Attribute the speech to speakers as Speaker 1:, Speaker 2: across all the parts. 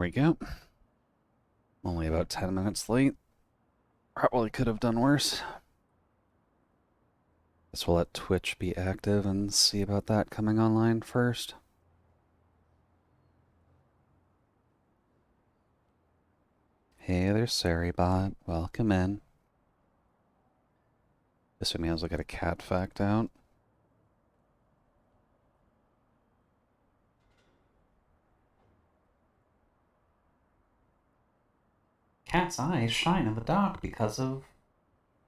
Speaker 1: We go. Only about 10 minutes late. Probably could have done worse. Guess we'll let Twitch be active and see about that coming online first. Hey there, Saribot. Welcome in. This we may as well get a cat fact out.
Speaker 2: Cat's eyes shine in the dark because of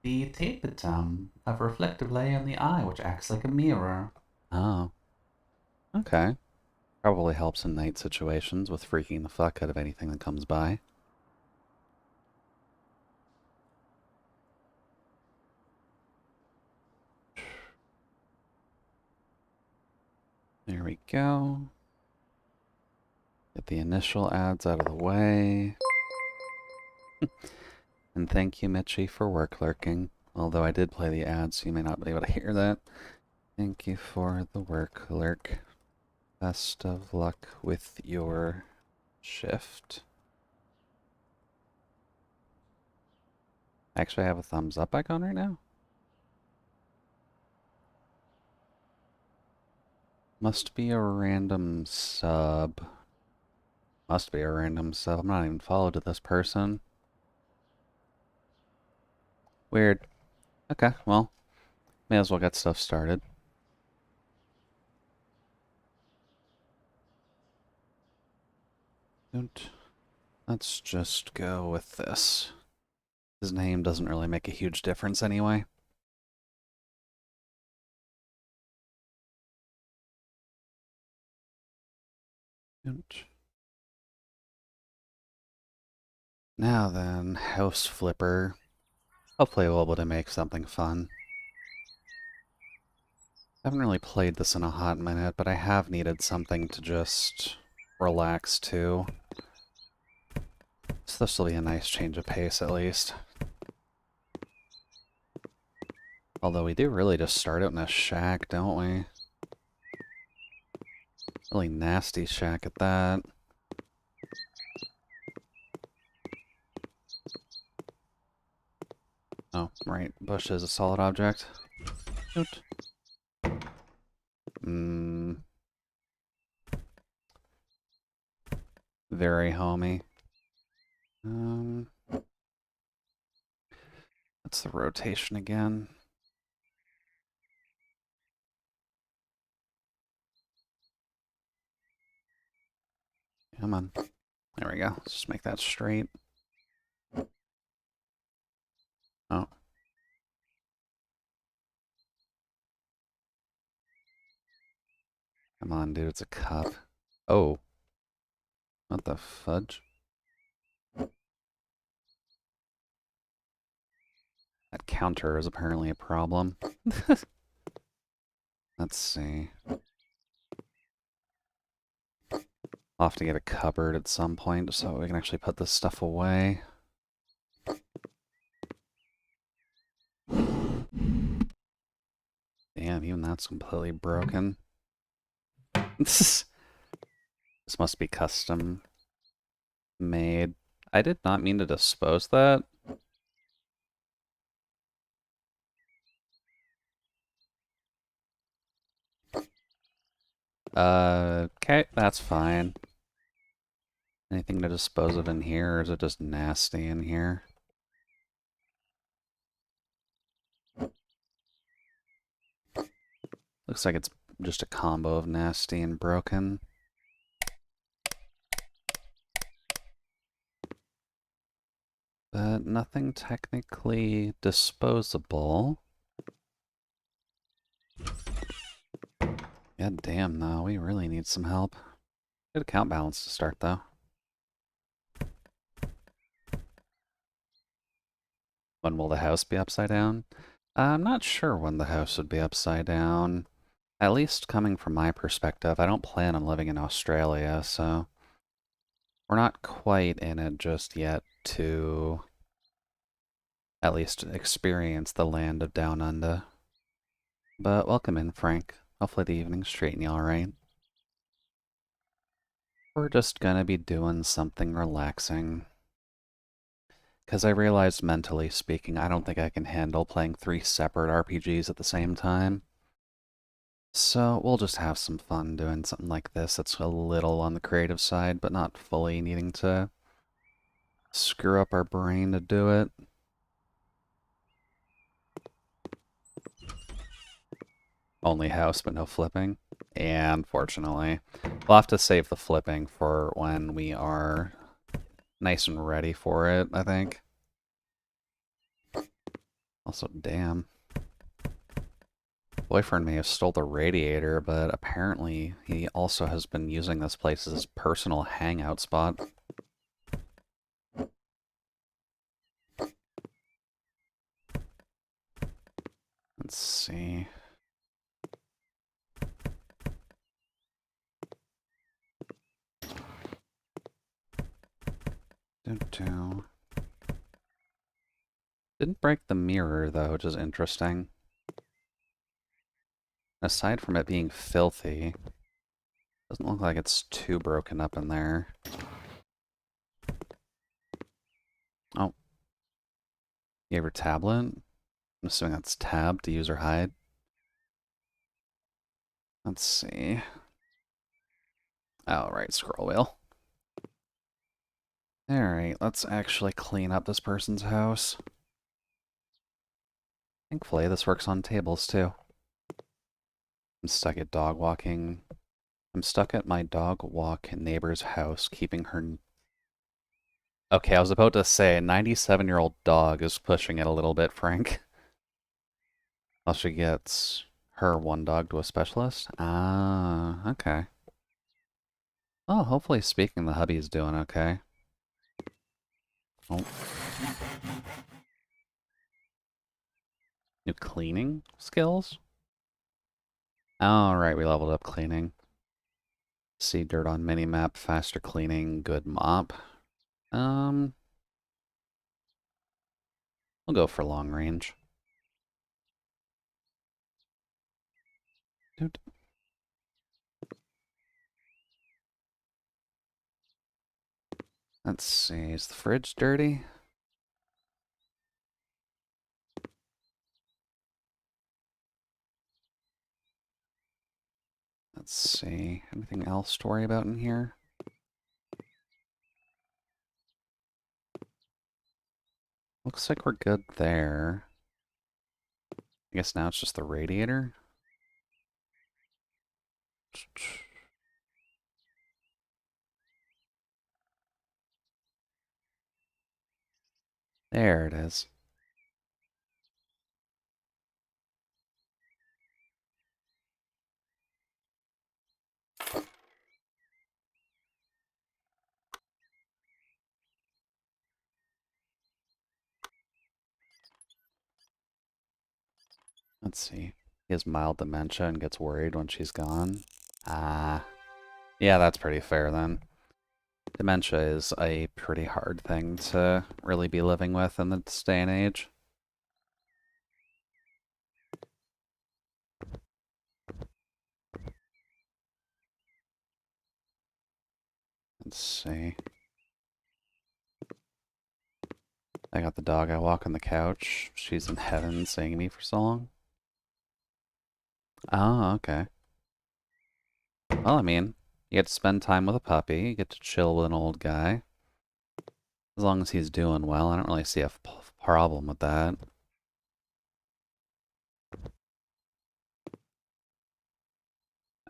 Speaker 2: the tapetum of reflective layer in the eye, which acts like a mirror.
Speaker 1: Oh. Okay. Probably helps in night situations with freaking the fuck out of anything that comes by. There we go. Get the initial ads out of the way. And thank you, Mitchie, for work lurking. Although I did play the ads, so you may not be able to hear that. Thank you for the work lurk. Best of luck with your shift. Actually, I have a thumbs up icon right now. Must be a random sub. Must be a random sub. I'm not even followed to this person. Weird. Okay, well, may as well get stuff started. Let's just go with this. His name doesn't really make a huge difference anyway. Now then, House Flipper. Hopefully we'll be able to make something fun. I haven't really played this in a hot minute, but I have needed something to just relax to. So this will be a nice change of pace at least. Although we do really just start out in a shack, don't we? Really nasty shack at that. Oh, right. Bush is a solid object. Hmm. Very homey. What's the rotation again? Come on. There we go. Let's just make that straight. Oh. Come on, dude. It's a cup. Oh. What the fudge? That counter is apparently a problem. Let's see. I'll have to get a cupboard at some point so we can actually put this stuff away. Damn, even that's completely broken. This must be custom made. I did not mean to dispose that. Okay, that's fine. Anything to dispose of in here, or is it just nasty in here? Looks like it's just a combo of nasty and broken. But nothing technically disposable. God damn, though, we really need some help. Good account balance to start, though. When will the house be upside down? I'm not sure when the house would be upside down. At least coming from my perspective, I don't plan on living in Australia, so we're not quite in it just yet to at least experience the land of Down Under. But welcome in, Frank. Hopefully the evening's treating you alright. We're just gonna be doing something relaxing. Because I realized, mentally speaking, I don't think I can handle playing 3 separate RPGs at the same time. So we'll just have some fun doing something like this that's a little on the creative side, but not fully needing to screw up our brain to do it. Only house, but no flipping. And fortunately, we'll have to save the flipping for when we are nice and ready for it, I think. Also, damn. Boyfriend may have stole the radiator, but apparently he also has been using this place as his personal hangout spot. Let's see. Doo-doo. Didn't break the mirror, though, which is interesting. Aside from it being filthy, doesn't look like it's too broken up in there. Oh. Gave her tablet? I'm assuming that's tab to use or hide. Let's see. Oh, right, scroll wheel. Alright, let's actually clean up this person's house. Thankfully, this works on tables, too. I'm stuck at dog walking. I'm stuck at my dog walk neighbor's house, keeping her... Okay, I was about to say, a 97-year-old dog is pushing it a little bit, Frank. While she gets her one dog to a specialist? Ah, okay. Oh, hopefully speaking, the hubby's doing okay. Oh. New cleaning skills? Alright, we leveled up cleaning. See dirt on minimap, faster cleaning, good mop. We'll go for long range. Dude. Let's see, is the fridge dirty? Let's see, anything else to worry about in here? Looks like we're good there. I guess now it's just the radiator. There it is. Let's see. He has mild dementia and gets worried when she's gone. Ah. Yeah, that's pretty fair then. Dementia is a pretty hard thing to really be living with in this day and age. Let's see. I got the dog I walk on the couch. She's in heaven seeing me for so long. Oh, okay. Well, I mean, you get to spend time with a puppy, you get to chill with an old guy. As long as he's doing well, I don't really see a problem with that.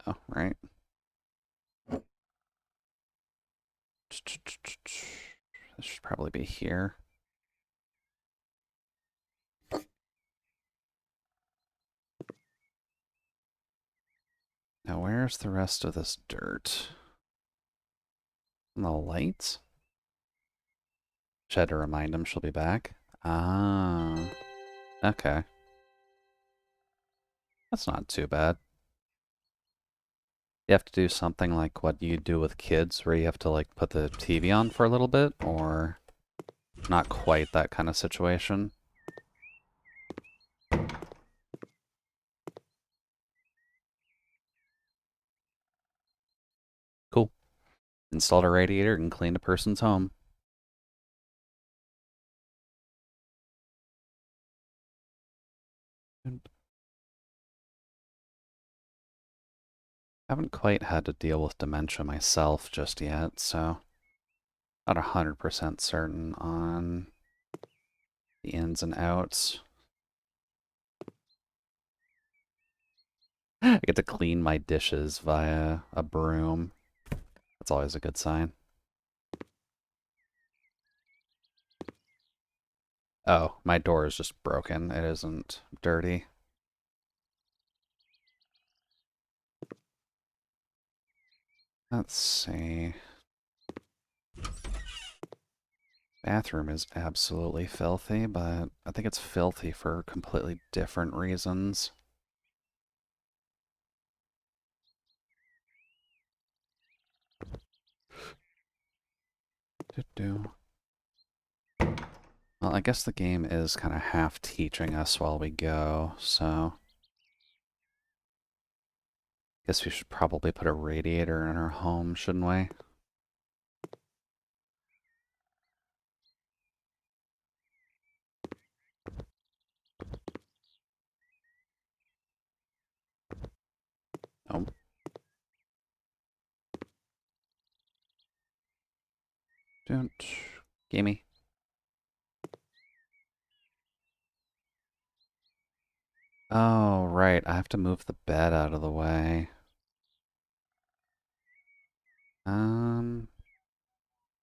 Speaker 1: Oh, right. This should probably be here. Now, where's the rest of this dirt? And the lights? Should I have to remind him she'll be back? Ah, okay. That's not too bad. You have to do something like what you do with kids, where you have to like put the TV on for a little bit, or not quite that kind of situation. Cool. Installed a radiator and cleaned a person's home. Haven't quite had to deal with dementia myself just yet, so not 100% certain on the ins and outs. I get to clean my dishes via a broom. That's always a good sign. Oh, my door is just broken. It isn't dirty. Let's see. Bathroom is absolutely filthy, but I think it's filthy for completely different reasons. Well, I guess the game is kind of half teaching us while we go, so guess we should probably put a radiator in our home, shouldn't we? Oh. Don't. Gimme. Oh, right. I have to move the bed out of the way.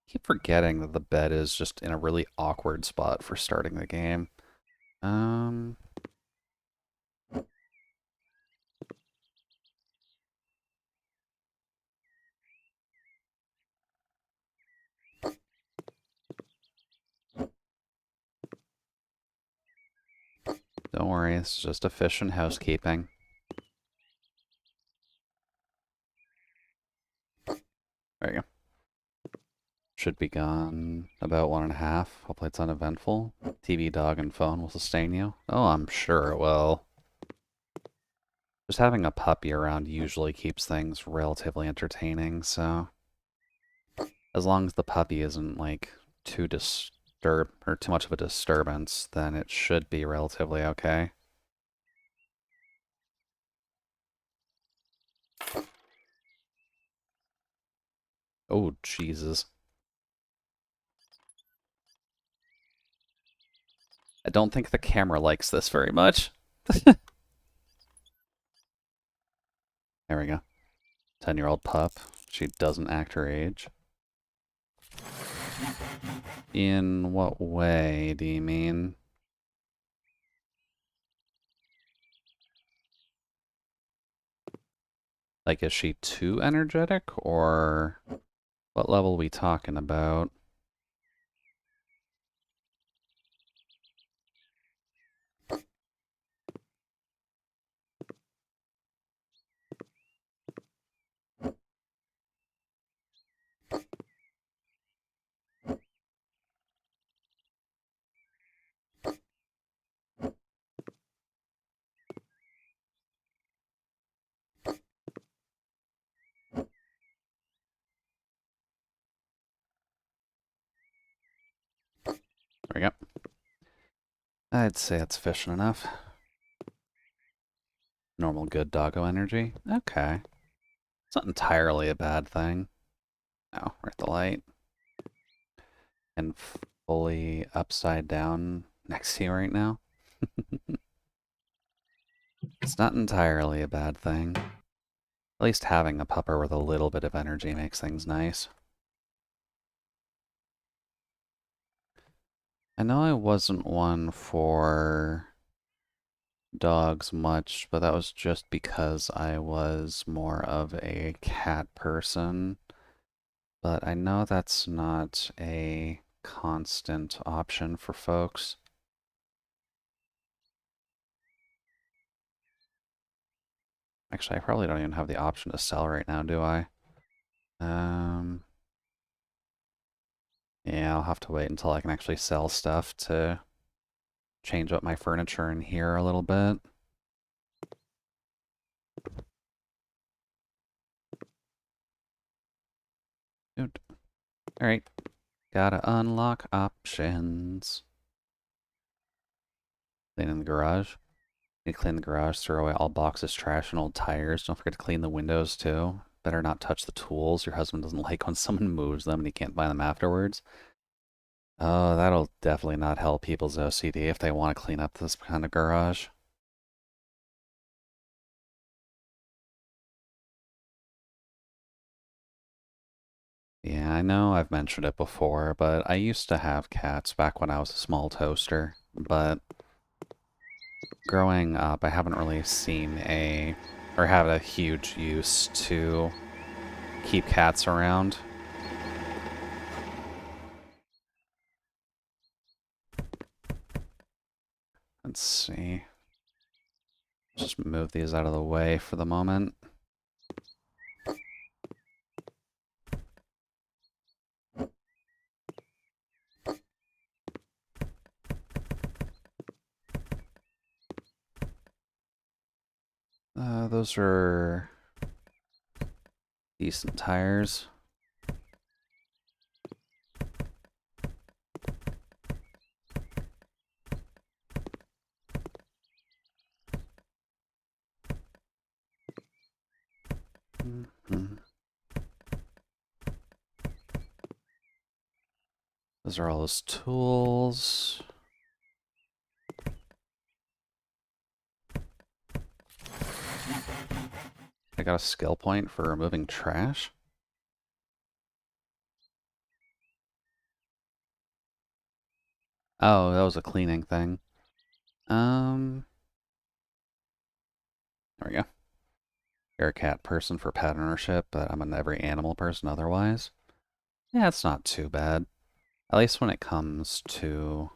Speaker 1: Keep forgetting that the bed is just in a really awkward spot for starting the game. Um, don't worry, it's just efficient housekeeping. There you go. Should be gone about 1.5. Hopefully it's uneventful. TV, dog, and phone will sustain you. Oh, I'm sure it will. Just having a puppy around usually keeps things relatively entertaining, so as long as the puppy isn't like too too much of a disturbance, then it should be relatively okay. Oh, Jesus. I don't think the camera likes this very much. There we go. 10-year-old pup. She doesn't act her age. In what way do you mean? Like, is she too energetic, or what level are we talking about? There we go. I'd say it's efficient enough. Normal good doggo energy. Okay. It's not entirely a bad thing. Oh, we're at the light. And fully upside down next to you right now. It's not entirely a bad thing. At least having a pupper with a little bit of energy makes things nice. I know I wasn't one for dogs much, but that was just because I was more of a cat person. But I know that's not a constant option for folks. Actually, I probably don't even have the option to sell right now, do I? Yeah, I'll have to wait until I can actually sell stuff to change up my furniture in here a little bit. Alright, gotta unlock options. Clean in the garage. Need to clean the garage, throw away all boxes, trash, and old tires. Don't forget to clean the windows, too. Better not touch the tools. Your husband doesn't like when someone moves them and he can't buy them afterwards. Oh, that'll definitely not help people's OCD if they want to clean up this kind of garage. Yeah, I know I've mentioned it before, but I used to have cats back when I was a small toaster. But growing up, I haven't really seen or had a huge use to keep cats around. Let's see. Just move these out of the way for the moment. Those are decent tires. Mhm. Those are all his tools. I got a skill point for removing trash. Oh, that was a cleaning thing. There we go. You're a cat person for pet ownership, but I'm an every animal person otherwise. Yeah, it's not too bad. At least when it comes to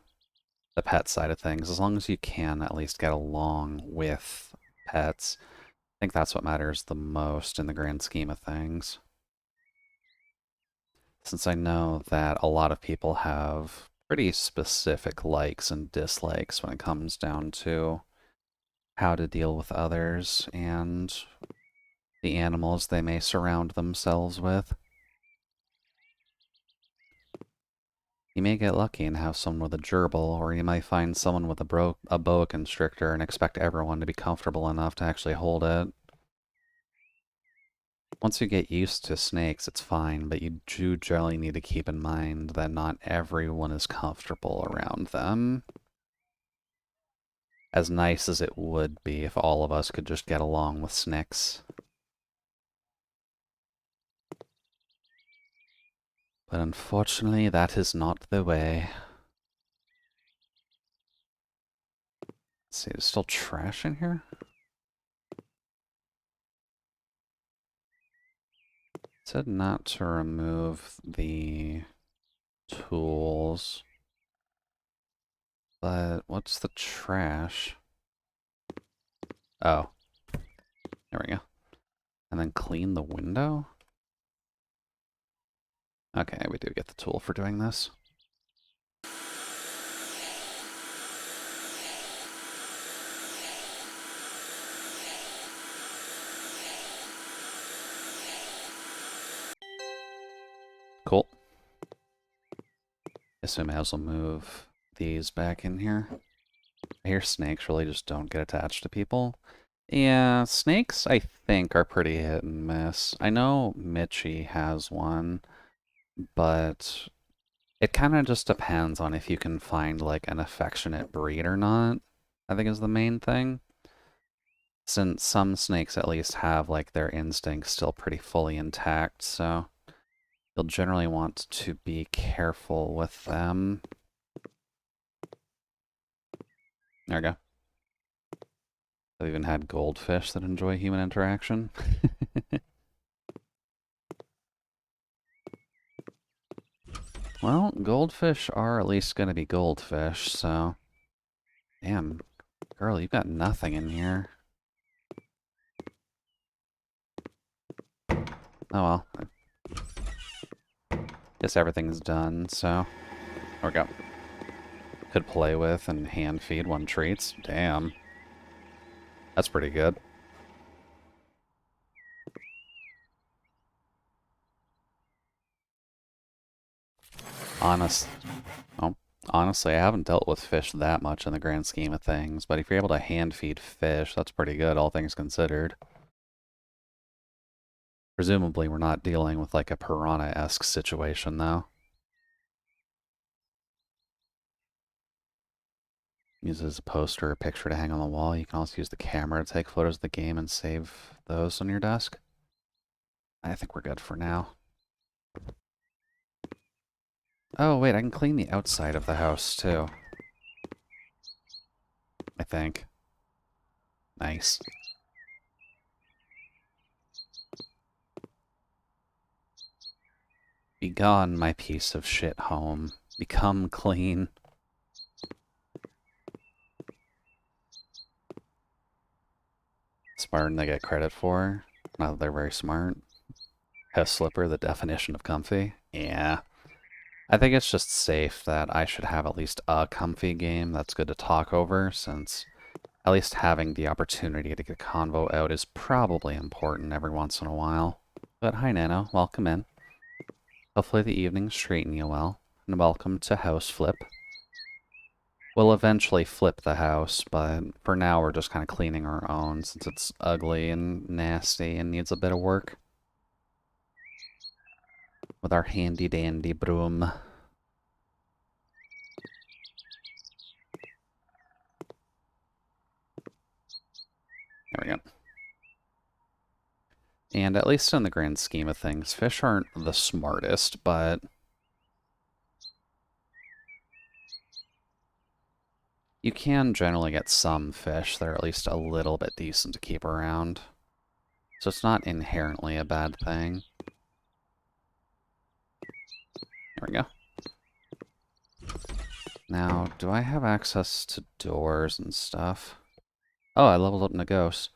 Speaker 1: the pet side of things, as long as you can at least get along with pets, I think that's what matters the most in the grand scheme of things. Since I know that a lot of people have pretty specific likes and dislikes when it comes down to how to deal with others and the animals they may surround themselves with. You may get lucky and have someone with a gerbil, or you might find someone with a boa constrictor and expect everyone to be comfortable enough to actually hold it. Once you get used to snakes, it's fine, but you do generally need to keep in mind that not everyone is comfortable around them. As nice as it would be if all of us could just get along with snakes. But unfortunately, that is not the way. Let's see, there's still trash in here? It said not to remove the tools. But what's the trash? Oh, there we go. And then clean the window? Okay, we do get the tool for doing this. Cool. Guess I may as well move these back in here. I hear snakes really just don't get attached to people. Yeah, snakes, I think, are pretty hit and miss. I know Mitchie has one, but it kind of just depends on if you can find, like, an affectionate breed or not, I think is the main thing. Since some snakes at least have, like, their instincts still pretty fully intact, so you'll generally want to be careful with them. There we go. I've even had goldfish that enjoy human interaction. Well, goldfish are at least going to be goldfish, so... Damn, girl, you've got nothing in here. Oh well. Guess everything's done, so... There we go. Could play with and hand feed one treats. Damn. That's pretty good. Honest, oh, honestly, I haven't dealt with fish that much in the grand scheme of things, but if you're able to hand feed fish, that's pretty good, all things considered. Presumably, we're not dealing with like a piranha-esque situation, though. Use it as a poster or a picture to hang on the wall. You can also use the camera to take photos of the game and save those on your desk. I think we're good for now. Oh, wait, I can clean the outside of the house, too. I think. Nice. Begone, my piece of shit home. Become clean. Smarter than they get credit for. Not that they're very smart. House slipper, the definition of comfy. Yeah. I think it's just safe that I should have at least a comfy game that's good to talk over, since at least having the opportunity to get a convo out is probably important every once in a while. But hi, Nano. Welcome in. Hopefully the evening's treating you well, and welcome to House Flip. We'll eventually flip the house, but for now we're just kind of cleaning our own since it's ugly and nasty and needs a bit of work. With our handy-dandy broom. There we go. And at least in the grand scheme of things, fish aren't the smartest, but you can generally get some fish that are at least a little bit decent to keep around. So it's not inherently a bad thing. There we go. Now, do I have access to doors and stuff? Oh, I leveled up Nagos.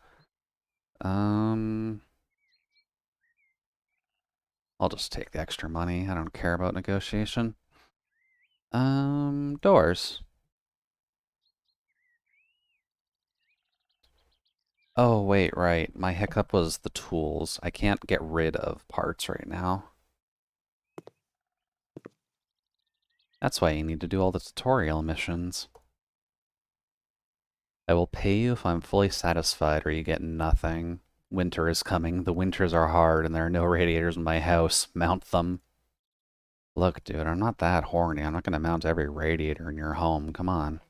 Speaker 1: I'll just take the extra money. I don't care about negotiation. Doors. Oh, wait, right. My hiccup was the tools. I can't get rid of parts right now. That's why you need to do all the tutorial missions. I will pay you if I'm fully satisfied or you get nothing. Winter is coming. The winters are hard and there are no radiators in my house. Mount them. Look, dude, I'm not that horny. I'm not going to mount every radiator in your home. Come on.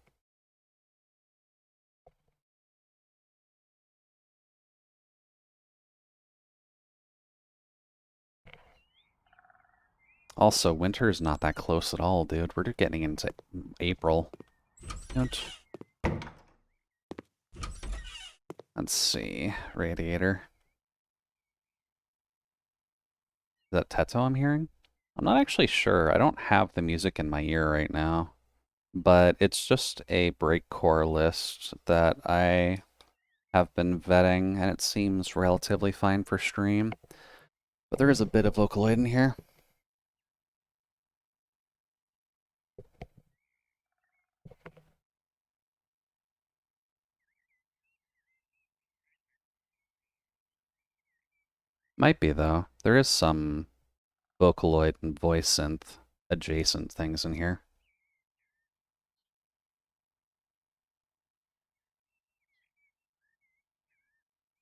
Speaker 1: Also, winter is not that close at all, dude. We're getting into April. Don't. Let's see. Radiator. Is that Teto I'm hearing? I'm not actually sure. I don't have the music in my ear right now. But it's just a breakcore list that I have been vetting, and it seems relatively fine for stream. But there is a bit of Vocaloid in here. Might be, though. There is some Vocaloid and voice synth adjacent things in here.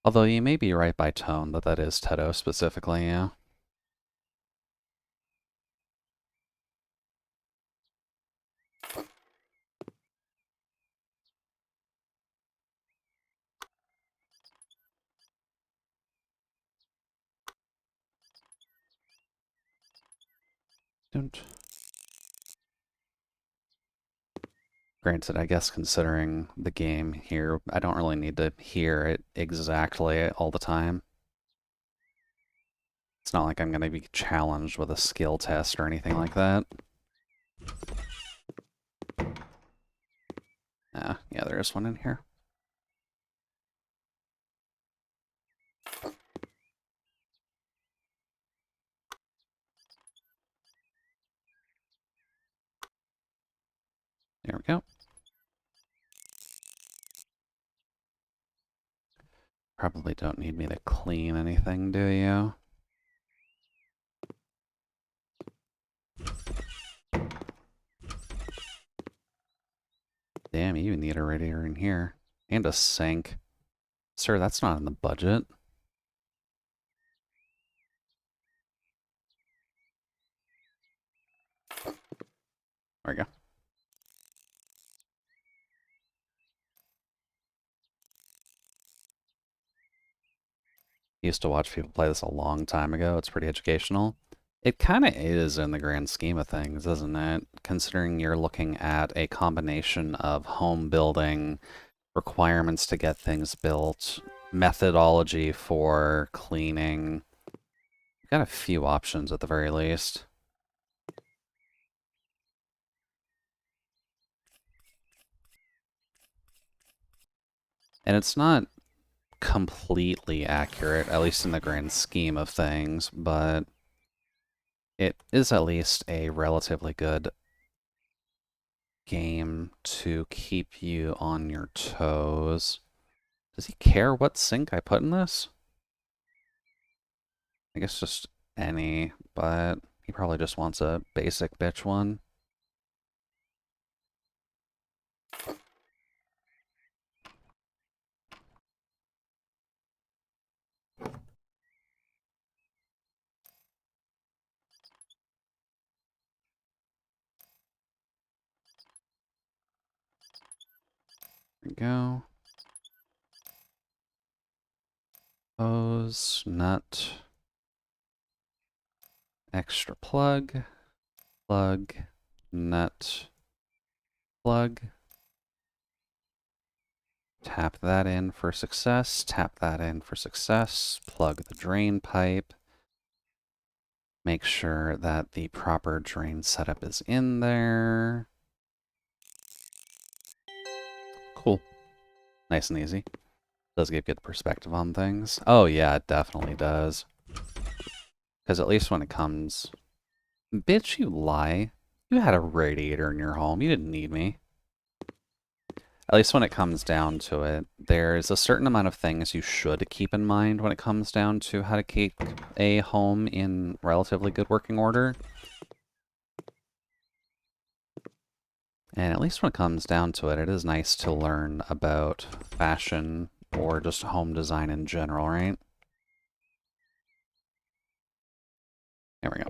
Speaker 1: Although you may be right by tone that that is Teto specifically, yeah. Don't. Granted, I guess considering the game here, I don't really need to hear it exactly all the time. It's not like I'm going to be challenged with a skill test or anything like that. Yeah, there is one in here. There we go. Probably don't need me to clean anything, do you? Damn, you even need a radiator in here. And a sink. Sir, that's not in the budget. There we go. Used to watch people play this a long time ago. It's pretty educational. It kind of is in the grand scheme of things, isn't it? Considering you're looking at a combination of home building, requirements to get things built, methodology for cleaning. You've got a few options at the very least. And it's not completely accurate, at least in the grand scheme of things, but it is at least a relatively good game to keep you on your toes. Does he care what sink I put in this? I guess just any, but he probably just wants a basic bitch one. There we go. Hose, nut, extra plug, plug, nut, plug. Tap that in for success, tap that in for success, plug the drain pipe. Make sure that the proper drain setup is in there. Cool. Nice and easy. Does give good perspective on things. Oh yeah, it definitely does. Because at least when it comes... Bitch, you lie. You had a radiator in your home. You didn't need me. At least when it comes down to it, there's a certain amount of things you should keep in mind when it comes down to how to keep a home in relatively good working order. And at least when it comes down to it, it is nice to learn about fashion or just home design in general, right? There we go.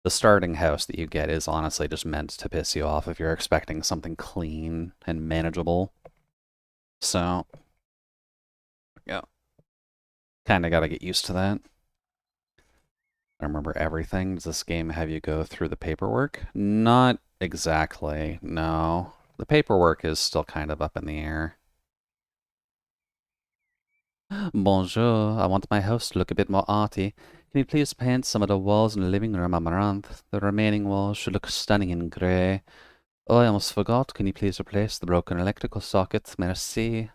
Speaker 1: The starting house that you get is honestly just meant to piss you off if you're expecting something clean and manageable. So, yeah. Kind of got to get used to that. I remember everything. Does this game have you go through the paperwork? Not exactly, no. The paperwork is still kind of up in the air. Bonjour, I want my house to look a bit more arty. Can you please paint some of the walls in the living room amaranth? The remaining walls should look stunning in grey. Oh, I almost forgot. Can you please replace the broken electrical socket? Merci.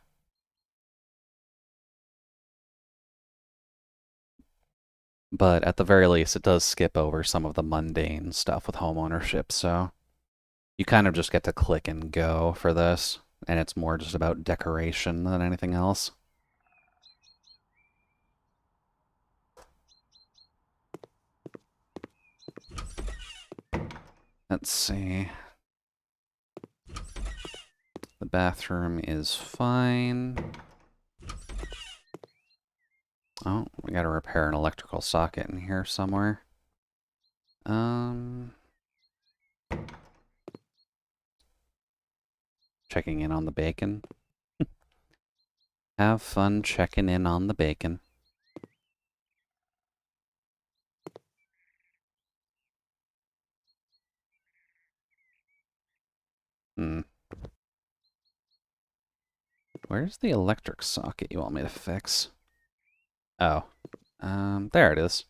Speaker 1: But at the very least, it does skip over some of the mundane stuff with home ownership, so you kind of just get to click and go for this, and it's more just about decoration than anything else. Let's see. The bathroom is fine. Oh, we gotta repair an electrical socket in here somewhere. Checking in on the bacon. Have fun checking in on the bacon. Hmm. Where's the electric socket you want me to fix? Oh. There it is.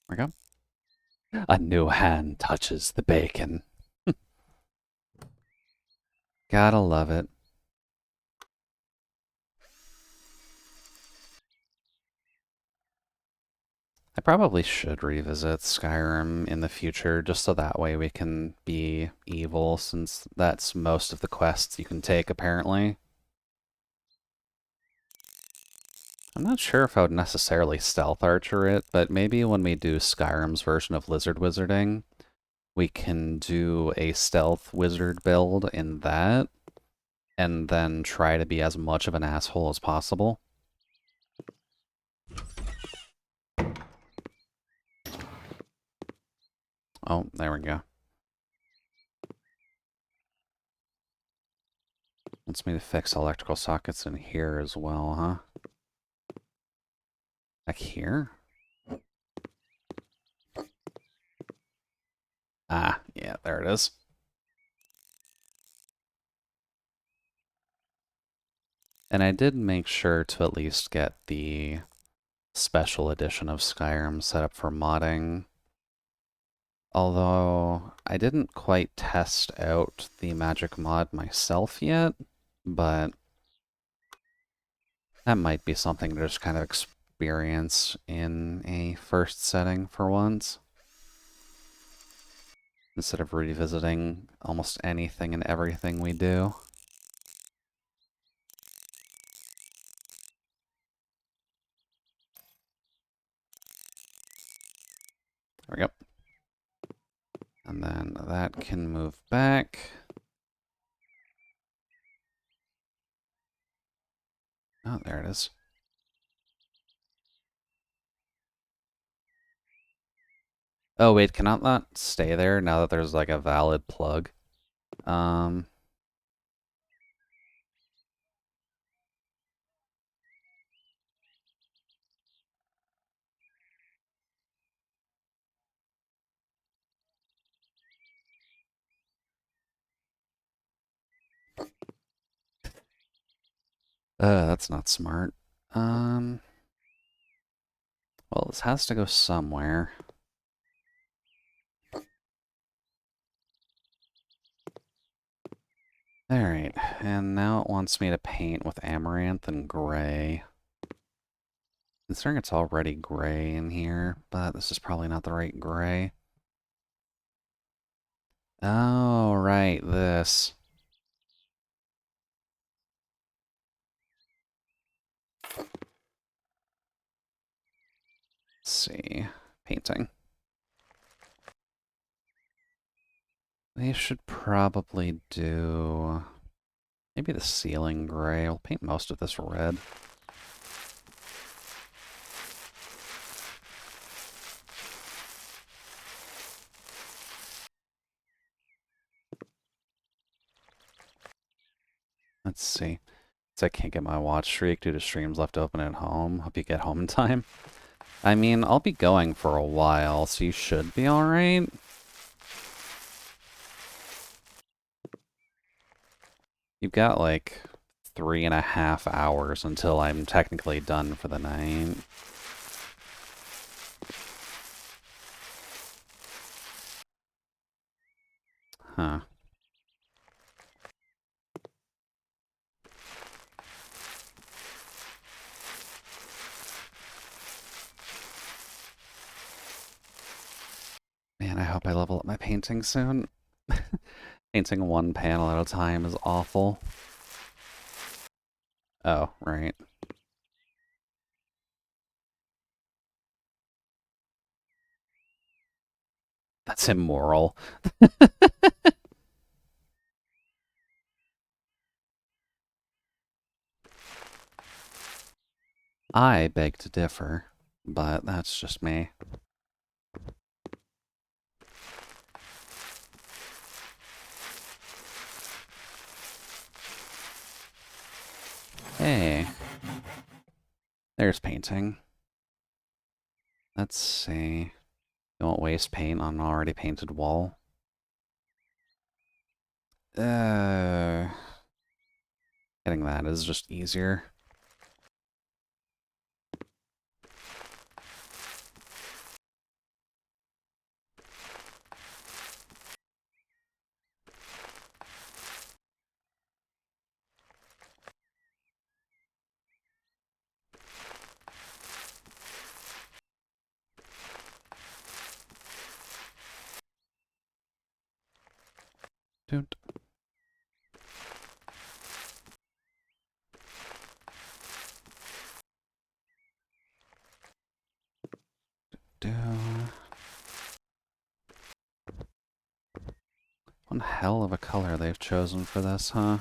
Speaker 1: There we go. A new hand touches the bacon. Gotta love it. I probably should revisit Skyrim in the future, just so that way we can be evil, since that's most of the quests you can take, apparently. I'm not sure if I would necessarily stealth archer it, but maybe when we do Skyrim's version of lizard wizarding, we can do a stealth wizard build in that, and then try to be as much of an asshole as possible. Oh, there we go. Wants me to fix electrical sockets in here as well, huh? Back here? Ah, yeah, there it is. And I did make sure to at least get the special edition of Skyrim set up for modding. Although I didn't quite test out the magic mod myself yet, but that might be something to just kind of experience in a first setting for once, instead of revisiting almost anything and everything we do. There we go. And then that can move back. Oh, there it is. Oh, wait, cannot that stay there now that there's like a valid plug? Um, that's not smart. Um, well, this has to go somewhere. Alright, and now it wants me to paint with amaranth and gray. Considering it's already gray in here, but this is probably not the right gray. Oh, right, this. Let's see. Painting. They should probably do maybe the ceiling gray. I'll paint most of this red. Let's see. So I can't get my watch streak due to streams left open at home. Hope you get home in time. I mean, I'll be going for a while, so you should be alright. You've got like 3.5 hours until I'm technically done for the night. Huh. Man, I hope I level up my painting soon. Painting one panel at a time is awful. Oh, right. That's immoral. I beg to differ, but that's just me. Hey, there's painting. Let's see. Don't waste paint on an already painted wall. Getting that is just easier. Don't. One hell of a color they've chosen for this, huh?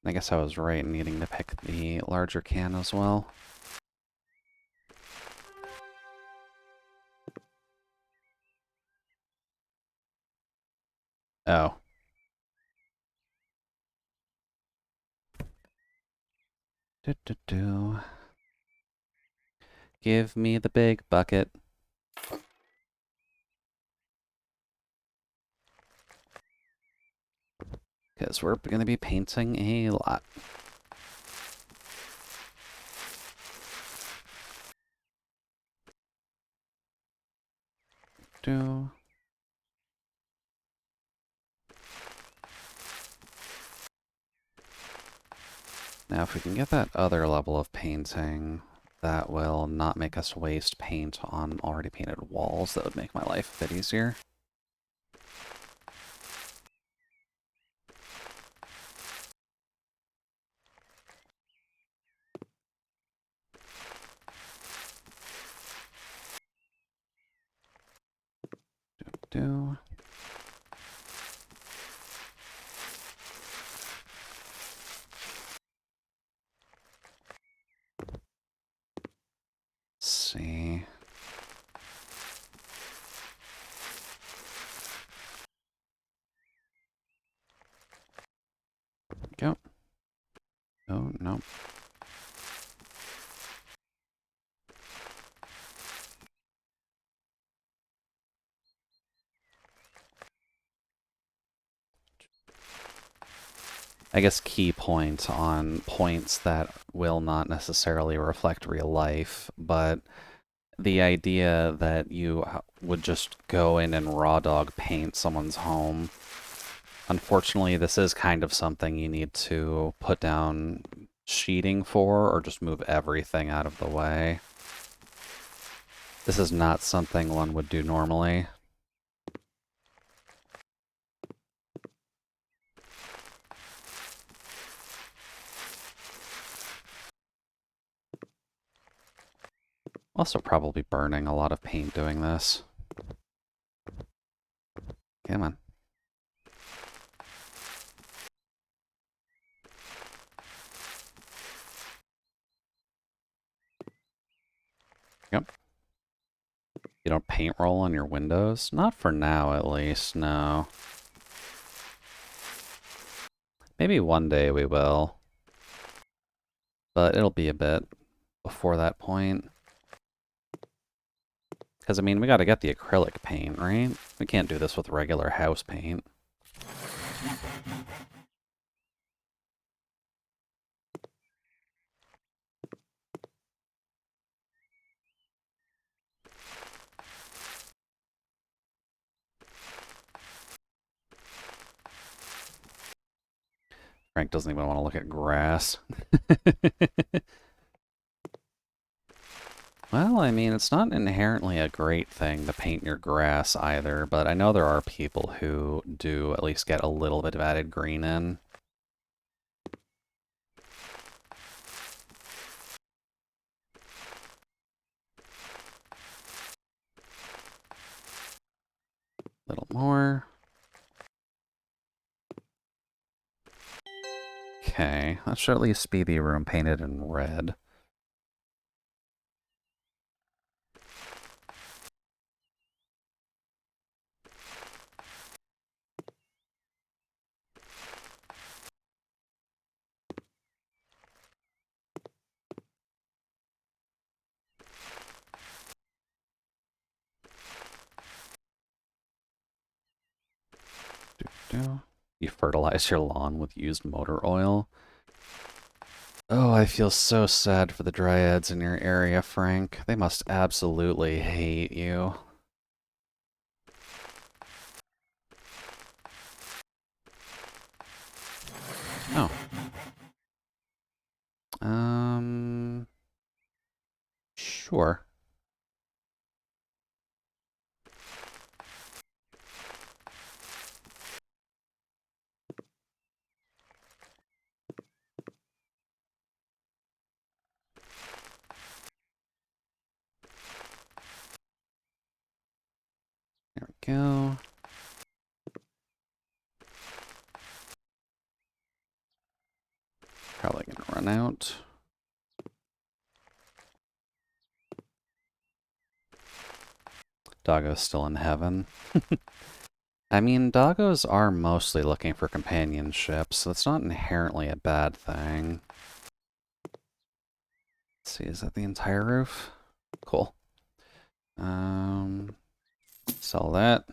Speaker 1: I guess I was right in needing to pick the larger can as well. Oh. Do. Give me the big bucket. Because we're going to be painting a lot. Do. Now, if we can get that other level of painting, that will not make us waste paint on already painted walls. That would make my life a bit easier. Do. See. Go. Oh, no. I guess key point on points that will not necessarily reflect real life, but the idea that you would just go in and raw dog paint someone's home. Unfortunately, this is kind of something you need to put down sheeting for, or just move everything out of the way. This is not something one would do normally. Also probably burning a lot of paint doing this. Come on. Yep. You don't paint roll on your windows? Not for now, at least, no. Maybe one day we will. But it'll be a bit before that point. Because, I mean, we gotta get the acrylic paint, right? We can't do this with regular house paint. Frank doesn't even want to look at grass. Well, I mean, it's not inherently a great thing to paint your grass either, but I know there are people who do at least get a little bit of added green in. A little more. Okay, that should at least be the room painted in red. You fertilize your lawn with used motor oil. Oh, I feel so sad for the dryads in your area, Frank. They must absolutely hate you. Oh. Sure. run out. Doggo's still in heaven. I mean, doggos are mostly looking for companionship, so it's not inherently a bad thing. Let's see, is that the entire roof? Cool. Sell that.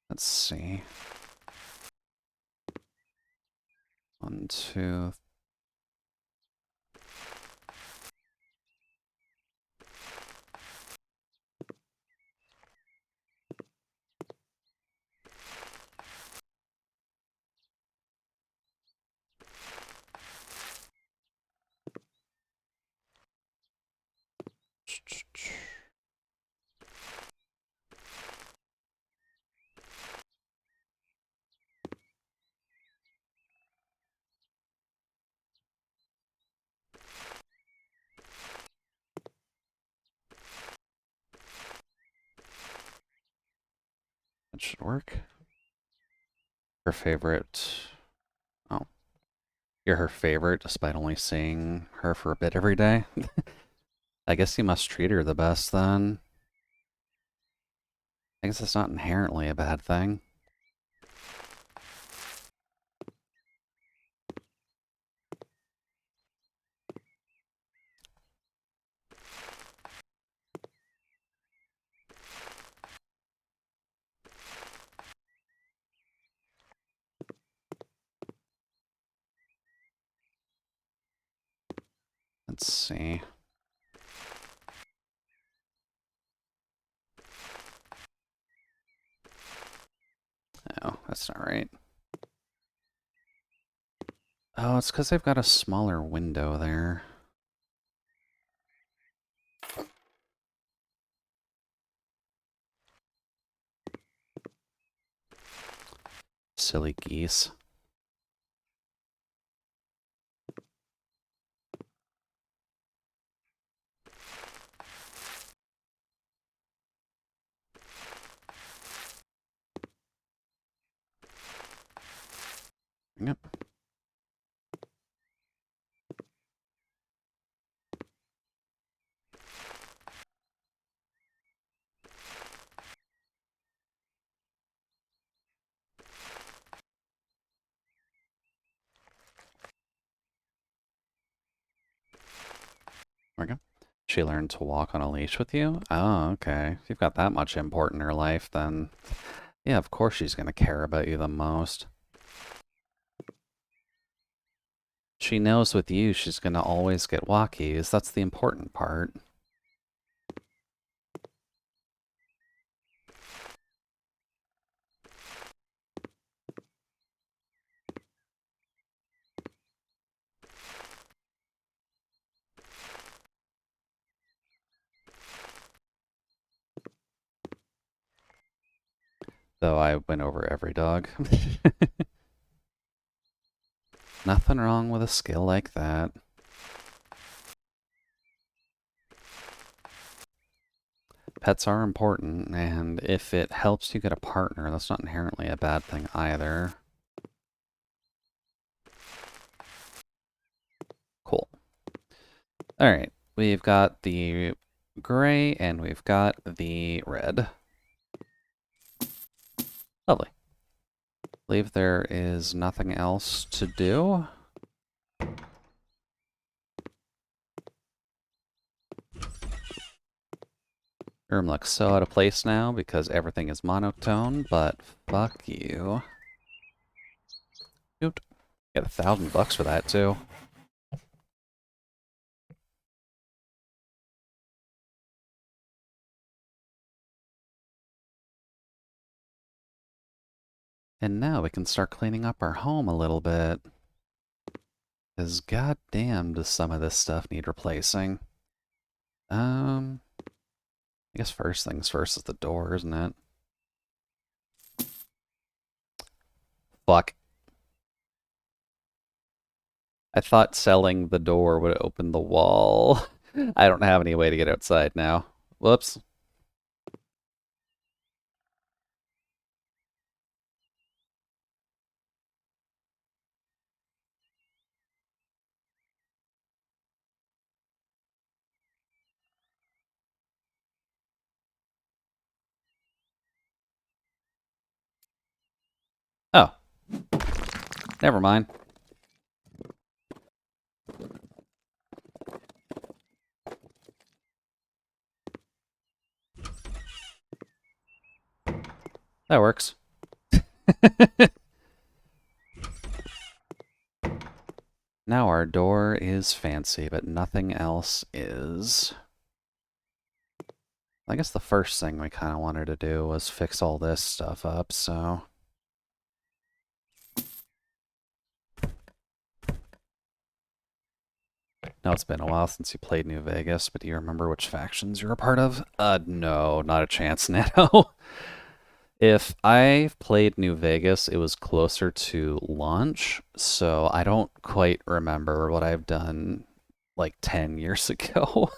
Speaker 1: Let's see. 1, 2. That should work. Her favorite. Oh. You're her favorite despite only seeing her for a bit every day? I guess you must treat her the best then. I guess it's not inherently a bad thing. Let's see. Oh, that's not right. Oh, it's because they've got a smaller window there. Silly geese. Yep. There we go. She learned to walk on a leash with you? Oh, okay. If you've got that much import in her life, then yeah, of course she's going to care about you the most. She knows with you she's going to always get walkies. That's the important part. Though I went over every dog. Nothing wrong with a skill like that. Pets are important, and if it helps you get a partner, that's not inherently a bad thing either. Cool. Alright, we've got the gray and we've got the red. Lovely. Believe there is nothing else to do. Room looks so out of place now because everything is monotone, but fuck you. Oop. Get $1,000 for that too. And now we can start cleaning up our home a little bit. Because goddamn does some of this stuff need replacing. I guess first things first is the door, isn't it? Fuck. I thought selling the door would open the wall. I don't have any way to get outside now. Whoops. Never mind. That works. Now our door is fancy, but nothing else is. I guess the first thing we kind of wanted to do was fix all this stuff up, so... Now it's been a while since you played New Vegas, but do you remember which factions you're a part of? No, not a chance, Neto. If I played New Vegas, it was closer to launch, so I don't quite remember what I've done like 10 years ago.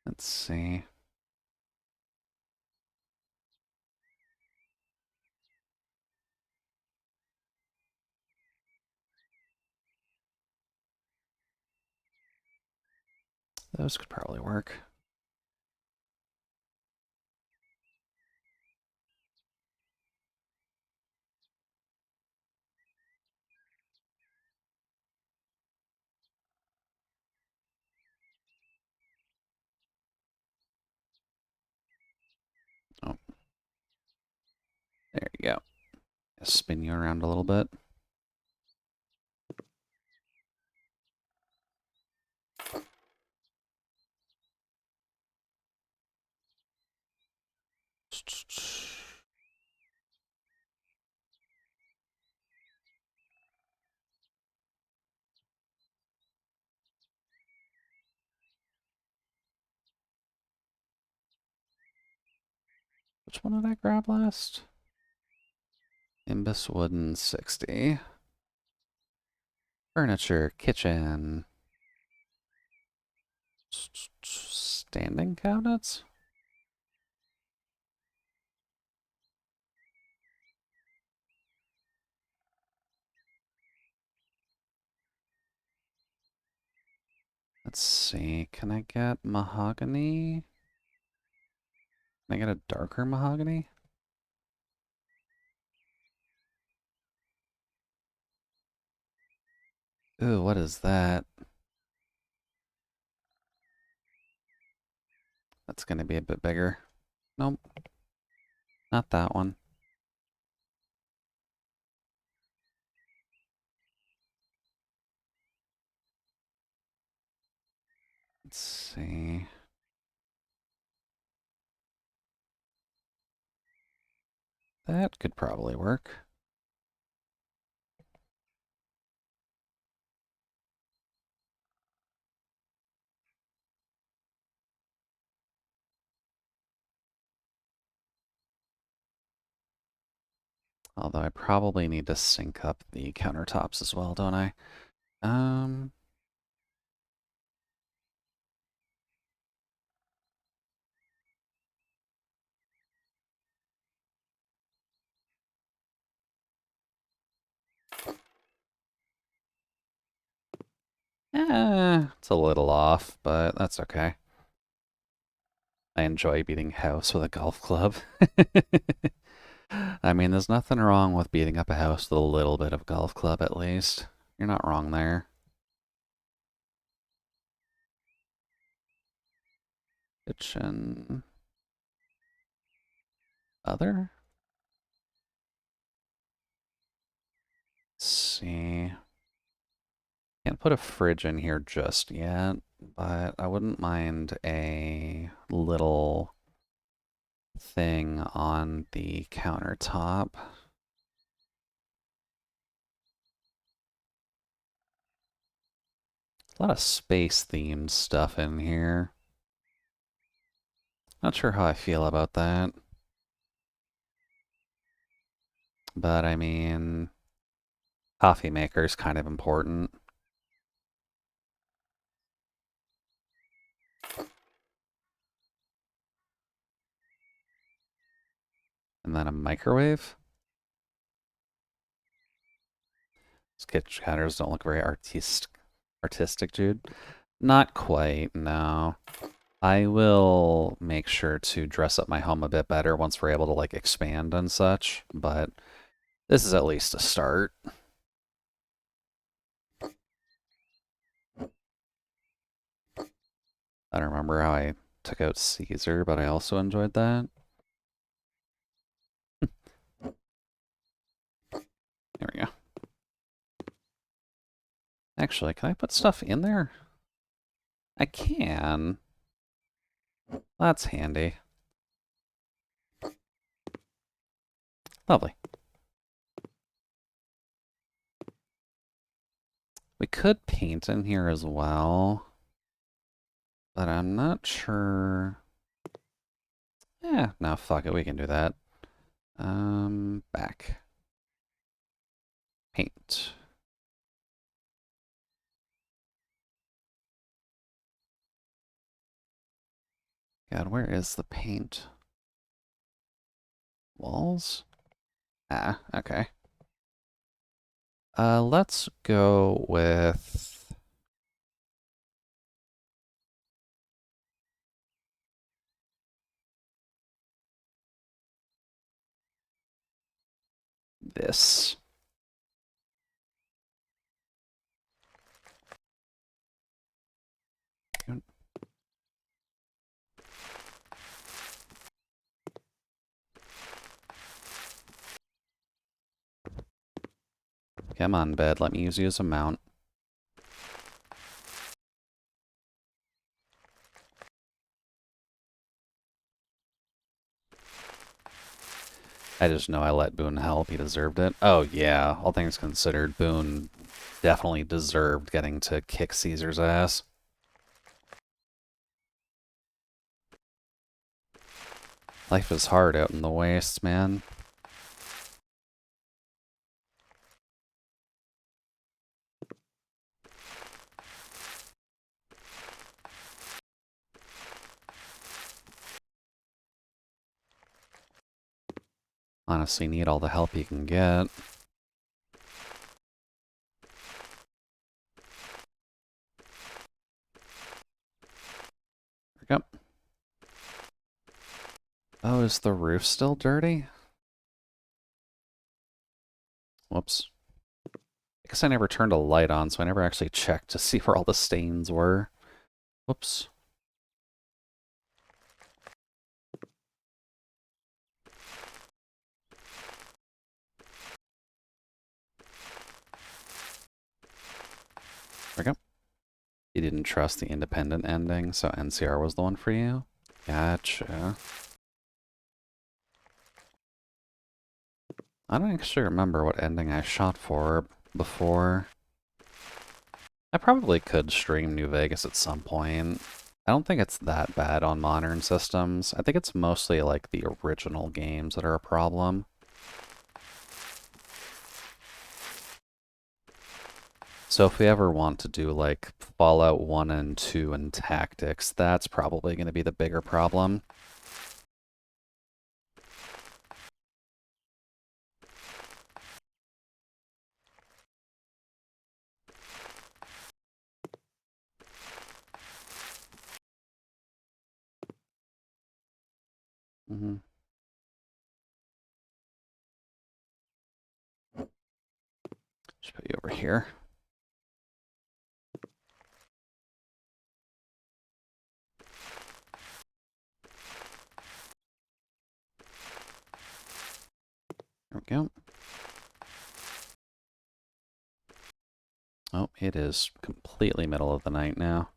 Speaker 1: Let's see. Those could probably work. Oh, there you go. Spin you around a little bit. Which one did I grab last? Imbus Wooden 60. Furniture, kitchen. Standing cabinets? Let's see. Can I get mahogany? Can I get a darker mahogany? Ooh, what is that? That's gonna be a bit bigger. Nope, not that one. Let's see. That could probably work. Although I probably need to sync up the countertops as well, don't I? Um, it's a little off, but that's okay. I enjoy beating house with a golf club. I mean, there's nothing wrong with beating up a house with a little bit of golf club at least. You're not wrong there. Kitchen. Other? Let's see. Can't put a fridge in here just yet, but I wouldn't mind a little thing on the countertop. A lot of space themed stuff in here. Not sure how I feel about that. But I mean, coffee maker is kind of important. And then a microwave. Sketch counters don't look very artistic, Jude. Not quite, no. I will make sure to dress up my home a bit better once we're able to, like, expand and such, but this is at least a start. I don't remember how I took out Caesar, but I also enjoyed that. There we go. Actually, can I put stuff in there? I can. That's handy. Lovely. We could paint in here as well, but I'm not sure. No, fuck it, we can do that. Back. Paint. God, where is the paint? Walls? Ah, okay. Let's go with this. Come on, bed. Let me use you as a mount. I just know I let Boone help. He deserved it. Oh, yeah. All things considered, Boone definitely deserved getting to kick Caesar's ass. Life is hard out in the wastes, man. Honestly, need all the help you can get. There we go. Oh, is the roof still dirty? Whoops. I guess I never turned a light on, so I never actually checked to see where all the stains were. Whoops. There we go. You didn't trust the independent ending, so NCR was the one for you? Gotcha. I don't actually remember what ending I shot for before. I probably could stream New Vegas at some point. I don't think it's that bad on modern systems. I think it's mostly like the original games that are a problem. So if we ever want to do like Fallout 1 and 2 and tactics, that's probably going to be the bigger problem. Mm-hmm. Just put you over here. There we go. Oh, it is completely middle of the night now.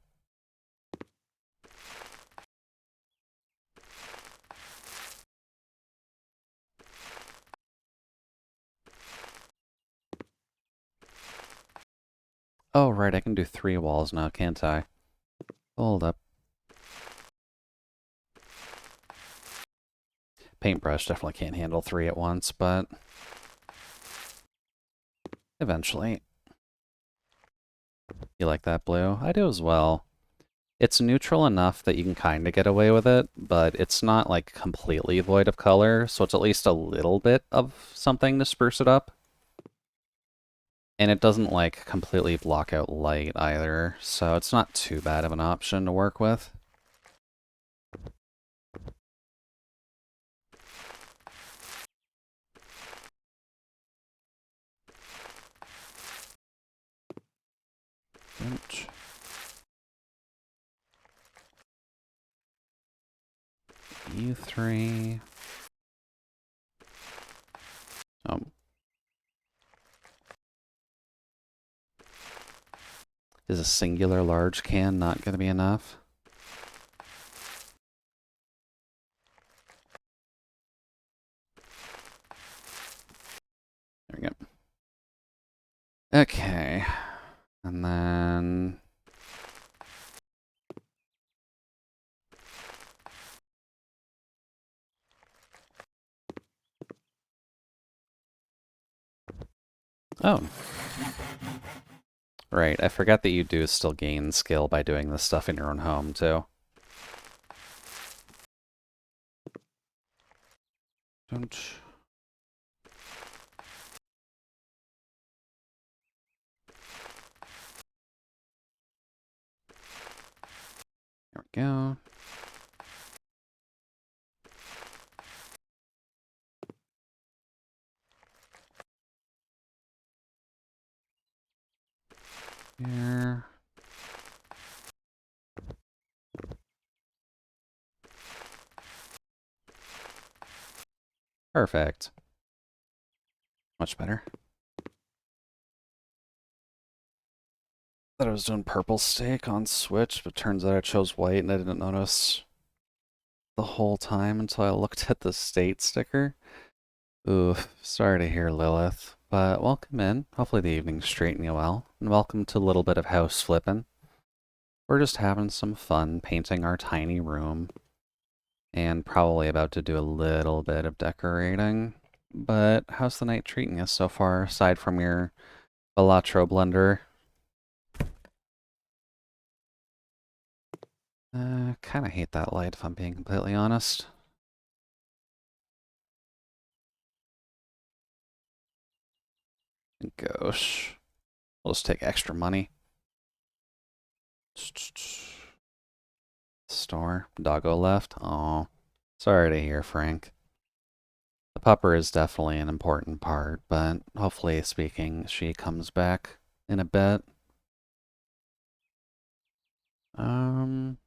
Speaker 1: Oh, right, I can do 3 walls now, can't I? Hold up. Paintbrush definitely can't handle 3 at once, but eventually. You like that blue? I do as well. It's neutral enough that you can kind of get away with it, but it's not like completely void of color, so it's at least a little bit of something to spruce it up. And it doesn't like completely block out light either, so it's not too bad of an option to work with. Ouch. U3. Is a singular large can not going to be enough? There we go. Okay. And then... Oh. Right, I forgot that you do still gain skill by doing this stuff in your own home, too. Don't... There we go. Here. Perfect. Much better. Thought I was doing purple steak on Switch, but turns out I chose white and I didn't notice the whole time until I looked at the state sticker. Oof, sorry to hear, Lilith. But welcome in. Hopefully the evening's treating you well. And welcome to a little bit of house flipping. We're just having some fun painting our tiny room. And probably about to do a little bit of decorating. But how's the night treating you so far, aside from your Balatro blender? Kinda hate that light if I'm being completely honest. Gosh. We'll just take extra money. Store. Doggo left. Oh, sorry to hear, Frank. The pupper is definitely an important part, but hopefully speaking, she comes back in a bit. Um,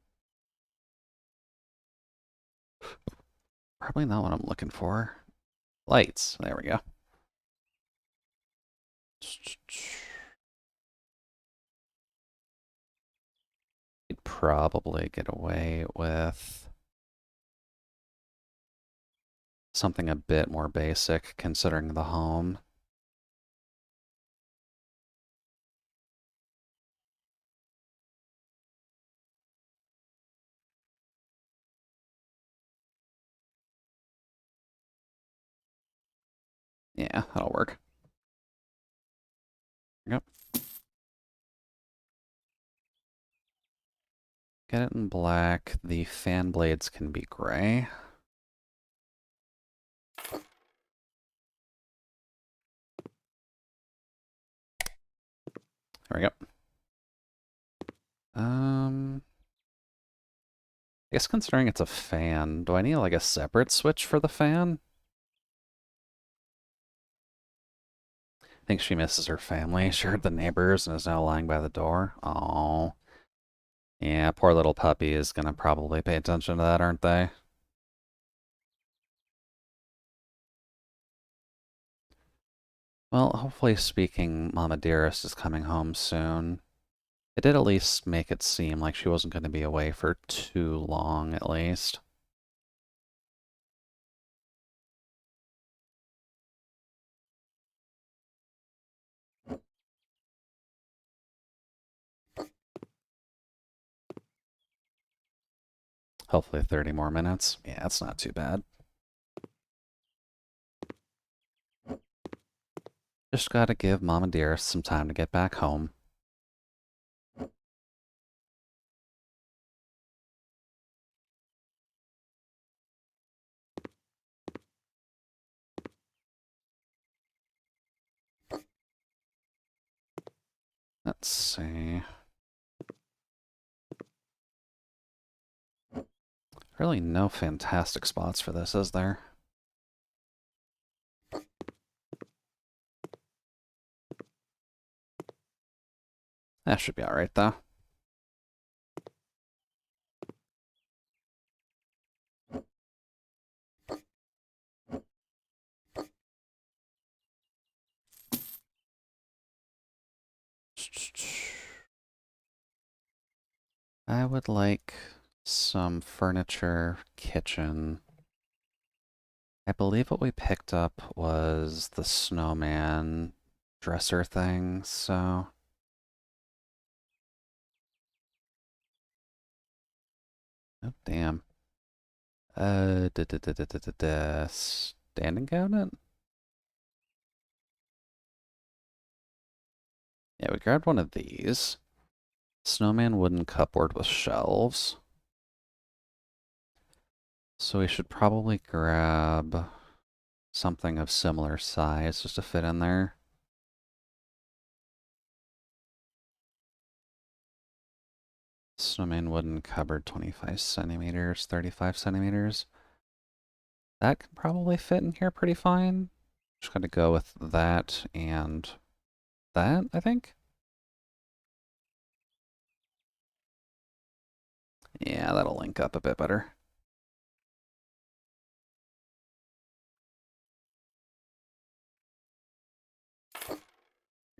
Speaker 1: Probably not what I'm looking for. Lights. There we go. You'd probably get away with something a bit more basic considering the home. Yeah, that'll work. Yep. Get it in black. The fan blades can be gray. There we go. I guess considering it's a fan, do I need like a separate switch for the fan? I think she misses her family. She heard the neighbors and is now lying by the door. Oh. Yeah, poor little puppy is gonna probably pay attention to that, aren't they? Well, hopefully speaking, Mama Dearest is coming home soon. It did at least make it seem like she wasn't going to be away for too long, at least. Hopefully 30 more minutes. Yeah, it's not too bad. Just gotta give Mama Dearest some time to get back home. Let's see. Really no fantastic spots for this, is there? That should be alright, though. I would like some furniture, kitchen. I believe what we picked up was the snowman dresser thing, so... Oh, damn. Standing cabinet? Yeah, we grabbed one of these. Snowman wooden cupboard with shelves. So we should probably grab something of similar size just to fit in there. Snowman wooden cupboard, 25 centimeters, 35 centimeters. That can probably fit in here pretty fine. Just gotta go with that and that, I think. Yeah, that'll link up a bit better.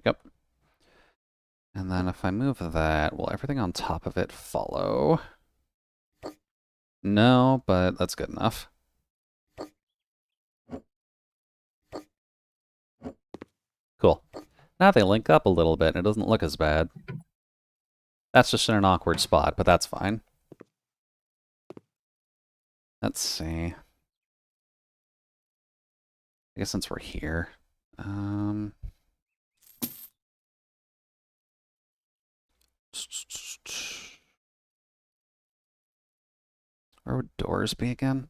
Speaker 1: Yep. And then if I move that, will everything on top of it follow? No, but that's good enough. Cool. Now they link up a little bit and it doesn't look as bad. That's just in an awkward spot, but that's fine. Let's see. I guess since we're here, where would doors be again?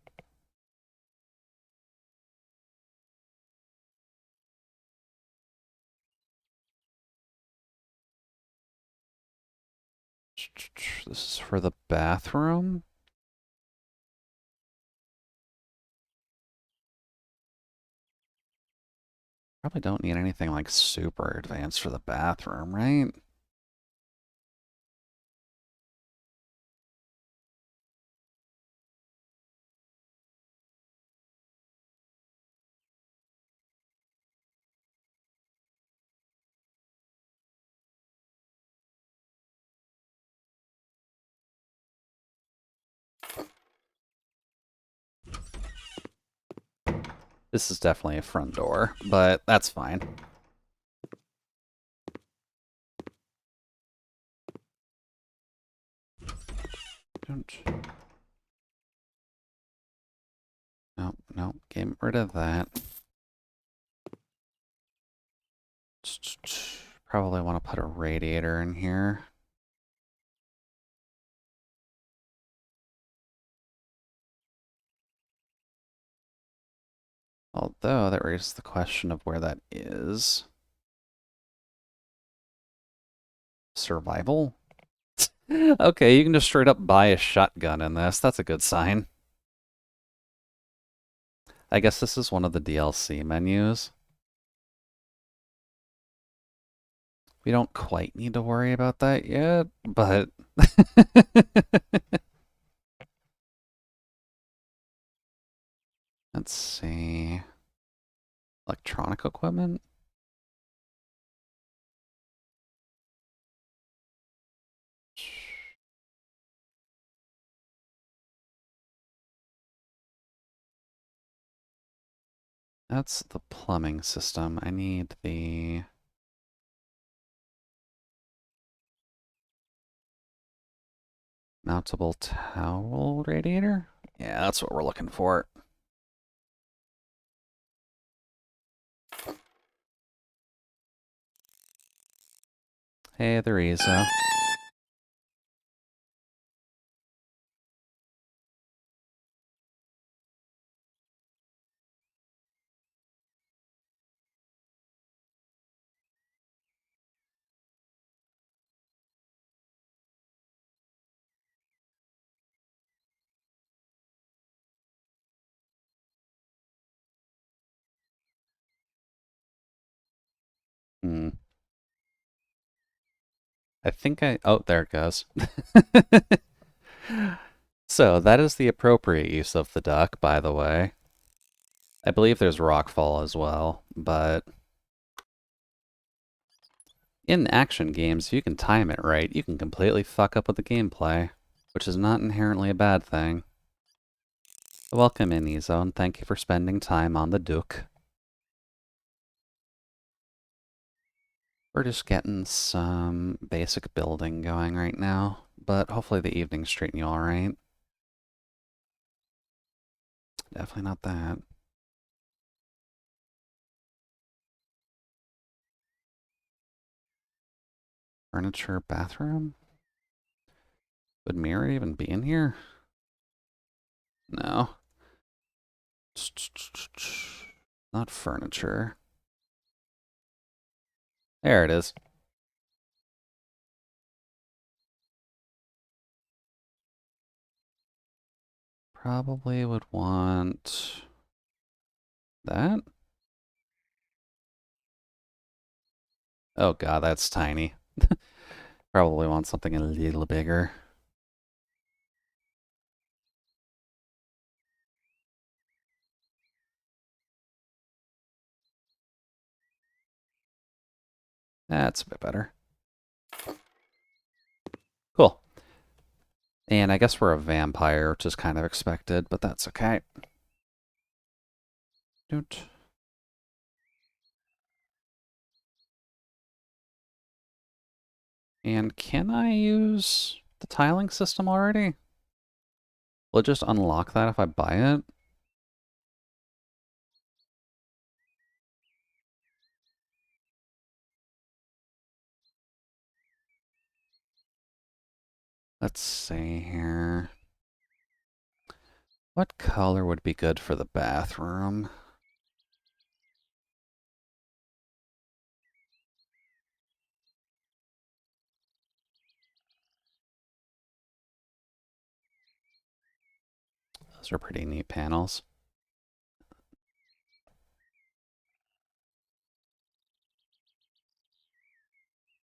Speaker 1: This is for the bathroom. Probably don't need anything like super advanced for the bathroom, right? This is definitely a front door, but that's fine. No, no, get rid of that. Probably want to put a radiator in here. Although that raises the question of where that is. Survival? Okay, you can just straight up buy a shotgun in this. That's a good sign. I guess this is one of the DLC menus. We don't quite need to worry about that yet, but... Let's see... Electronic equipment? That's the plumbing system. I need the... Mountable towel radiator? Yeah, that's what we're looking for. Hey, there is. Hmm. I think I... Oh, there it goes. So, that is the appropriate use of the duck, by the way. I believe there's rockfall as well, but in action games, if you can time it right, you can completely fuck up with the gameplay, which is not inherently a bad thing. Welcome in, Ezone. Thank you for spending time on the Duke. We're just getting some basic building going right now, but hopefully the evening's treating you alright. Definitely not that. Furniture, bathroom? Would mirror even be in here? No. Not furniture. There it is. Probably would want that. Oh god, that's tiny. Probably want something a little bigger. That's a bit better. Cool. And I guess we're a vampire, which is kind of expected, but that's okay. Doot. And can I use the tiling system already? Will it just unlock that if I buy it? Let's see here. What color would be good for the bathroom? Those are pretty neat panels.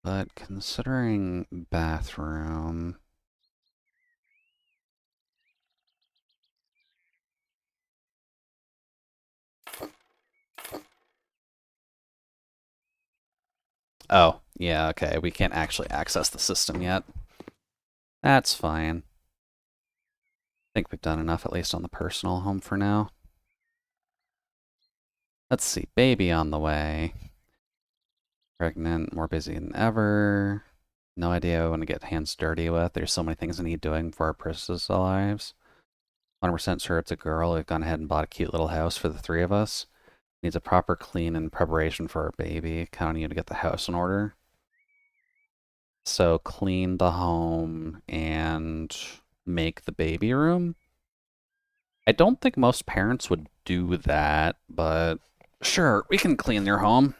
Speaker 1: But considering bathroom... Oh, yeah, okay. We can't actually access the system yet. That's fine. I think we've done enough, at least on the personal home for now. Let's see. Baby on the way. Pregnant, more busy than ever. No idea what I want to get hands dirty with. There's so many things I need doing for our personal lives. 100% sure it's a girl. We've gone ahead and bought a cute little house for the three of us. Needs a proper clean and preparation for our baby. Kind of need to get the house in order. So clean the home and make the baby room. I don't think most parents would do that, but sure, we can clean your home.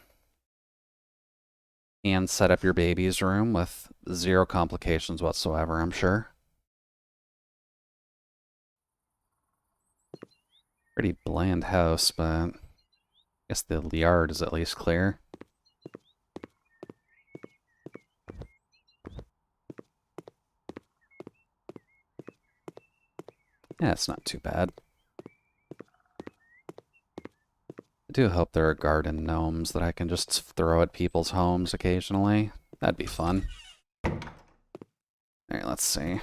Speaker 1: And set up your baby's room with zero complications whatsoever, I'm sure. Pretty bland house, but I guess the yard is at least clear. Yeah, it's not too bad. I do hope there are garden gnomes that I can just throw at people's homes occasionally. That'd be fun. Alright, let's see.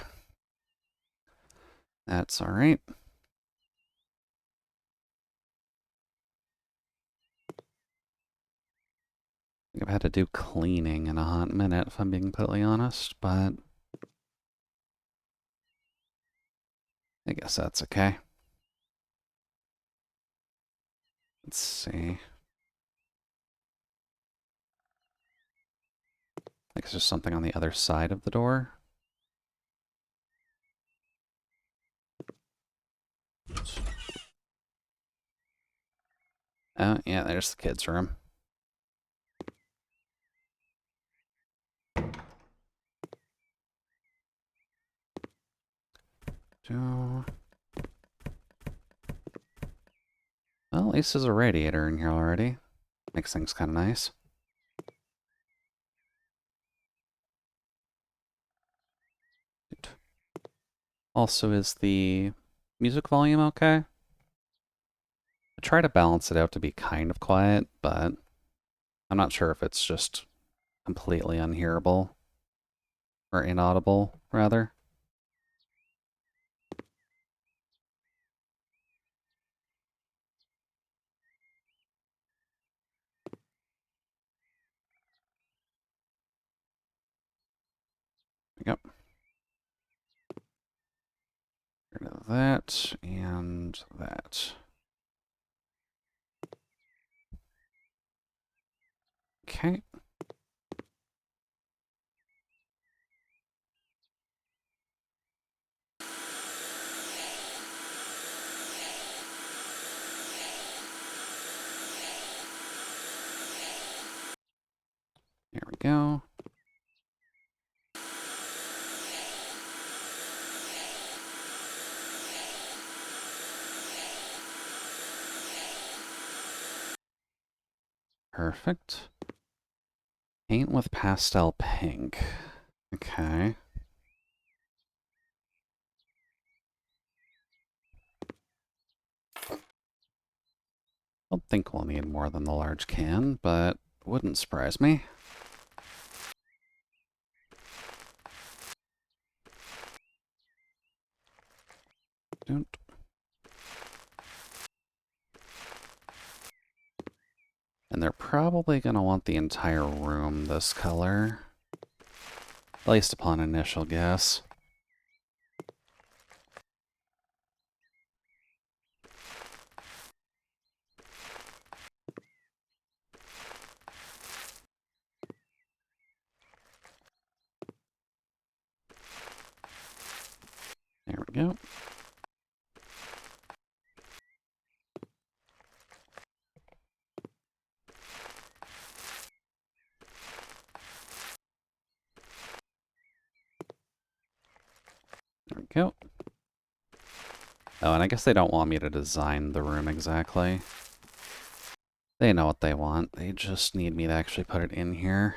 Speaker 1: That's alright. I think I've had to do cleaning in a hot minute, if I'm being totally honest, but I guess that's okay. Let's see. I think it's just something on the other side of the door. Oh, yeah, there's the kids' room. Well, at least there's a radiator in here already. Makes things kind of nice. Also, is the music volume okay? I try to balance it out to be kind of quiet, but I'm not sure if it's just completely unhearable or inaudible, rather. Yep. Get rid of that and that. Okay. There we go. Perfect. Paint with pastel pink. Okay. I don't think we'll need more than the large can, but wouldn't surprise me. Don't. And they're probably going to want the entire room this color, at least upon initial guess. There we go. There we go. Oh, and I guess they don't want me to design the room exactly. They know what they want. They just need me to actually put it in here.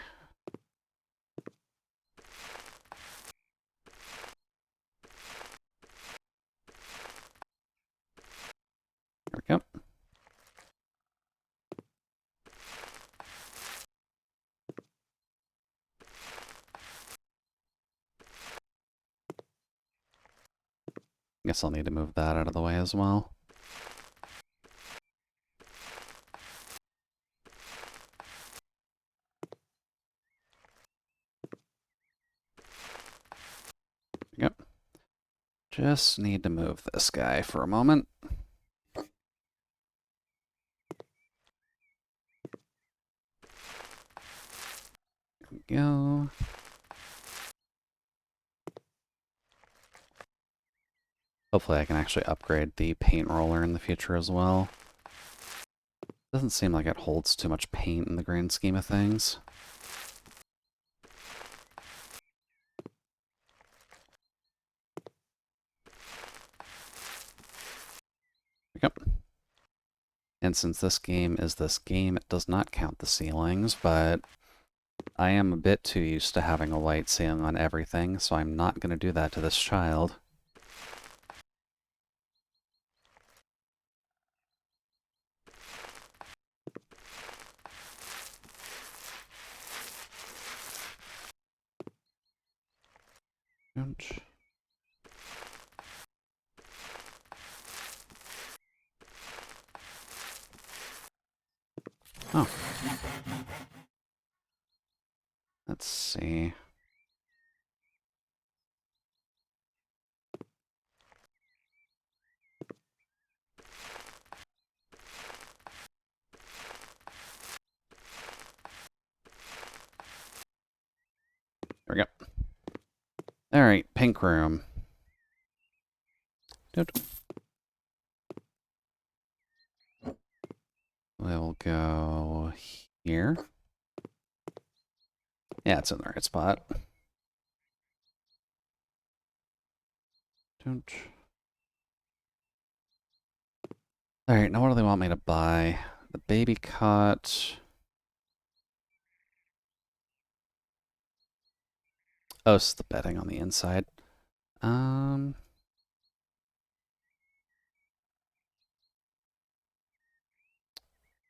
Speaker 1: There we go. Guess I'll need to move that out of the way as well. Yep. Just need to move this guy for a moment. There we go. Hopefully I can actually upgrade the paint roller in the future as well. Doesn't seem like it holds too much paint in the grand scheme of things. Yep. And since this game is this game, it does not count the ceilings, but I am a bit too used to having a white ceiling on everything, so I'm not going to do that to this child. Ouch. Oh. Let's see. There we go. Alright, pink room. We'll go here. Yeah, it's in the right spot. Don't. Alright, now what do they want me to buy? The baby cot. Oh, it's the bedding on the inside. Um,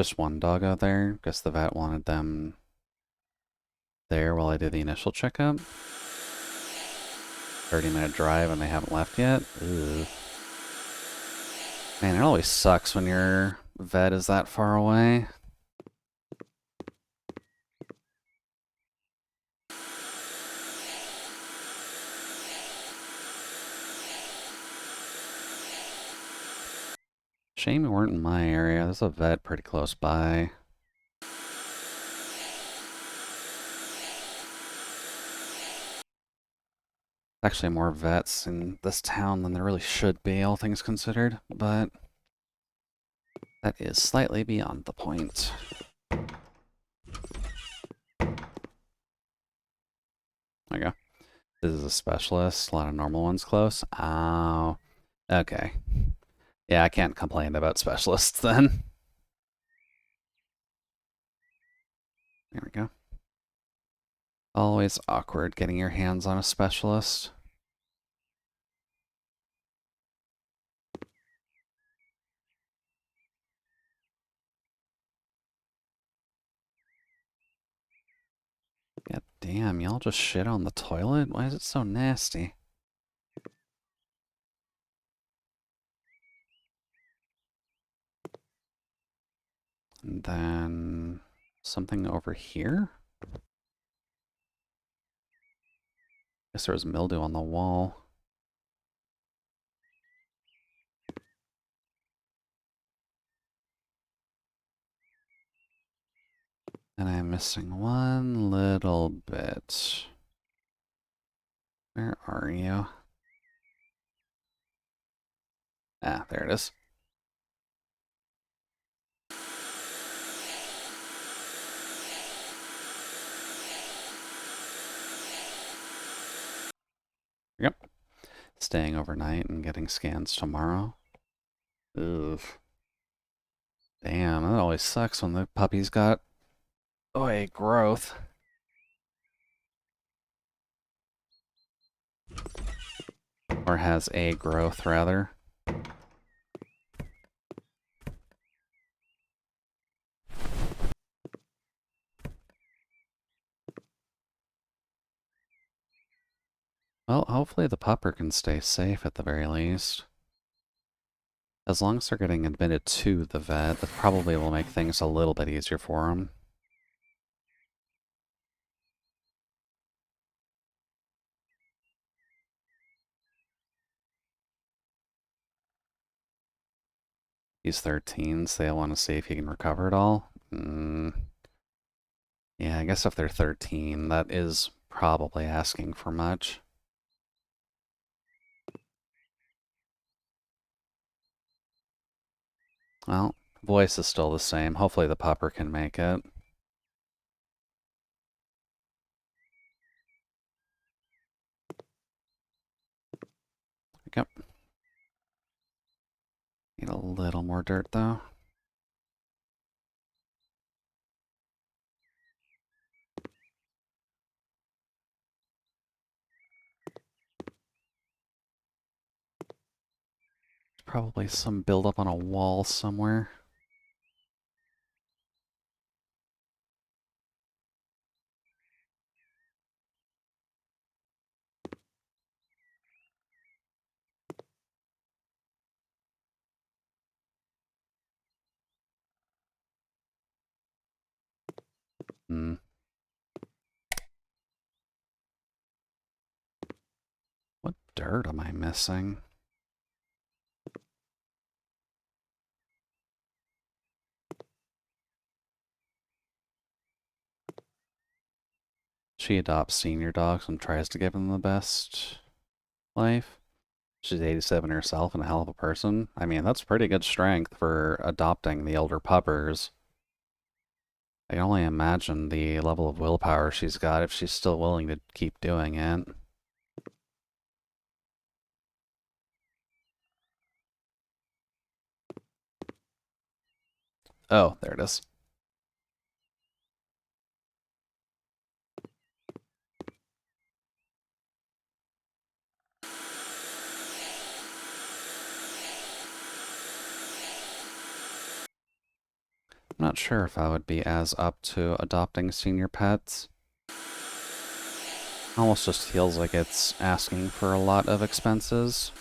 Speaker 1: Just one doggo there. Guess the vet wanted them there while I did the initial checkup. 30-minute drive and they haven't left yet. Ugh. Man, it always sucks when your vet is that far away. Shame you weren't in my area. There's a vet pretty close by. Actually, more vets in this town than there really should be, all things considered, but that is slightly beyond the point. There you go. This is a specialist. A lot of normal ones close. Oh, okay. Yeah, I can't complain about specialists then. There we go. Always awkward getting your hands on a specialist. God damn, y'all just shit on the toilet? Why is it so nasty? And then something over here? Guess there was mildew on the wall. And I'm missing one little bit. Where are you? Ah, there it is. Yep. Staying overnight and getting scans tomorrow. Ugh. Damn, that always sucks when the puppy's got growth. Or has a growth, rather. Well, hopefully the pupper can stay safe at the very least. As long as they're getting admitted to the vet, that probably will make things a little bit easier for them. He's 13, so they'll want to see if he can recover at all. Yeah, I guess if they're 13, that is probably asking for much. Well, voice is still the same. Hopefully the pupper can make it. Yep. Need a little more dirt, though. Probably some buildup on a wall somewhere. Hmm. What dirt am I missing? She adopts senior dogs and tries to give them the best life. She's 87 herself and a hell of a person. I mean, that's pretty good strength for adopting the older puppers. I can only imagine the level of willpower she's got if she's still willing to keep doing it. Oh, there it is. I'm not sure if I would be as up to adopting senior pets. Almost just feels like it's asking for a lot of expenses.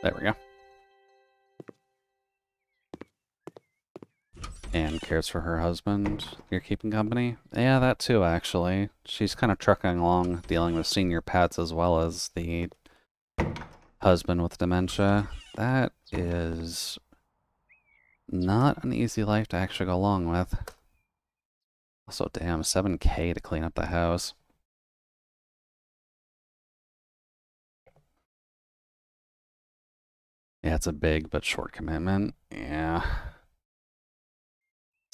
Speaker 1: There we go. And cares for her husband. You're keeping company? Yeah, that too, actually. She's kind of trucking along, dealing with senior pets as well as the husband with dementia. That is not an easy life to actually go along with. Also, damn, 7K to clean up the house. Yeah, it's a big but short commitment. Yeah.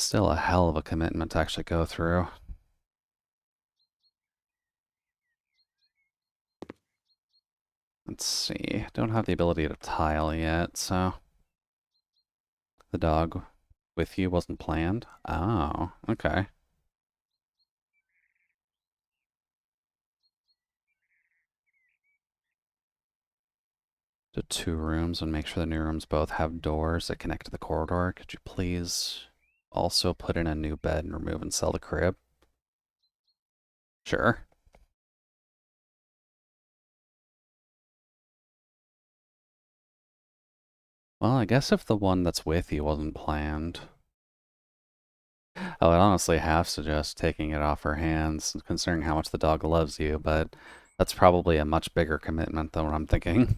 Speaker 1: Still a hell of a commitment to actually go through. Let's see. Don't have the ability to tile yet, so... The dog with you wasn't planned? Oh, okay. To 2 rooms and make sure the new rooms both have doors that connect to the corridor. Could you please also put in a new bed and remove and sell the crib? Sure. Well, I guess if the one that's with you wasn't planned. I would honestly half suggest taking it off her hands, considering how much the dog loves you, but that's probably a much bigger commitment than what I'm thinking.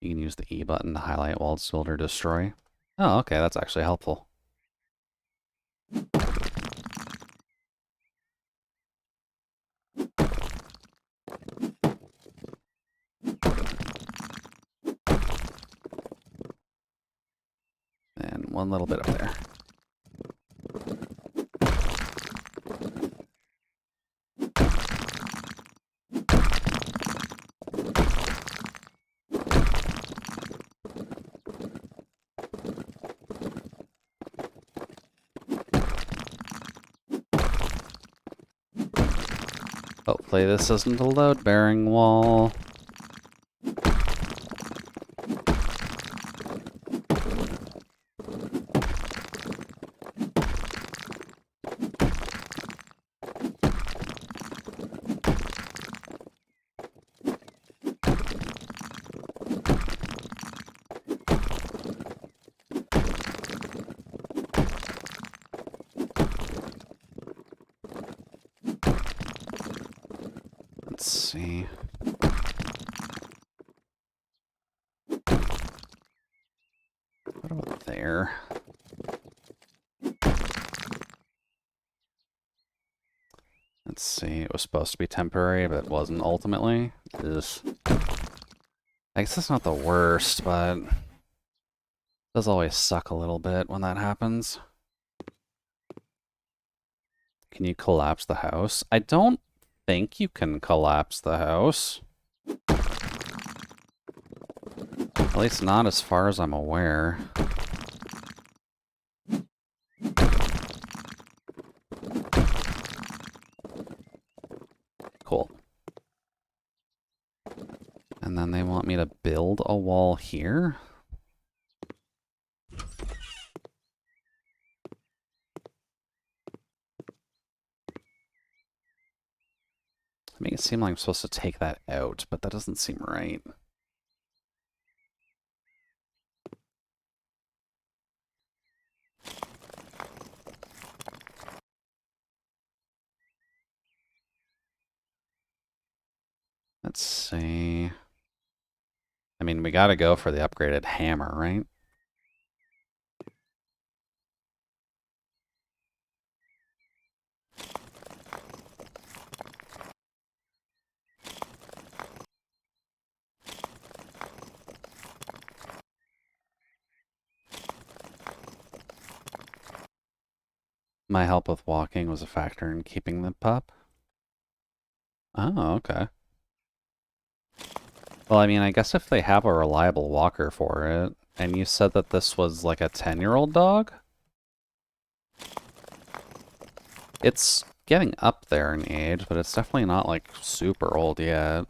Speaker 1: You can use the E button to highlight walled sold or destroy. Oh, okay, that's actually helpful. And one little bit up there. Hopefully this isn't a load-bearing wall. Let's see. What about there? Let's see. It was supposed to be temporary, but it wasn't ultimately. Ugh. I guess that's not the worst, but it does always suck a little bit when that happens. Can you collapse the house? I don't think you can collapse the house. At least not as far as I'm aware. Cool. And then they want me to build a wall here? Make it seem like I'm supposed to take that out, but that doesn't seem right. Let's see. I mean, we gotta go for the upgraded hammer, right? My help with walking was a factor in keeping the pup. Oh, okay. Well, I mean, I guess if they have a reliable walker for it, and you said that this was like a 10-year-old dog? It's getting up there in age, but it's definitely not like super old yet.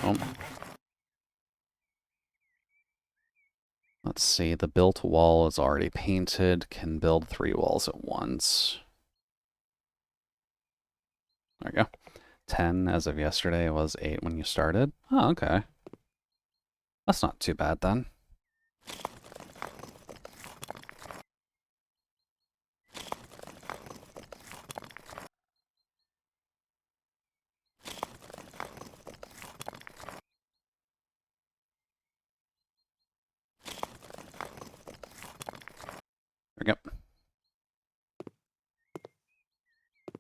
Speaker 1: Oh. Let's see, the built wall is already painted, can build 3 walls at once. There we go. 10 as of yesterday, was 8 when you started. Oh, okay. That's not too bad then. There we go.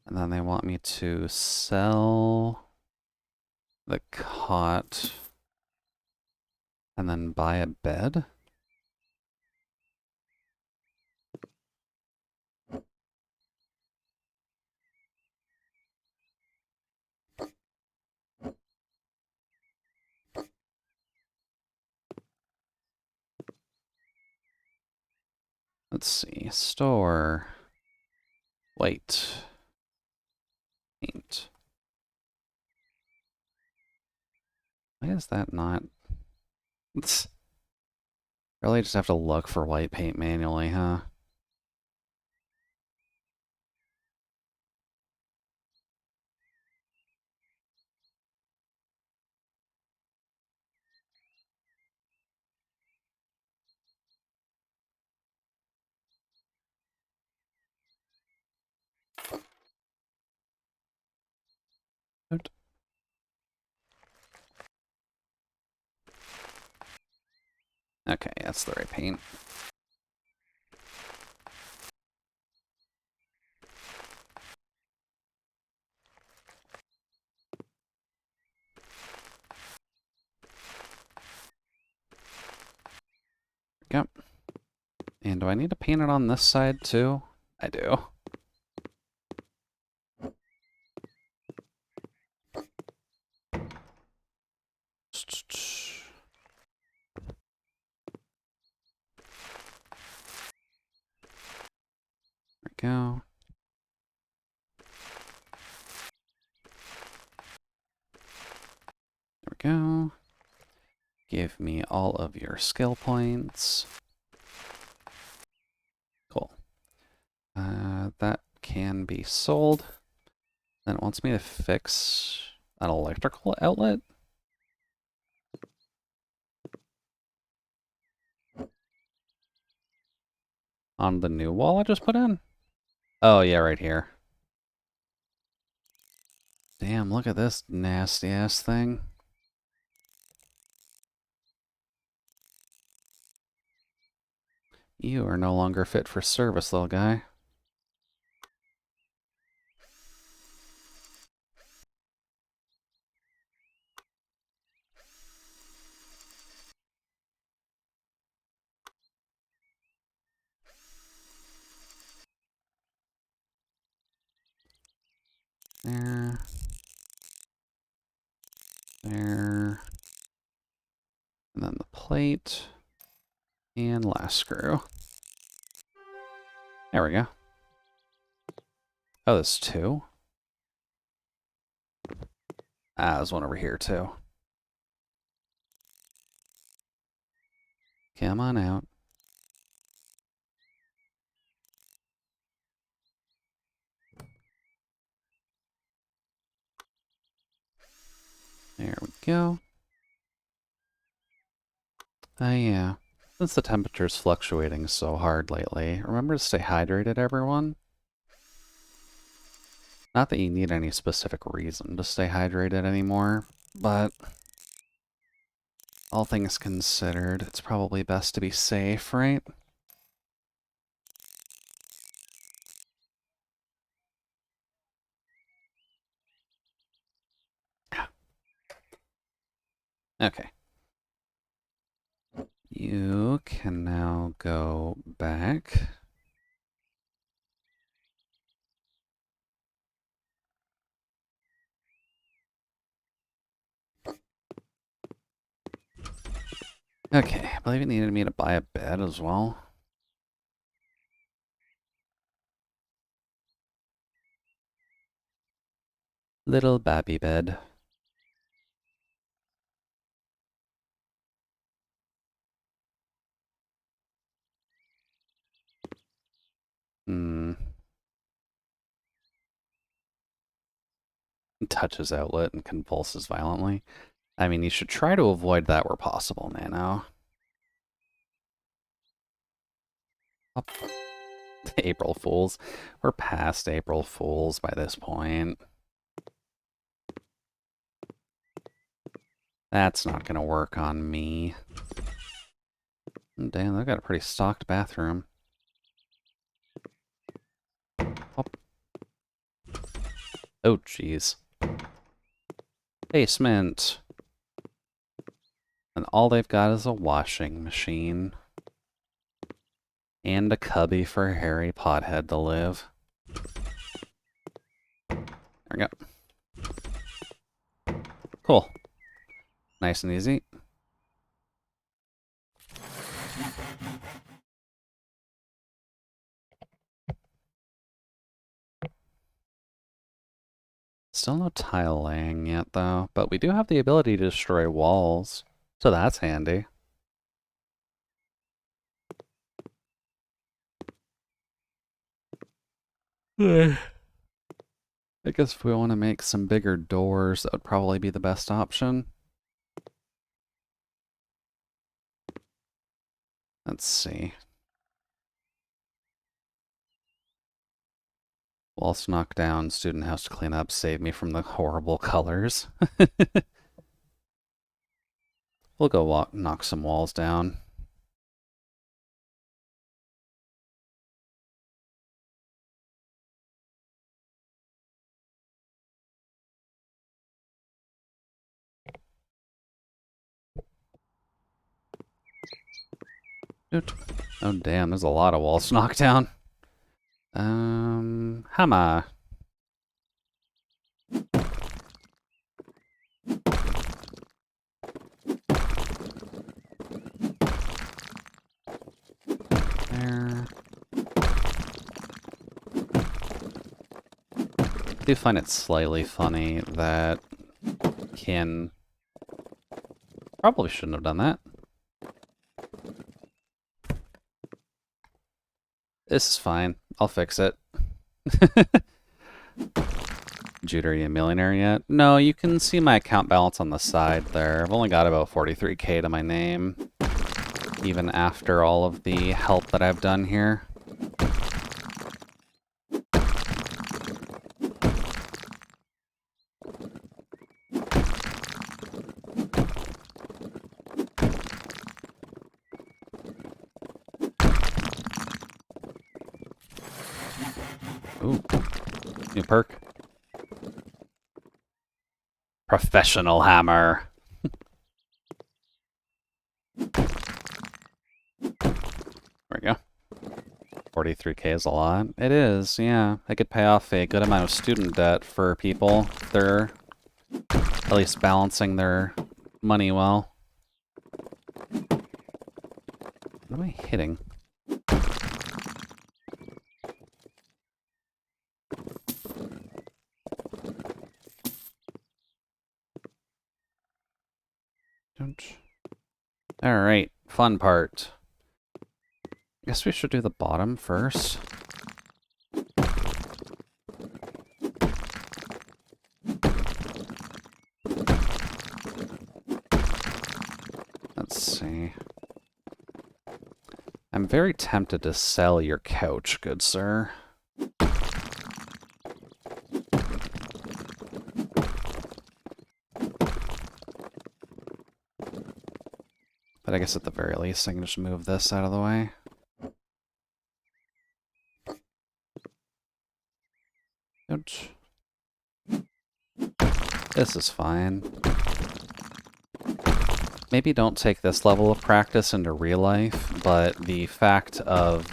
Speaker 1: And then they want me to sell the cot and then buy a bed. Let's see. Store. Wait. Paint. Why is that not? Really just have to look for white paint manually, huh? Okay, that's the right paint. Yep. And do I need to paint it on this side too? I do. There we go. There we go. Give me all of your skill points. Cool. That can be sold. Then it wants me to fix an electrical outlet. On the new wall I just put in? Oh, yeah, right here. Damn, look at this nasty-ass thing. You are no longer fit for service, little guy. There. There. And then the plate. And last screw. There we go. Oh, there's 2? Ah, there's one over here, too. Come on out. There we go. Oh, yeah. Since the temperature's fluctuating so hard lately, remember to stay hydrated, everyone. Not that you need any specific reason to stay hydrated anymore, but all things considered, it's probably best to be safe, right? Okay. You can now go back. Okay, I believe it needed me to buy a bed as well. Little babby bed. Hmm. Touches outlet and convulses violently. I mean, you should try to avoid that where possible, Nano. Up. April Fools. We're past April Fools by this point. That's not going to work on me. Damn, they've got a pretty stocked bathroom. Oh, oh jeez. Basement. And all they've got is a washing machine. And a cubby for Harry Pothead to live. There we go. Cool. Nice and easy. Still no tile laying yet, though. But we do have the ability to destroy walls. So that's handy. I guess if we want to make some bigger doors, that would probably be the best option. Let's see. Walls knocked down, student house to clean up, save me from the horrible colors. We'll go knock some walls down. Oh damn, there's a lot of walls knocked down. Hammer. There. I do find it slightly funny that Kin probably shouldn't have done that. This is fine. I'll fix it. Jude, are you a millionaire yet? No, you can see my account balance on the side there. I've only got about 43k to my name, even after all of the help that I've done here. Ooh, new perk. Professional hammer. There we go. 43k is a lot. It is, yeah. I could pay off a good amount of student debt for people if they're at least balancing their money well. What am I hitting? Alright, fun part. I guess we should do the bottom first. Let's see. I'm very tempted to sell your couch, good sir. But I guess at the very least, I can just move this out of the way. Ouch. This is fine. maybe don't take this level of practice into real life, but the fact of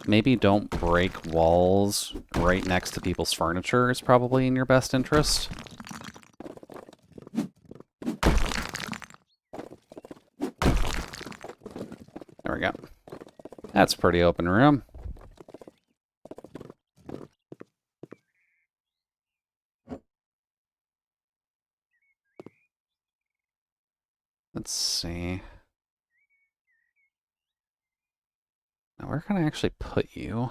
Speaker 1: maybe don't break walls right next to people's furniture is probably in your best interest. There we go. That's a pretty open room. Let's see. Now, where can I actually put you?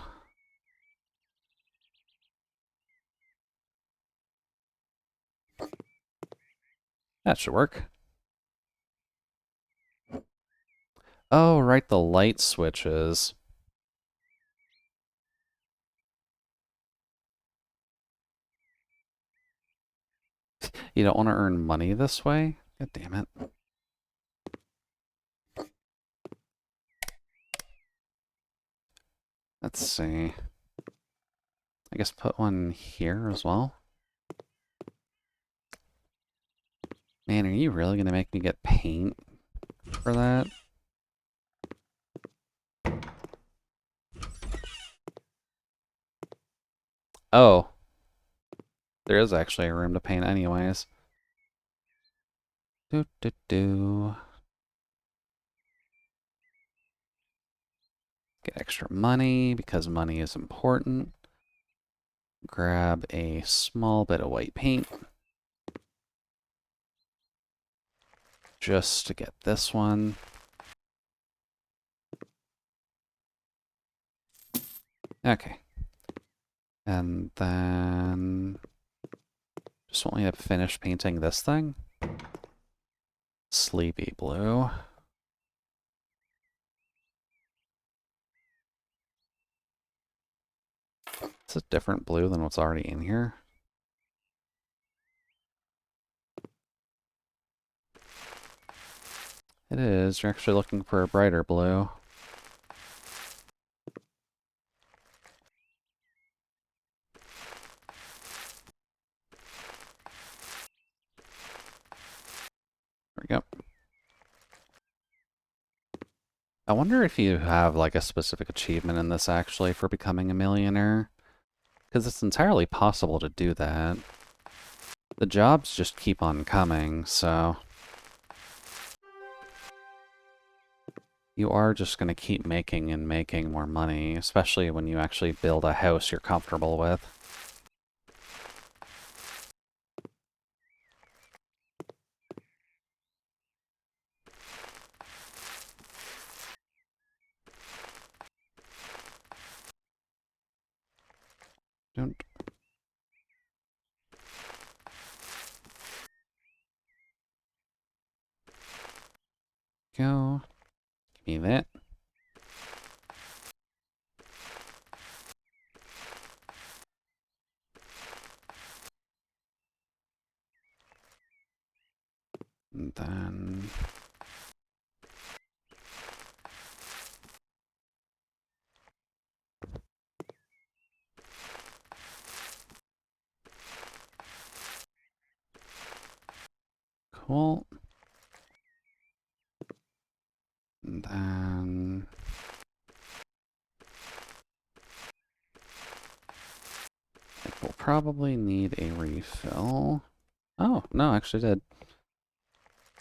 Speaker 1: That should work. Oh, right, the light switches. You don't want to earn money this way? God damn it. Let's see. I guess put one here as well. Man, are you really going to make me get paint for that? Oh. There is actually a room to paint anyways. Do. Get extra money because money is important. Grab a small bit of white paint. Just to get this one. Okay. And then just want me to finish painting this thing. Sleepy blue. It's a different blue than what's already in here. It is. You're actually looking for a brighter blue. There we go. I wonder if you have like a specific achievement in this actually for becoming a millionaire. Because it's entirely possible to do that. The jobs just keep on coming, so you are just going to keep making and making more money, especially when you actually build a house you're comfortable with. Don't. Go. Give me that. And then... Cool. And then... I will probably need a refill. Oh, no, I actually did.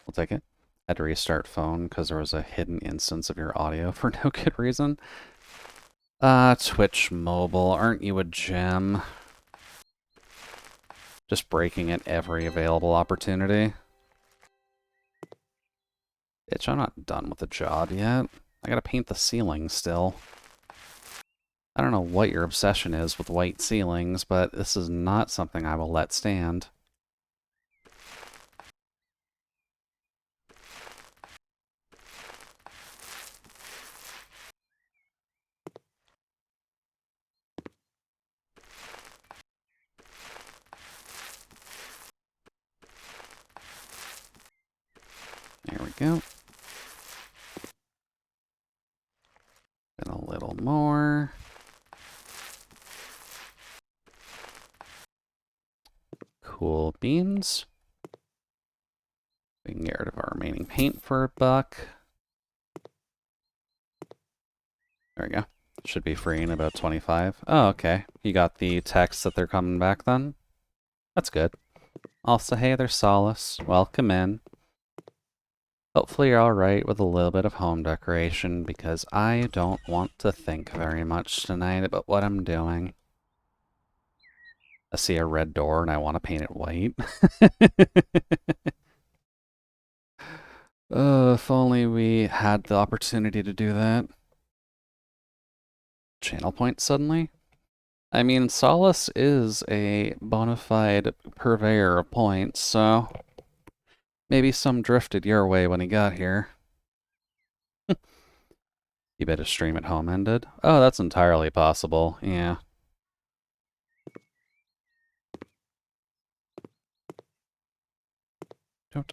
Speaker 1: We'll take it. Had to restart phone because there was a hidden instance of your audio for no good reason. Twitch mobile, aren't you a gem? Just breaking at every available opportunity. Bitch, I'm not done with the job yet. I gotta paint the ceiling still. I don't know what your obsession is with white ceilings, but this is not something I will let stand. There we go. And a little more. Cool beans. We can get rid of our remaining paint for $1. There we go. Should be free in about 25. Oh, okay. You got the text that they're coming back then? That's good. Also, hey, there's Solace. Welcome in. Hopefully you're alright with a little bit of home decoration, because I don't want to think very much tonight about what I'm doing. I see a red door and I want to paint it white. If only we had the opportunity to do that. Channel point suddenly? I mean, Solace is a bona fide purveyor of points, so maybe some drifted your way when he got here. You bet his stream at home ended? Oh, that's entirely possible, yeah. Don't.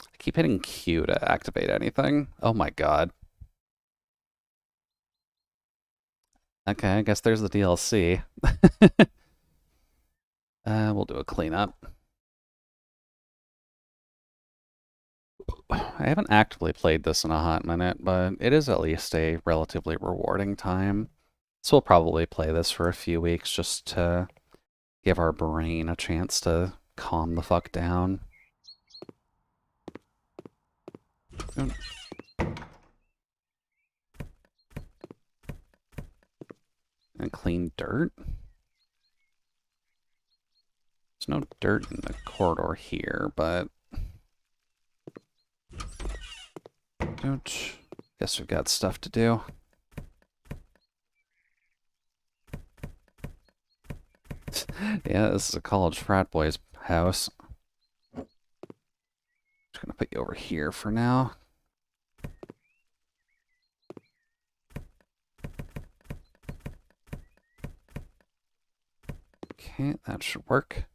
Speaker 1: I keep hitting Q to activate anything. Oh my god. Okay, I guess there's the DLC. We'll do a cleanup. I haven't actively played this in a hot minute, but it is at least a relatively rewarding time. So we'll probably play this for a few weeks just to give our brain a chance to calm the fuck down. And clean dirt? There's no dirt in the corridor here, but... Guess we've got stuff to do. Yeah, this is a college frat boy's house. Just gonna put you over here for now. Okay, that should work.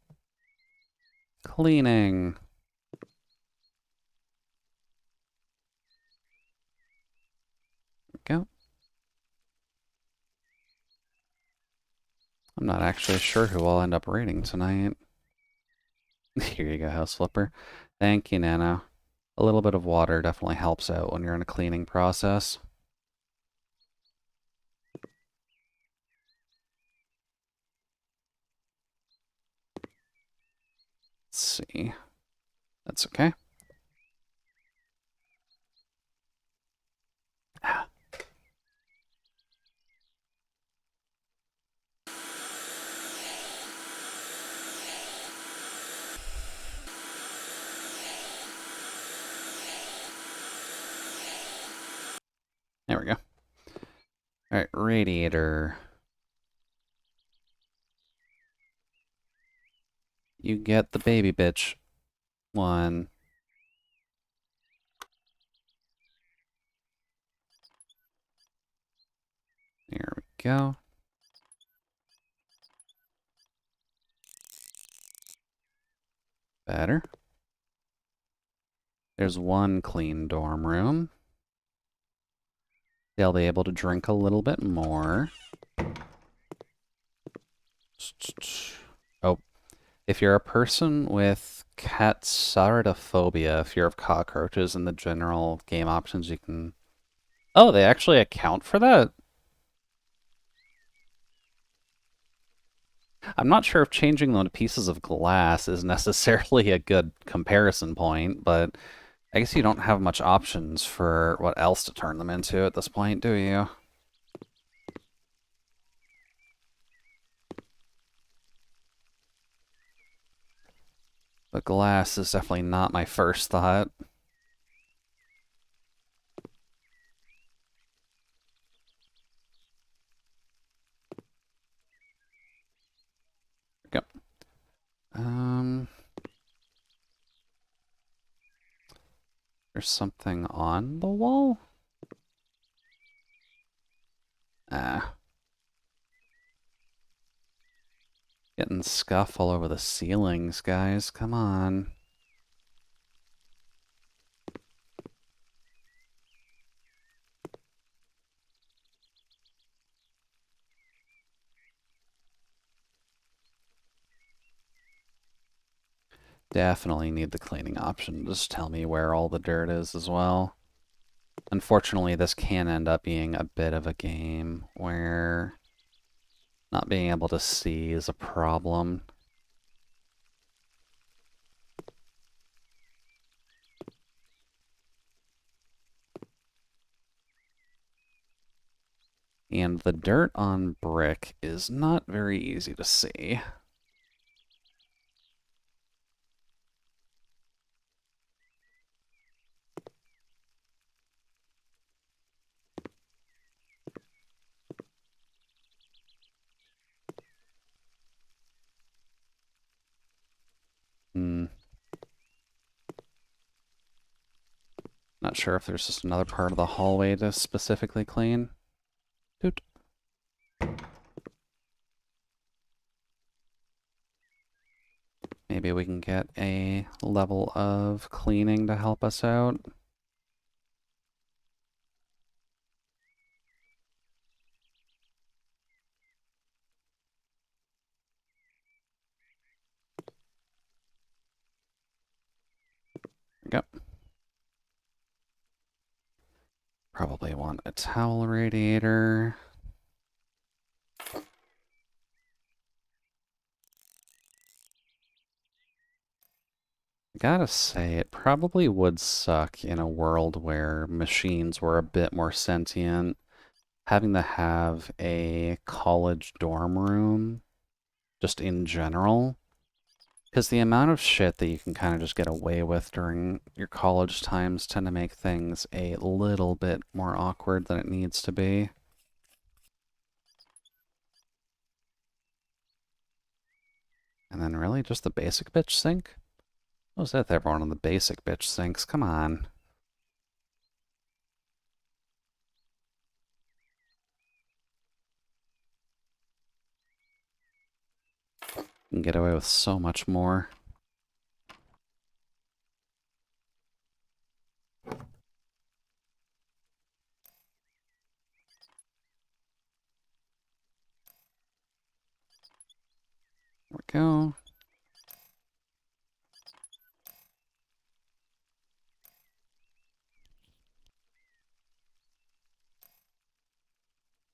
Speaker 1: Cleaning. There we go. I'm not actually sure who I'll end up raiding tonight. Here you go, House Flipper. Thank you, Nano. A little bit of water definitely helps out when you're in a cleaning process. Let's see. That's okay. There we go. Alright, radiator. You get the baby bitch one. There we go. Better. There's one clean dorm room. They'll be able to drink a little bit more. Oh, if you're a person with catsardophobia, fear of cockroaches, in the general game options, you can... Oh, they actually account for that? I'm not sure if changing them to pieces of glass is necessarily a good comparison point, but I guess you don't have much options for what else to turn them into at this point, do you? But glass is definitely not my first thought. There we go. There's something on the wall? Ah. Getting scuff all over the ceilings, guys. Come on. Definitely need the cleaning option. Just tell me where all the dirt is as well. Unfortunately, this can end up being a bit of a game where not being able to see is a problem. And the dirt on brick is not very easy to see. Hmm. Not sure if there's just another part of the hallway to specifically clean. Doot. Maybe we can get a level of cleaning to help us out. There we go. Probably want a towel radiator. Gotta say, it probably would suck in a world where machines were a bit more sentient, having to have a college dorm room, just in general. Because the amount of shit that you can kind of just get away with during your college times tend to make things a little bit more awkward than it needs to be. And then really just the basic bitch sink? What was that with everyone on the basic bitch sinks? Come on. You can get away with so much more. There we go.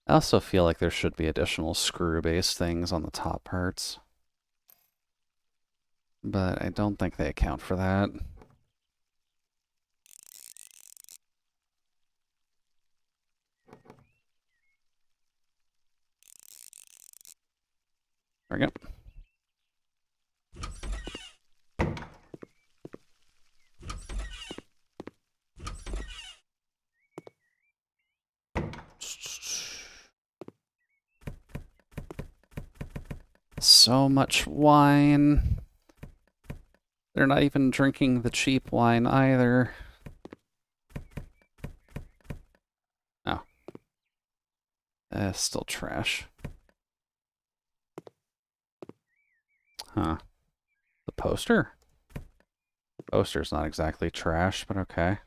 Speaker 1: I also feel like there should be additional screw-based things on the top parts. But I don't think they account for that. There we go. So much wine. They're not even drinking the cheap wine either. Oh. Still trash. Huh. The poster? Poster's not exactly trash, but okay.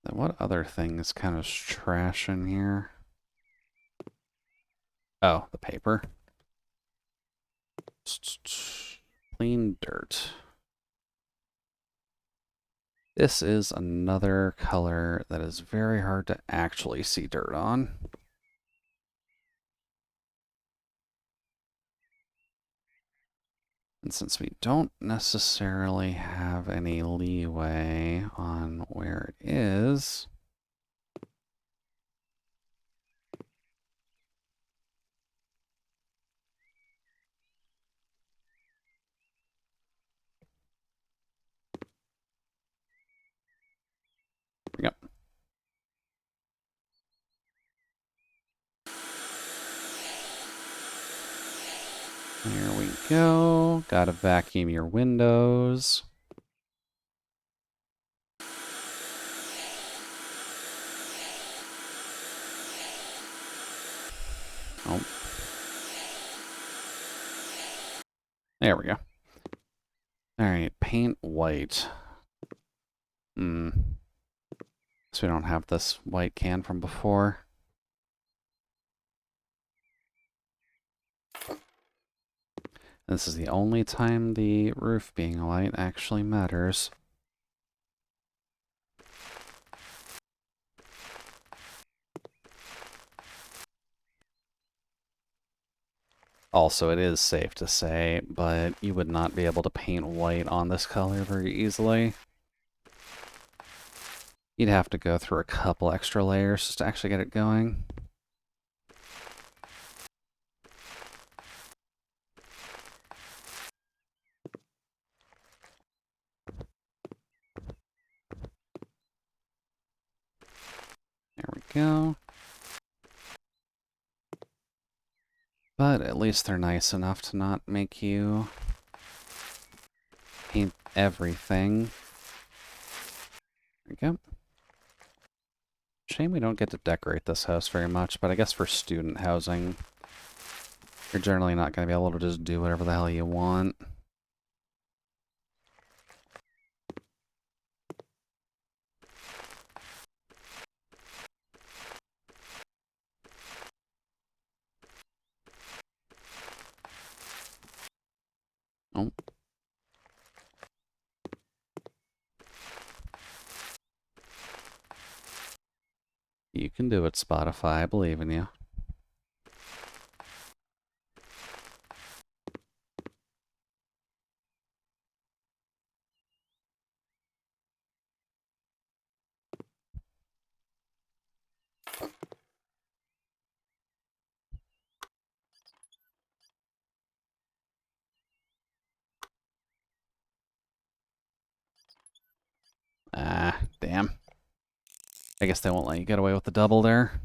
Speaker 1: Then what other thing is kind of trash in here? Oh, the paper. Clean dirt. This is another color that is very hard to actually see dirt on. And since we don't necessarily have any leeway on where it is, there we go. There we go. Gotta vacuum your windows. Oh. There we go. Alright, paint white. So we don't have this white can from before. This is the only time the roof being white actually matters. Also, it is safe to say, but you would not be able to paint white on this color very easily. You'd have to go through a couple extra layers just to actually get it going. There we go. But at least they're nice enough to not make you paint everything. There we go. Shame we don't get to decorate this house very much, but I guess for student housing, you're generally not going to be able to just do whatever the hell you want. Oh. You can do it, Spotify. I believe in you. Ah, damn. I guess they won't let you get away with the double there.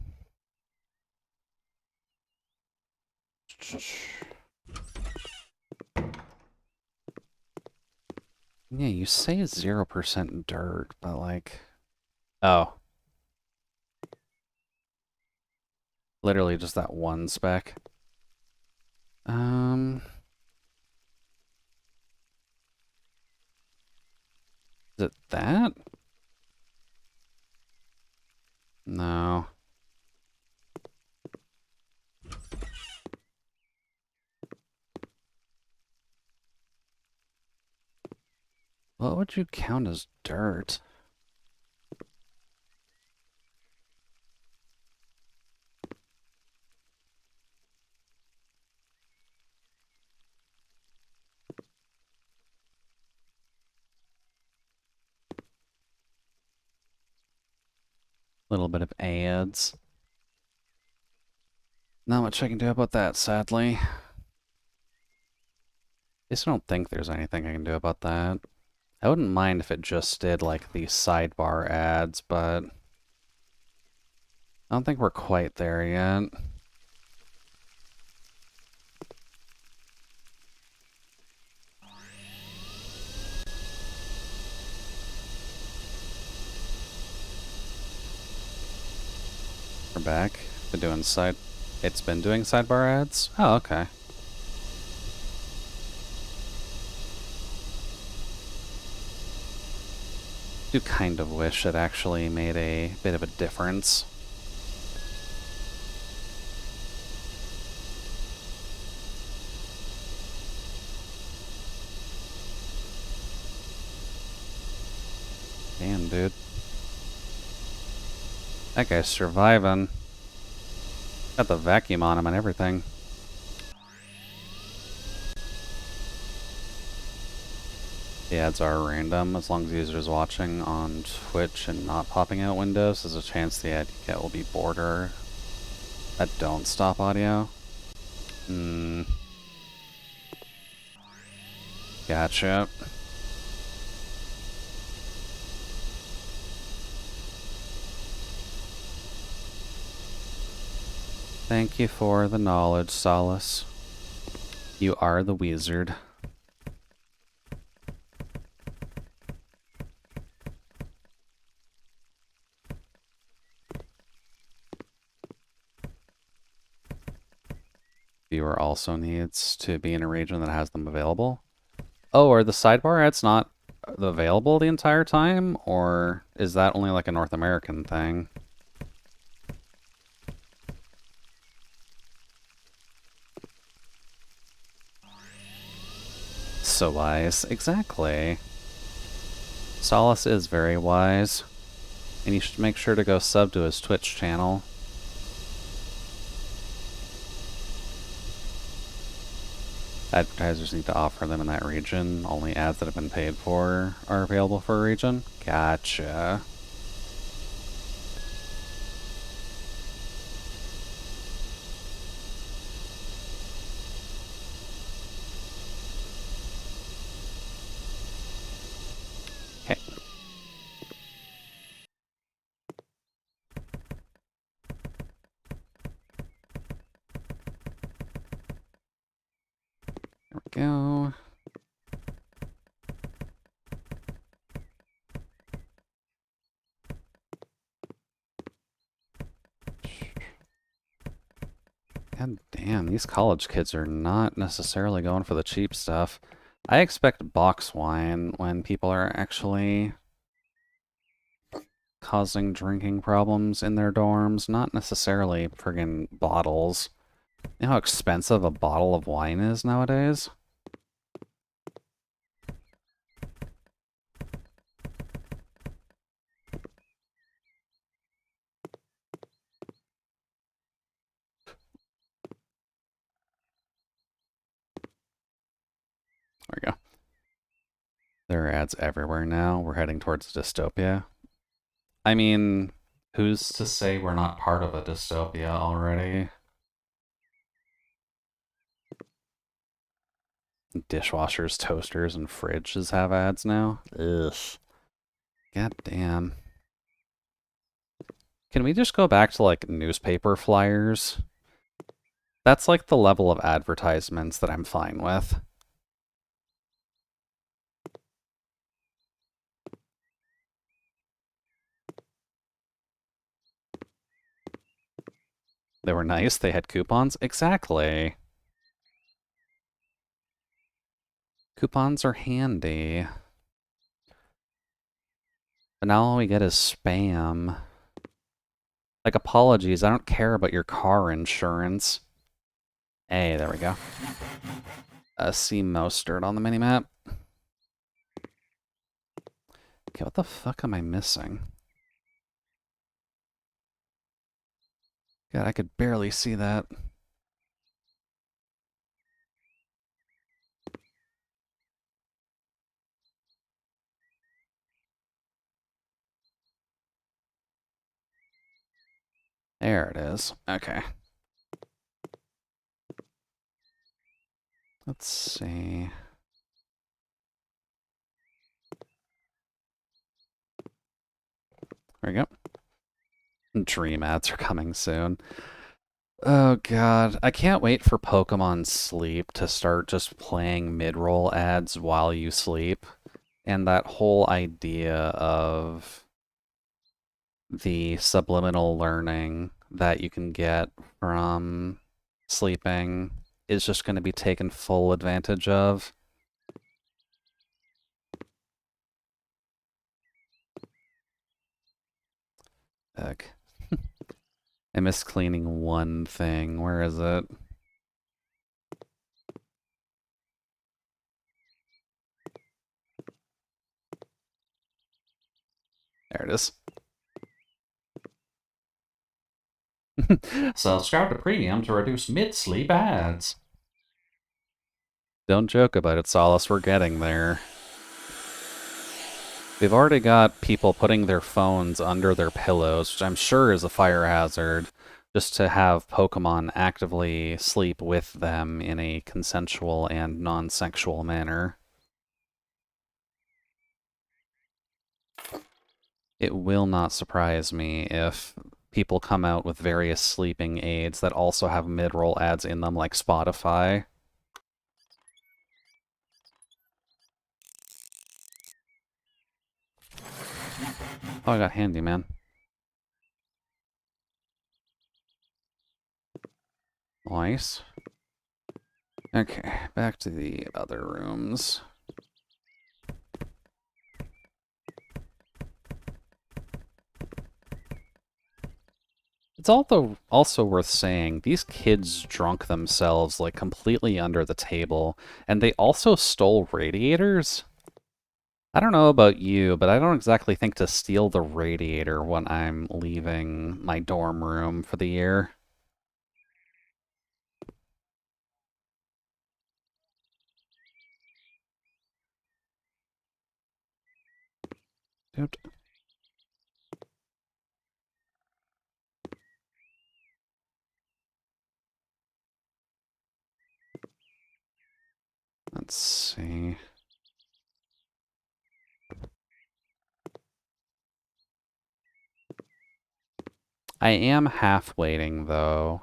Speaker 1: Yeah, you say 0% dirt, but like... Oh. Literally just that one speck. Is it that? No. What would you count as dirt? Little bit of ads. Not much I can do about that, sadly. I just don't think there's anything I can do about that. I wouldn't mind if it just did, like, the sidebar ads, but... I don't think we're quite there yet. We're back. Been doing side... It's been doing sidebar ads? Oh, okay. Do kind of wish it actually made a bit of a difference. Damn, dude. That guy's surviving. Got the vacuum on him and everything. The ads are random. As long as the user is watching on Twitch and not popping out windows, there's a chance the ad you get will be border that don't stop audio. Gotcha. Thank you for the knowledge, Solace. You are the wizard. Viewer also needs to be in a region that has them available. Oh, are the sidebar ads not available the entire time? Or is that only like a North American thing? So wise. Exactly. Solace is very wise. And you should make sure to go sub to his Twitch channel. Advertisers need to offer them in that region. Only ads that have been paid for are available for a region. Gotcha. Okay. There we go. God damn, these college kids are not necessarily going for the cheap stuff. I expect box wine when people are actually causing drinking problems in their dorms, not necessarily friggin' bottles. You know how expensive a bottle of wine is nowadays? There we go. There are ads everywhere now. We're heading towards dystopia. I mean, who's to say we're not part of a dystopia already? Dishwashers, toasters, and fridges have ads now? Ugh. God damn. Can we just go back to, like, newspaper flyers? That's, like, the level of advertisements that I'm fine with. They were nice, they had coupons? Exactly. Coupons are handy. But now all we get is spam. Like, apologies, I don't care about your car insurance. Hey, there we go. See Mostert on the minimap. Okay, what the fuck am I missing? God, I could barely see that. There it is. Okay. Let's see. There we go. Dream ads are coming soon. Oh god, I can't wait for Pokemon Sleep to start just playing mid-roll ads while you sleep. And that whole idea of the subliminal learning that you can get from sleeping is just going to be taken full advantage of. Ugh. I miss cleaning one thing. Where is it? There it is.
Speaker 2: Subscribe to Premium to reduce mid-sleep ads.
Speaker 1: Don't joke about it, Solace. We're getting there. We've already got people putting their phones under their pillows, which I'm sure is a fire hazard, just to have Pokemon actively sleep with them in a consensual and non-sexual manner. It will not surprise me if people come out with various sleeping aids that also have mid-roll ads in them, like Spotify. Oh, I got Handyman. Nice. Okay, back to the other rooms. It's also worth saying these kids drunk themselves like completely under the table, and they also stole radiators. I don't know about you, but I don't exactly think to steal the radiator when I'm leaving my dorm room for the year. Dude, let's see. I am half waiting though.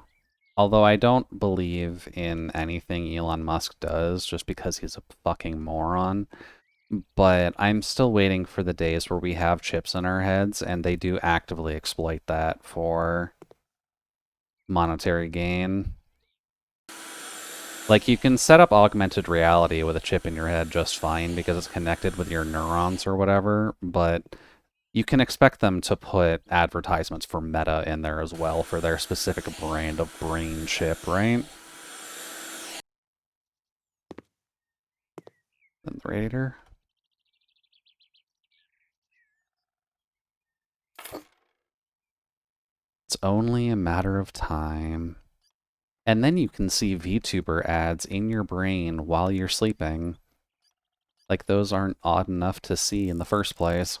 Speaker 1: Although I don't believe in anything Elon Musk does just because he's a fucking moron. But I'm still waiting for the days where we have chips in our heads and they do actively exploit that for monetary gain. Like, you can set up augmented reality with a chip in your head just fine because it's connected with your neurons or whatever, but you can expect them to put advertisements for Meta in there as well for their specific brand of brain chip, right? The radiator. It's only a matter of time. And then you can see VTuber ads in your brain while you're sleeping. Like, those aren't odd enough to see in the first place.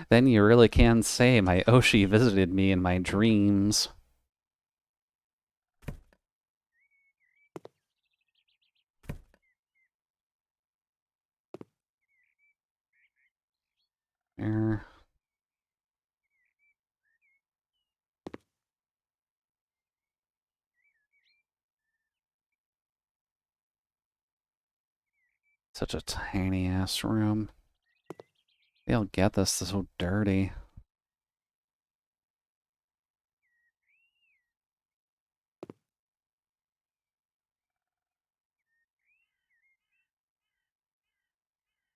Speaker 1: Then you really can say my Oshi visited me in my dreams. There. Such a tiny ass room. They'll get this. This is so dirty.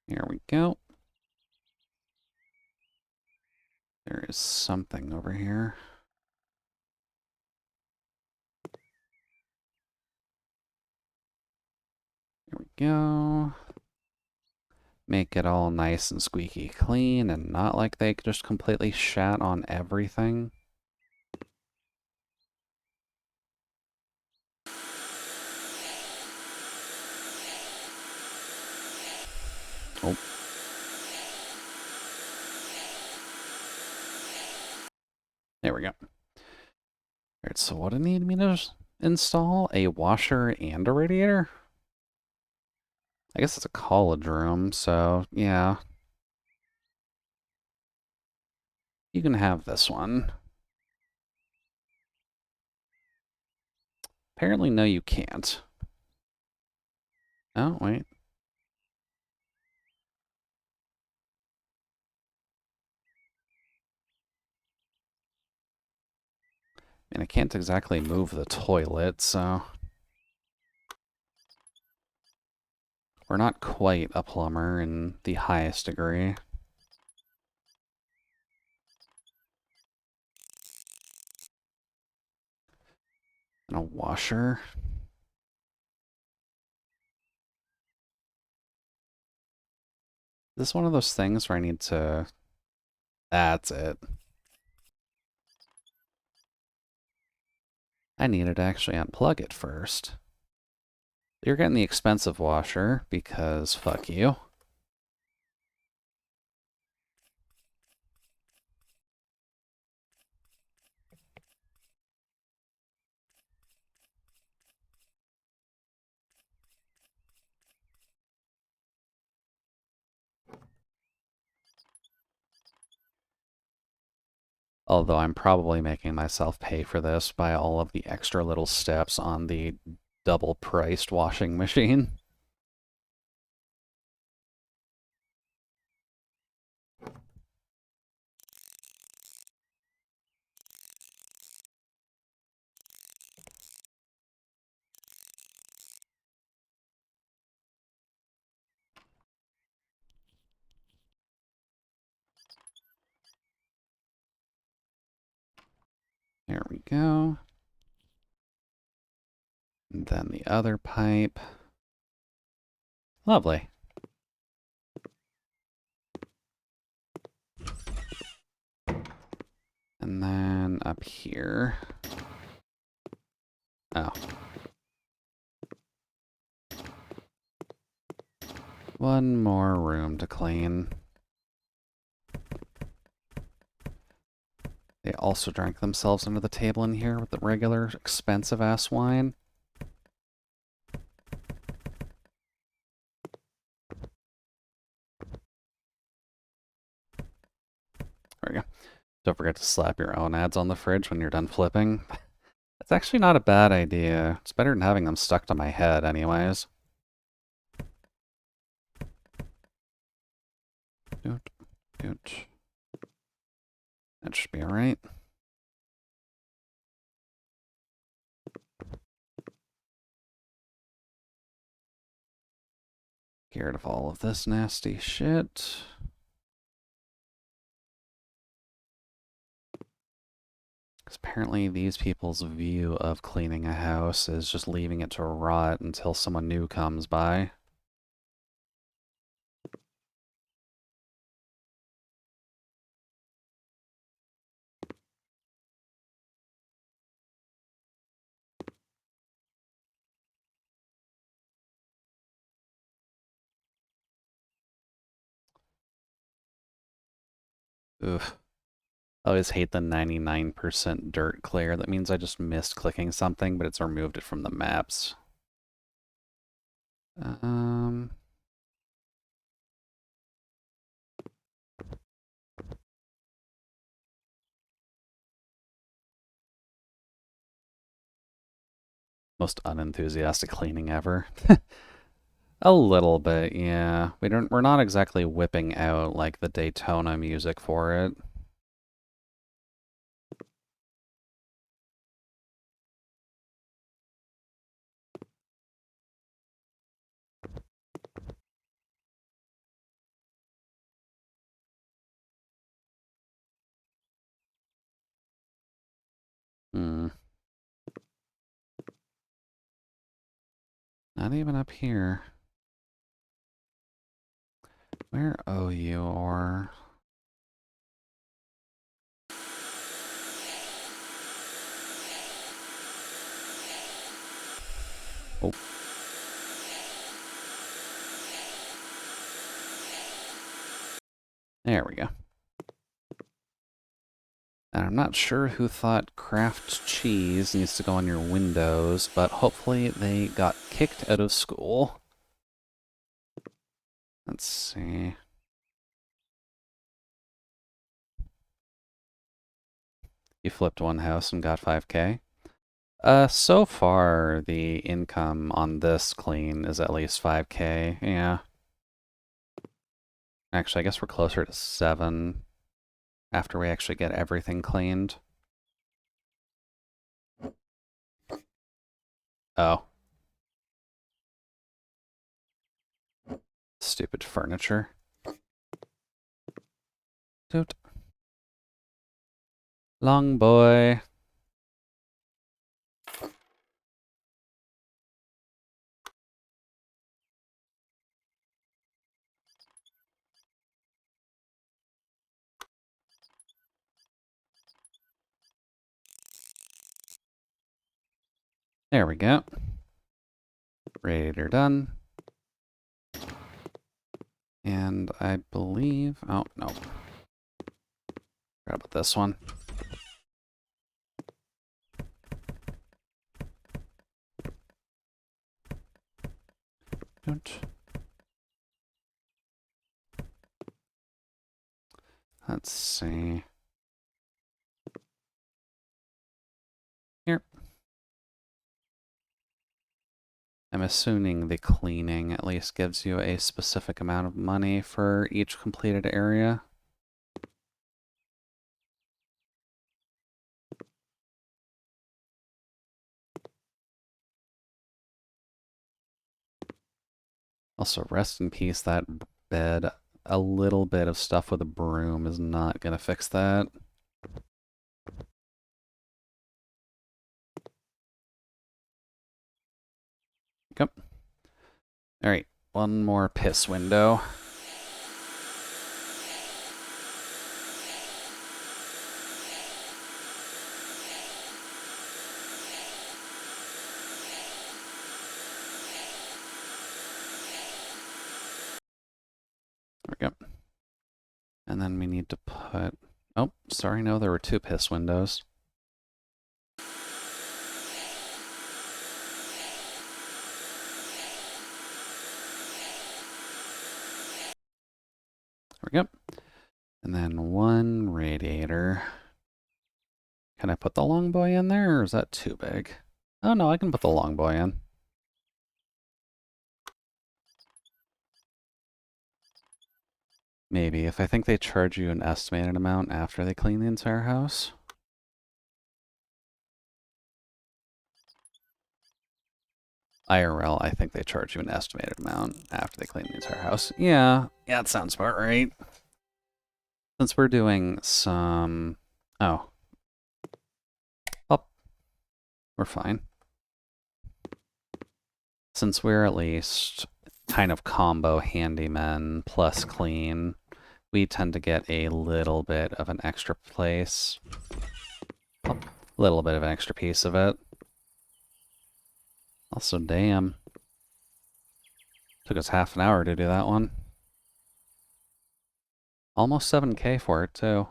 Speaker 1: Here we go. There is something over here. Here we go. Make it all nice and squeaky clean and not like they just completely shat on everything. Oh. There we go. Alright, so what do I need me to install? A washer and a radiator? I guess it's a college room, so yeah. You can have this one. Apparently, no, you can't. Oh, wait. And I can't exactly move the toilet, so... We're not quite a plumber in the highest degree. And a washer. This is one of those things where I need to... That's it. I needed to actually unplug it first. You're getting the expensive washer, because fuck you. Although I'm probably making myself pay for this by all of the extra little steps on the double-priced washing machine. go. And then the other pipe. Lovely. And then up here. Oh. One more room to clean. They also drank themselves under the table in here with the regular expensive-ass wine. There we go. Don't forget to slap your own ads on the fridge when you're done flipping. That's actually not a bad idea. It's better than having them stuck to my head anyways. Doot, doot. That should be alright. Get rid of all of this nasty shit. Because apparently these people's view of cleaning a house is just leaving it to rot until someone new comes by. Oof. I always hate the 99% dirt clear. That means I just missed clicking something, but it's removed it from the maps. Most unenthusiastic cleaning ever. A little bit, yeah. We're not exactly whipping out like the Daytona music for it. Hmm. Not even up here. Where oh you are? Oh. There we go. And I'm not sure who thought Kraft cheese needs to go on your windows, but hopefully they got kicked out of school. Let's see. You flipped one house and got 5K. So far the income on this clean is at least 5K, yeah. Actually, I guess we're closer to 7 after we actually get everything cleaned. Oh. Stupid furniture. Doot. Long boy. There we go. Radiator done. And I believe... Oh, no. Forgot about this one. Don't. Let's see. Here. I'm assuming the cleaning at least gives you a specific amount of money for each completed area. Also, rest in peace, that bed. A little bit of stuff with a broom is not going to fix that. we go. Alright, one more piss window. There we go. And then we need to put... Oh, sorry, no, there were 2 piss windows. There we go. And then 1 radiator. Can I put the long boy in there, or is that too big? Oh no, I can put the long boy in. Maybe, if I think they charge you an estimated amount after they clean the entire house. IRL, I think they charge you an estimated amount after they clean the entire house. Yeah, that sounds about right. Since we're doing some... Oh. Up. We're fine. Since we're at least kind of combo handyman plus clean, we tend to get a little bit of an extra place. A little bit of an extra piece of it. Also, damn. Took us half an hour to do that one. Almost 7K for it, too.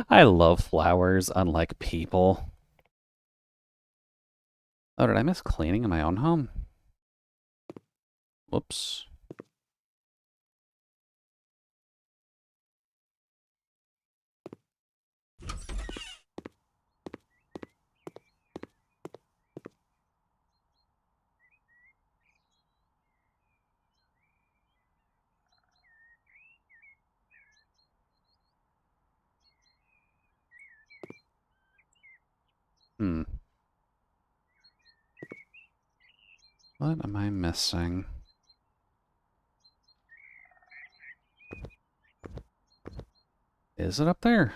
Speaker 1: I love flowers, unlike people. Oh, did I miss cleaning in my own home? Whoops. What am I missing? Is it up there?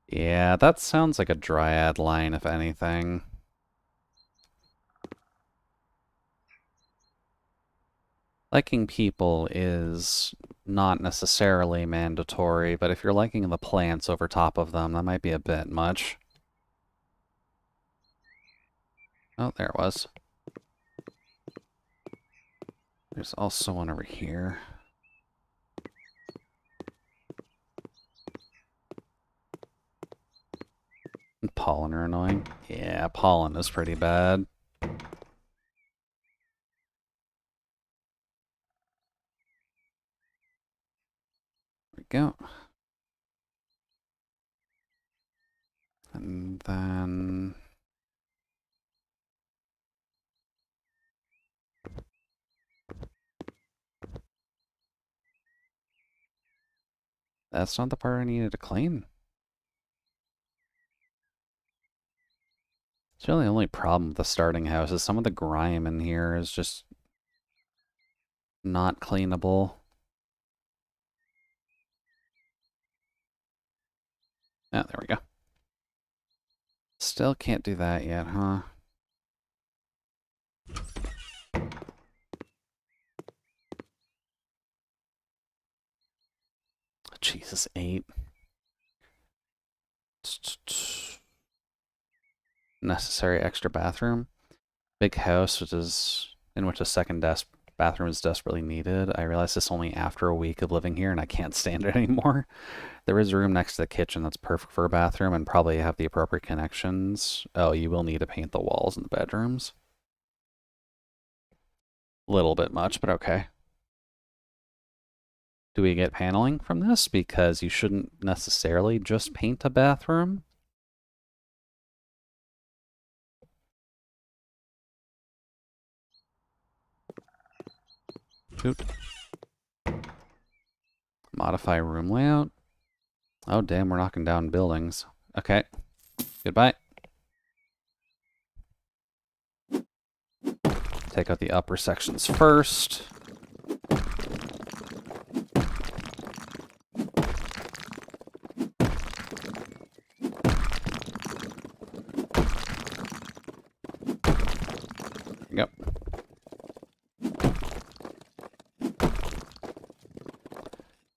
Speaker 1: Yeah, that sounds like a dryad line, if anything. Liking people is not necessarily mandatory, but if you're liking the plants over top of them, that might be a bit much. Oh, there it was. There's also one over here. Pollen are annoying. Yeah, pollen is pretty bad. There we go. And then... That's not the part I needed to clean. It's really the only problem with the starting house is some of the grime in here is just not cleanable. Oh, there we go. Still can't do that yet, huh? Jesus, 8. Necessary extra bathroom. Big house, in which a second bathroom is desperately needed. I realized this only after a week of living here, and I can't stand it anymore. There is a room next to the kitchen that's perfect for a bathroom and probably have the appropriate connections. Oh, you will need to paint the walls in the bedrooms. Little bit much, but okay. Do we get paneling from this? Because you shouldn't necessarily just paint a bathroom. Oot. Modify room layout. Oh, damn, we're knocking down buildings. Okay. Goodbye. Take out the upper sections first. Yep.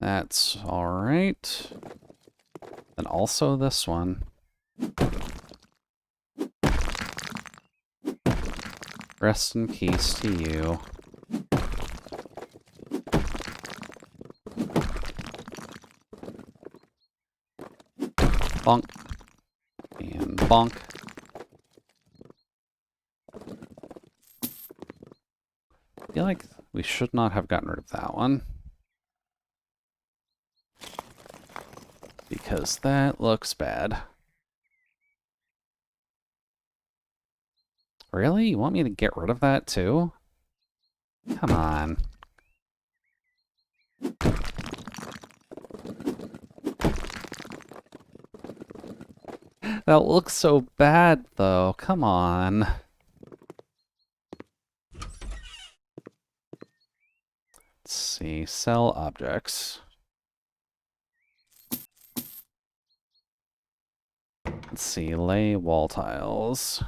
Speaker 1: That's all right. And also this one. Rest in peace to you. Bonk. And bonk. I feel like we should not have gotten rid of that one. Because that looks bad. Really? You want me to get rid of that too? Come on. That looks so bad though. Come on. Let's see. Sell objects. Let's see. Lay wall tiles.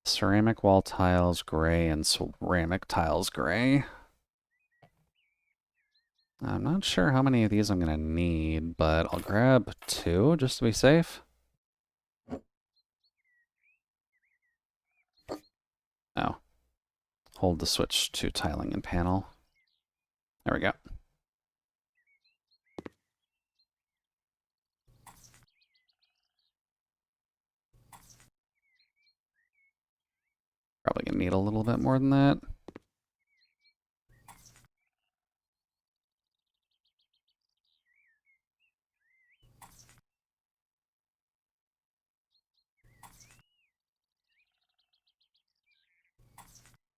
Speaker 1: Ceramic wall tiles gray and ceramic tiles gray. I'm not sure how many of these I'm gonna need, but I'll grab 2 just to be safe. Oh. Hold the switch to tiling and panel. There we go. Probably gonna need a little bit more than that.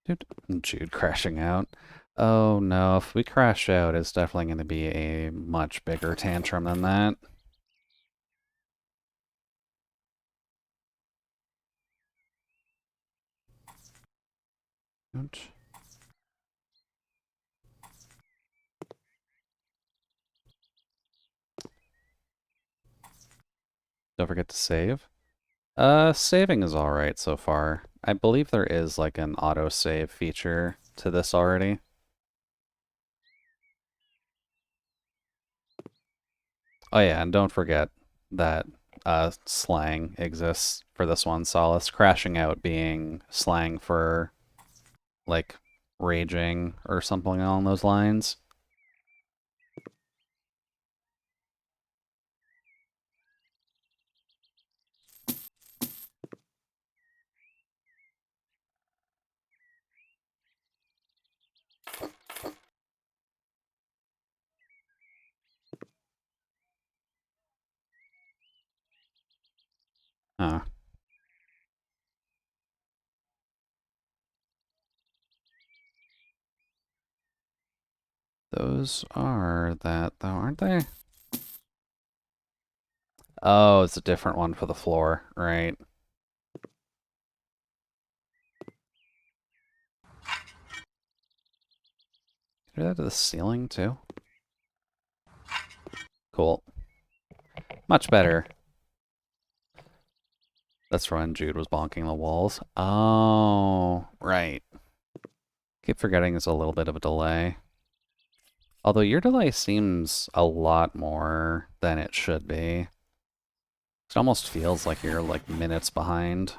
Speaker 1: Dude, Jude crashing out. Oh no, if we crash out, it's definitely going to be a much bigger tantrum than that. Ouch. Don't forget to save. Saving is alright so far. I believe there is like an auto-save feature to this already. Oh yeah, and don't forget that slang exists for this one, Solace. Crashing out being slang for, like, raging or something along those lines. Huh. Those are that, though, aren't they? Oh, it's a different one for the floor, right? Do that to the ceiling, too? Cool. Much better. That's when Jude was bonking the walls. Oh, right. Keep forgetting there's a little bit of a delay. Although your delay seems a lot more than it should be. It almost feels like you're like minutes behind.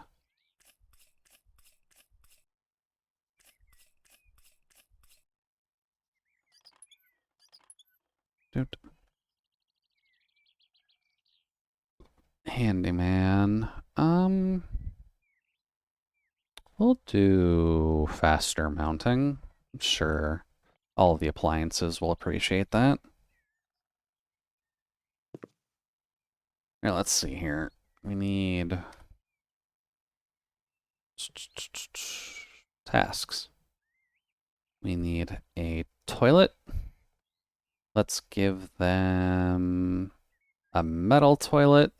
Speaker 1: Dude. Handyman. We'll do faster mounting. Sure. All of the appliances will appreciate that. Here, let's see here. We need tasks. We need a toilet. Let's give them a metal toilet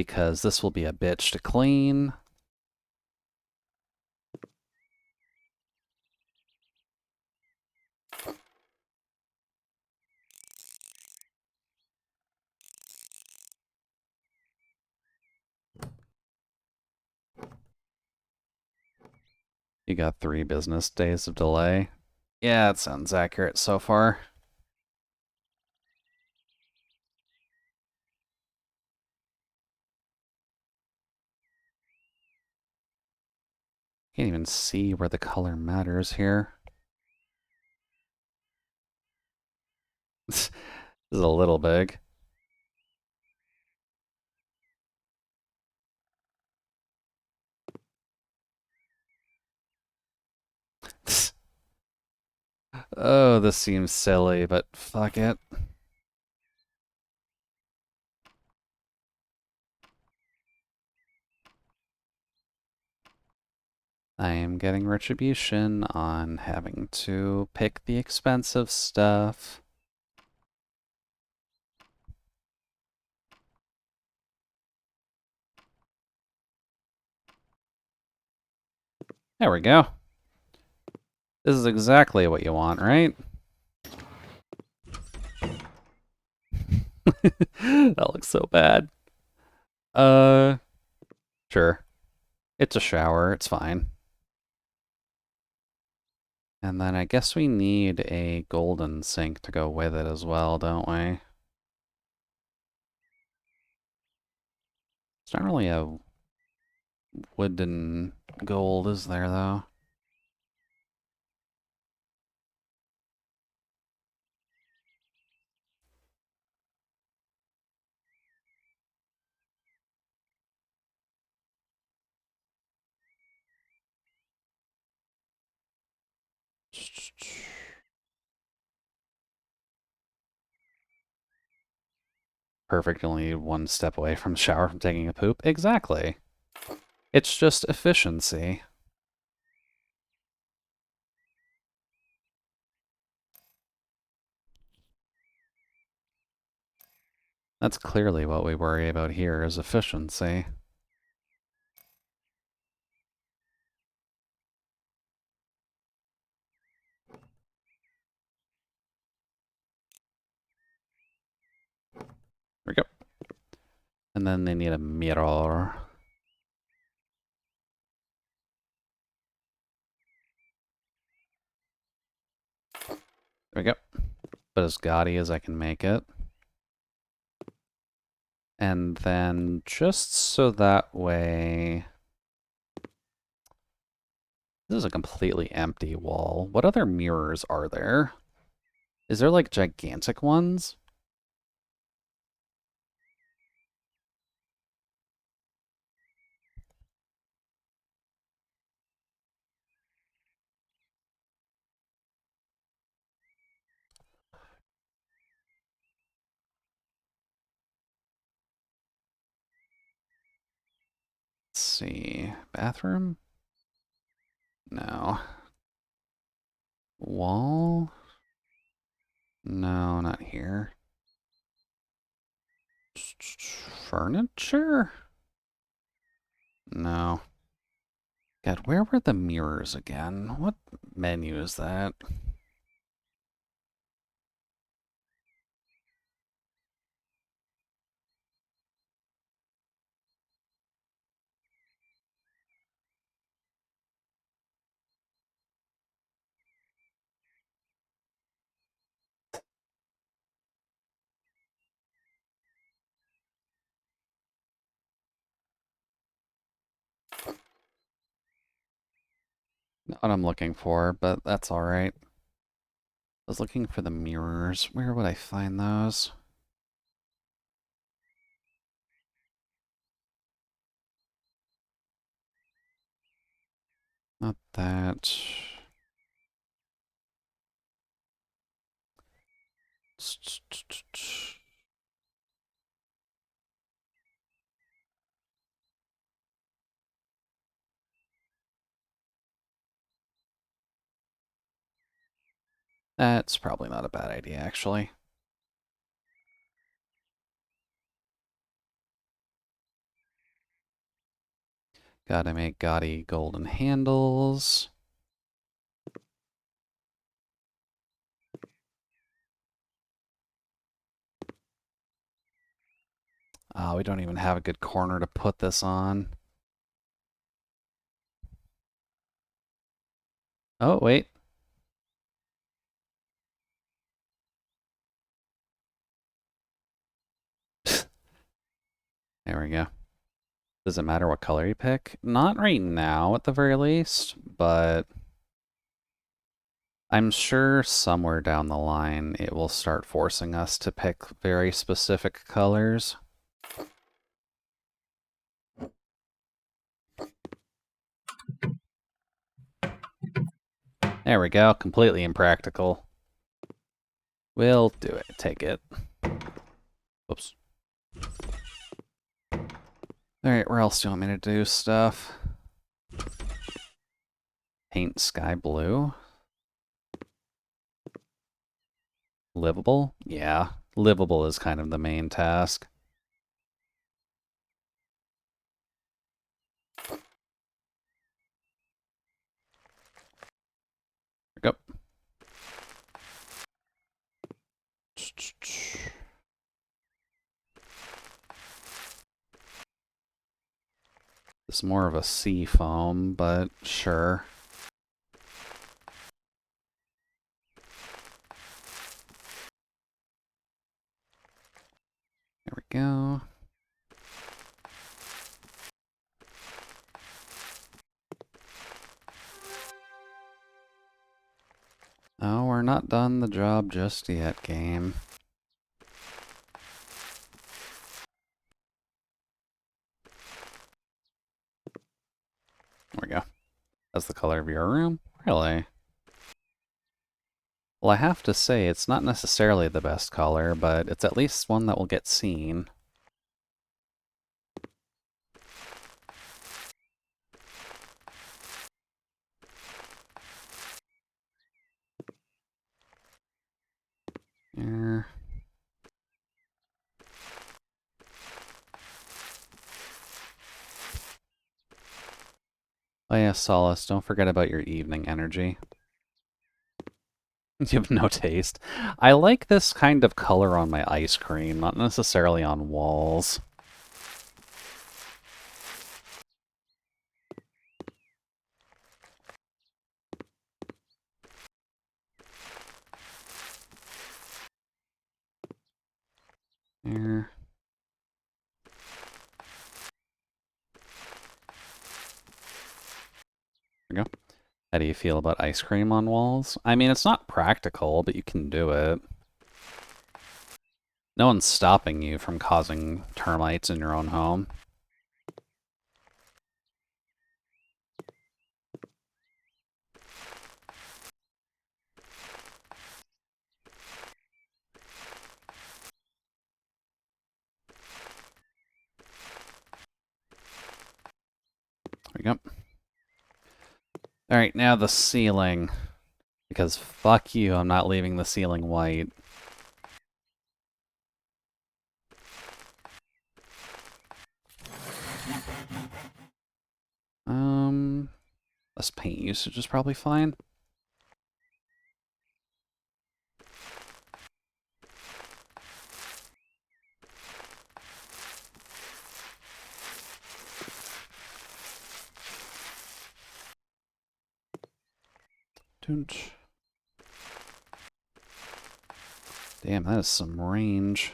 Speaker 1: because this will be a bitch to clean. You got 3 business days of delay. Yeah, it sounds accurate so far. Can't even see where the color matters here. This is a little big. Oh, this seems silly, but fuck it. I am getting retribution on having to pick the expensive stuff. There we go. This is exactly what you want, right? That looks so bad. Sure. It's a shower, it's fine. And then I guess we need a golden sink to go with it as well, don't we? It's not really a wooden gold, is there, though? Perfect, only one step away from the shower from taking a poop. Exactly. It's just efficiency. That's clearly what we worry about here is efficiency. There we go. And then they need a mirror. There we go. But as gaudy as I can make it. And then just so that way... This is a completely empty wall. What other mirrors are there? Is there like gigantic ones? Let's see. Bathroom? No. Wall? No, not here. Furniture? No. God, where were the mirrors again? What menu is that? Not what I'm looking for, but that's alright. I was looking for the mirrors. Where would I find those? Not that. That's probably not a bad idea, actually. Gotta make gaudy golden handles. We don't even have a good corner to put this on. Oh, wait. There we go. Does it matter what color you pick? Not right now, at the very least, but I'm sure somewhere down the line it will start forcing us to pick very specific colors. There we go. Completely impractical. We'll do it. Take it. Whoops. Alright, where else do you want me to do stuff? Paint sky blue. Livable? Yeah. Livable is kind of the main task. There we go. It's more of a sea foam, but sure. There we go. Oh, we're not done the job just yet, game. There we go. That's the color of your room? Really? Well, I have to say, it's not necessarily the best color, but it's at least one that will get seen. Here. Oh yeah, Solace, don't forget about your evening energy. You have no taste. I like this kind of color on my ice cream, not necessarily on walls. Here. There we go. How do you feel about ice cream on walls? I mean, it's not practical, but you can do it. No one's stopping you from causing termites in your own home. There we go. Alright, now the ceiling. Because fuck you, I'm not leaving the ceiling white. Less paint usage is probably fine. Damn, that is some range.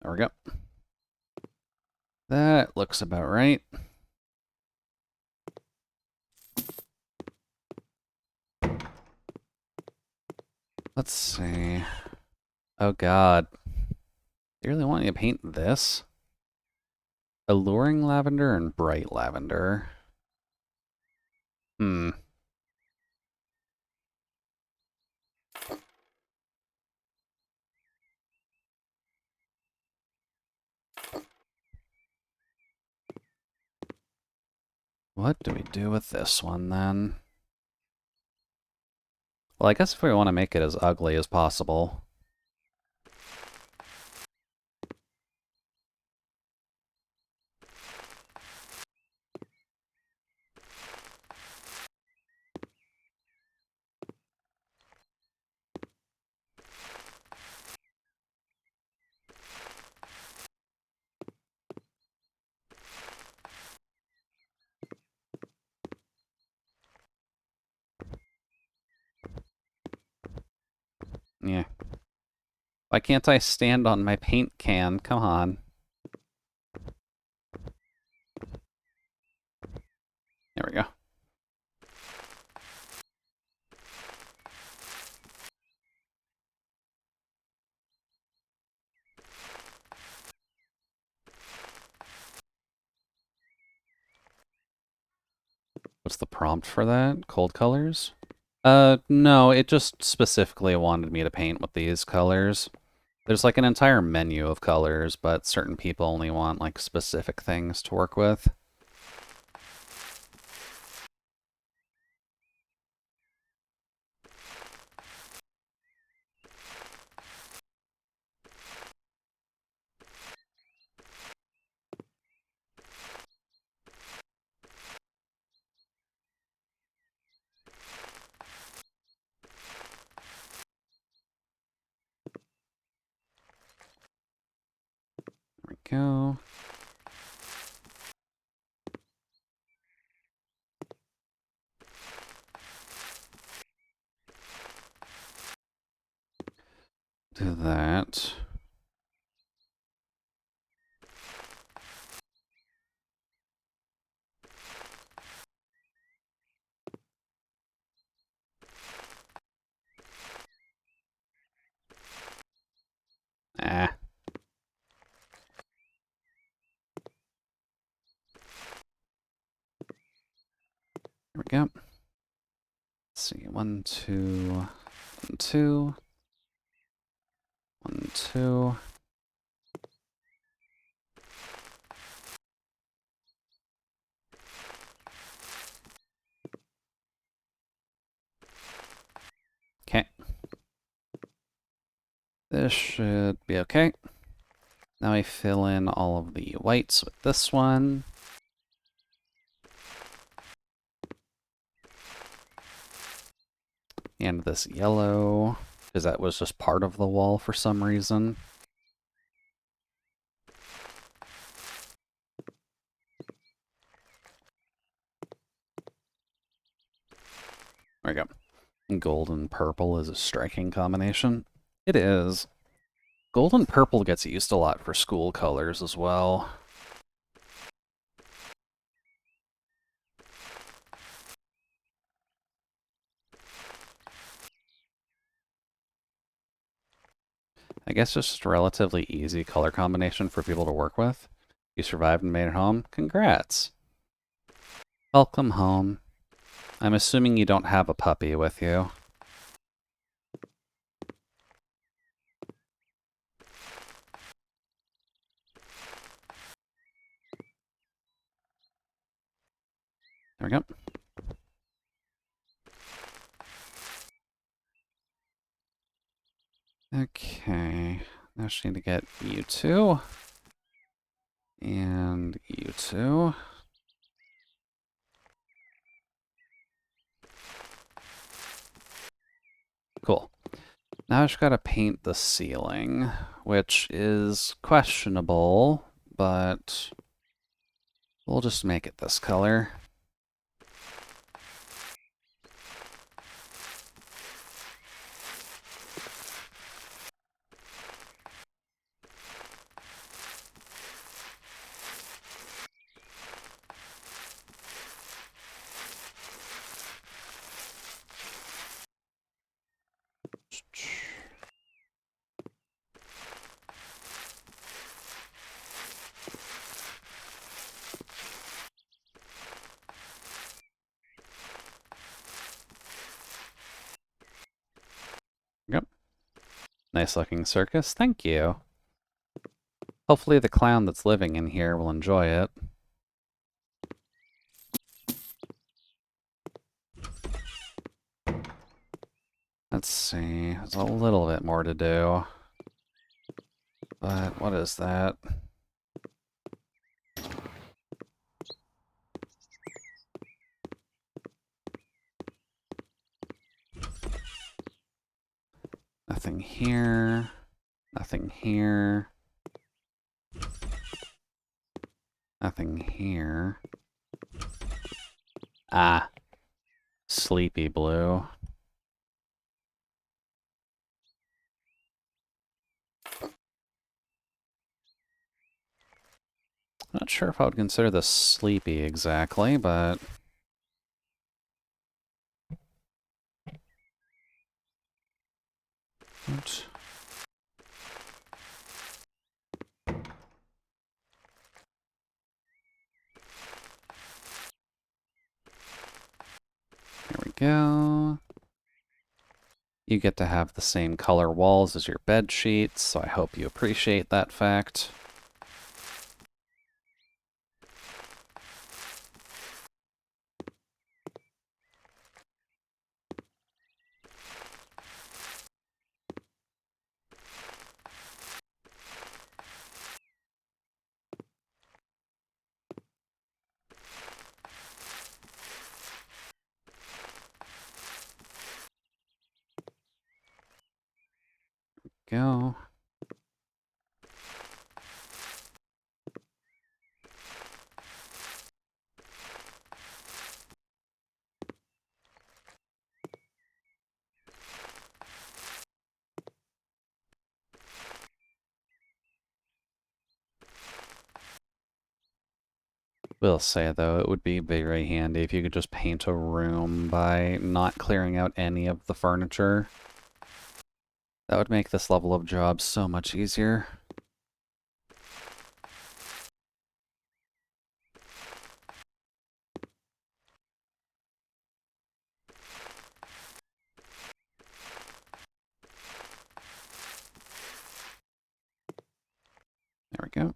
Speaker 1: There we go. That looks about right. Let's see. Oh god. They really want you to paint this? Alluring lavender and bright lavender. Hmm. What do we do with this one then? Well, I guess if we want to make it as ugly as possible. Yeah. Why can't I stand on my paint can? Come on. There we go. What's the prompt for that? Cold colors? No, it just specifically wanted me to paint with these colors. There's like an entire menu of colors, but certain people only want like specific things to work with. There we go. Do that. Ah. There we go. Let's see. 1, 2, 1, 2. 1, 2. Okay. This should be okay. Now I fill in all of the whites with this one. And this yellow, because that was just part of the wall for some reason. There we go. And gold and purple is a striking combination. It is. Gold and purple gets used a lot for school colors as well. I guess just a relatively easy color combination for people to work with. You survived and made it home. Congrats. Welcome home. I'm assuming you don't have a puppy with you. There we go. Okay. Now I just need to get you two. And you two. Cool. Now I just gotta paint the ceiling, which is questionable, but we'll just make it this color. Yep. Nice looking circus, thank you. Hopefully the clown that's living in here will enjoy it. see. There's a little bit more to do. But what is that? Nothing here. Nothing here. Nothing here. Ah. Sleepy blue. Not sure if I would consider this sleepy exactly, but... Oops. There we go. You get to have the same color walls as your bed sheets, so I hope you appreciate that fact. Go. Will say, though, it would be very handy if you could just paint a room by not clearing out any of the furniture. That would make this level of job so much easier. There we go.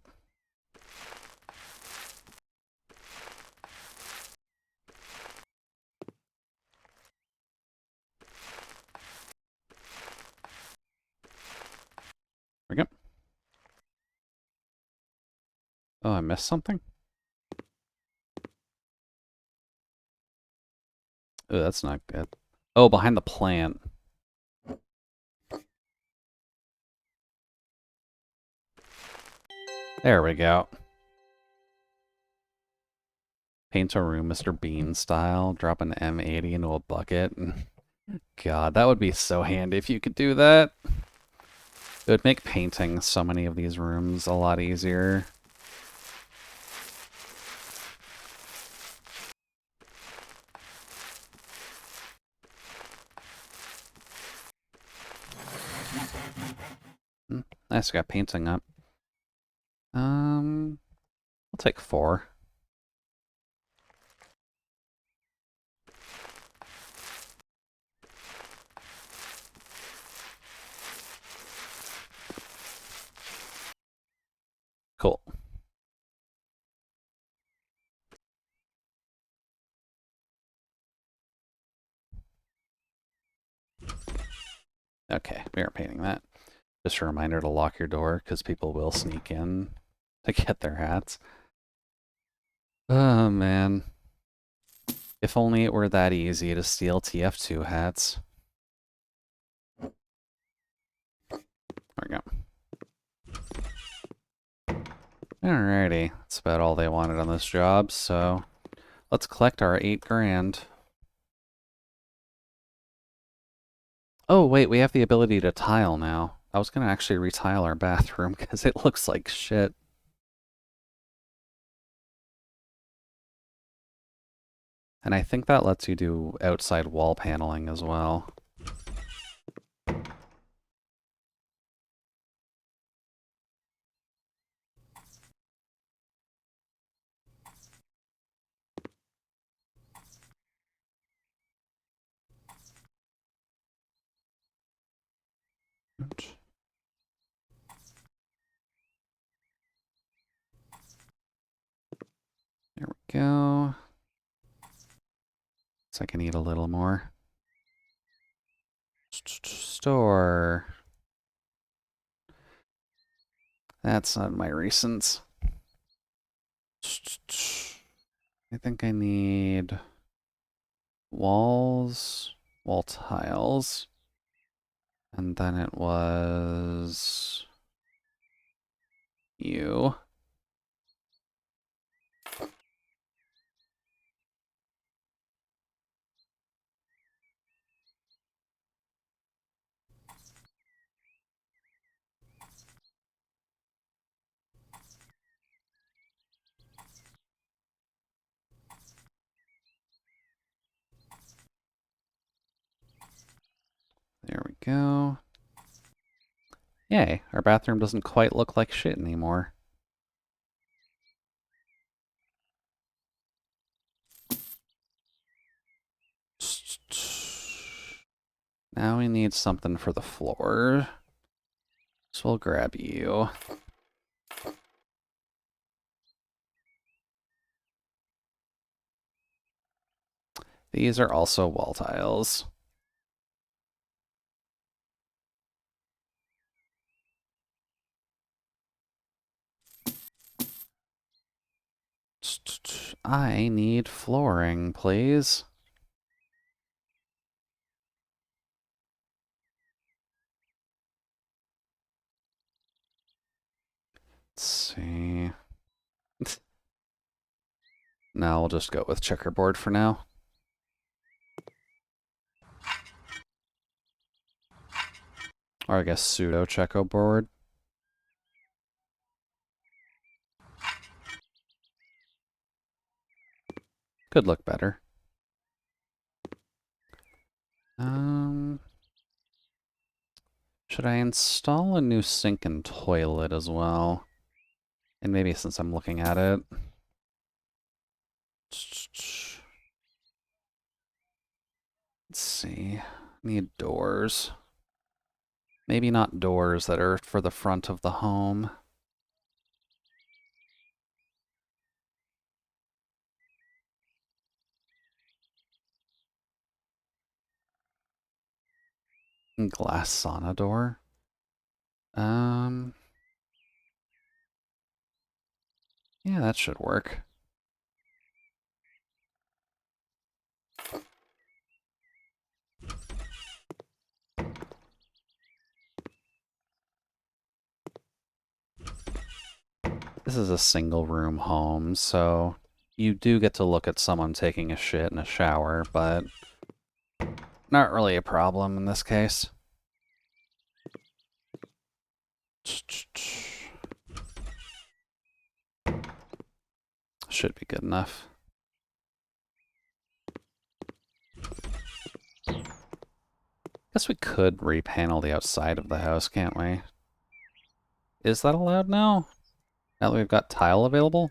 Speaker 1: There we go. Oh, I missed something? Oh, that's not good. Oh, behind the plant. There we go. Paint a room Mr. Bean style. Drop an M80 into a bucket. God, that would be so handy if you could do that. It would make painting so many of these rooms a lot easier. Nice, got painting up. I'll take 4. Cool. Okay, we are painting that. Just a reminder to lock your door, because people will sneak in to get their hats. Oh, man. If only it were that easy to steal TF2 hats. There we go. Alrighty, that's about all they wanted on this job, so let's collect our 8 grand. Oh, wait, we have the ability to tile now. I was gonna actually retile our bathroom because it looks like shit. And I think that lets you do outside wall paneling as well. Oops. There we go. So I can eat a little more. Store. That's not my recents. I think I need walls, wall tiles, and then it was you. There we go. Yay, our bathroom doesn't quite look like shit anymore. Now we need something for the floor. So we'll grab you. These are also wall tiles. I need flooring, please. Let's see. No, we'll just go with checkerboard for now. Or I guess pseudo checkerboard. Could look better. Should I install a new sink and toilet as well? And maybe since I'm looking at it. Let's see. Need doors. Maybe not doors that are for the front of the home. Glass sauna door. Yeah, that should work. This is a single room home, so you do get to look at someone taking a shit in a shower, but not really a problem in this case. Should be good enough. Guess we could repanel the outside of the house, can't we? Is that allowed now? Now that we've got tile available?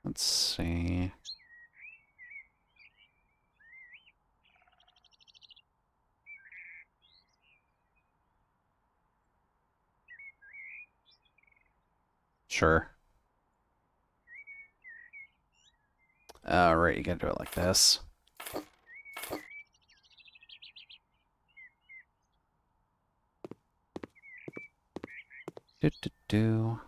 Speaker 1: Let's see. Sure. Alright, you gotta do it like this. Do.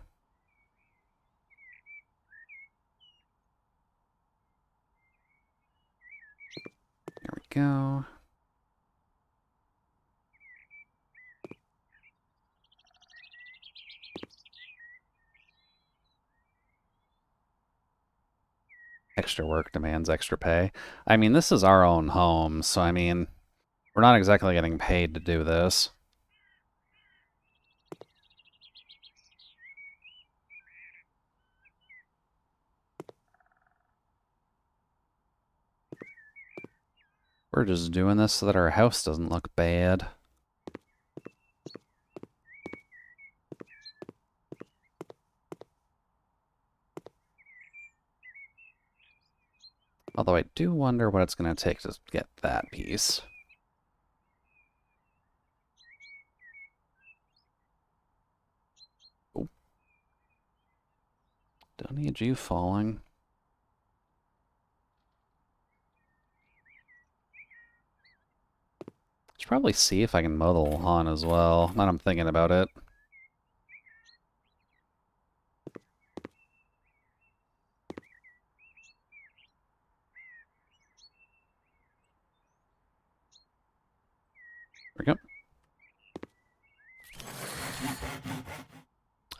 Speaker 1: There we go. Extra work demands extra pay. I mean, this is our own home, so I mean, we're not exactly getting paid to do this. We're just doing this so that our house doesn't look bad. Although I do wonder what it's going to take to get that piece. Oh. need you falling. Should probably see if I can mow the lawn as well. Now I'm thinking about it. There we go.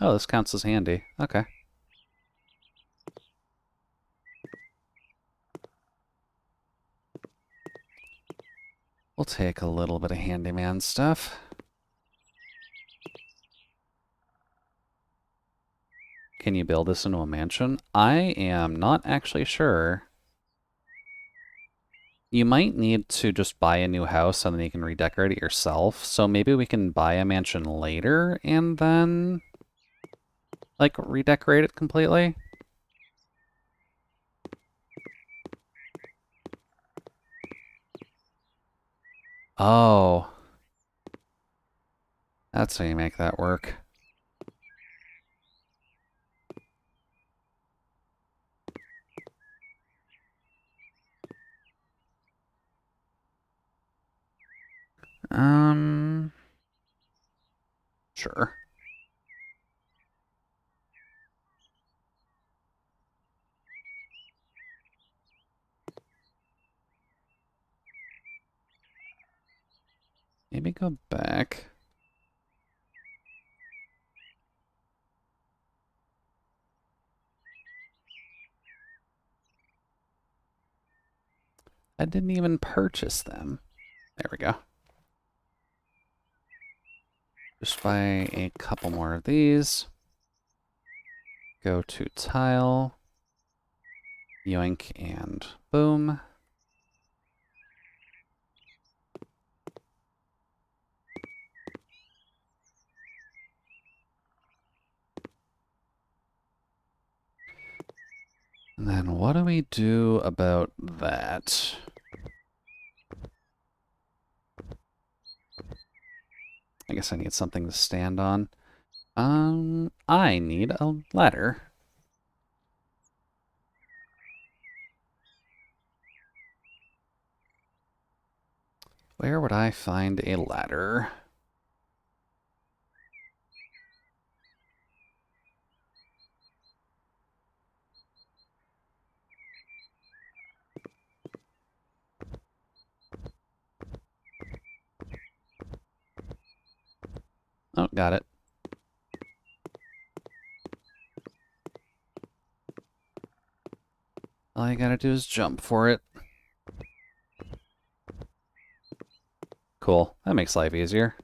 Speaker 1: Oh, this counts as handy. Okay. We'll take a little bit of handyman stuff. Can you build this into a mansion? I am not actually sure. You might need to just buy a new house and then you can redecorate it yourself. So maybe we can buy a mansion later and then, like, redecorate it completely. Oh. That's how you make that work. Sure. Maybe go back. I didn't even purchase them. There we go. Just buy a couple more of these. Go to tile. Yoink and boom. And then what do we do about that? I guess I need something to stand on. I need a ladder. Where would I find a ladder? Oh, got it. All you gotta do is jump for it. Cool. That makes life easier.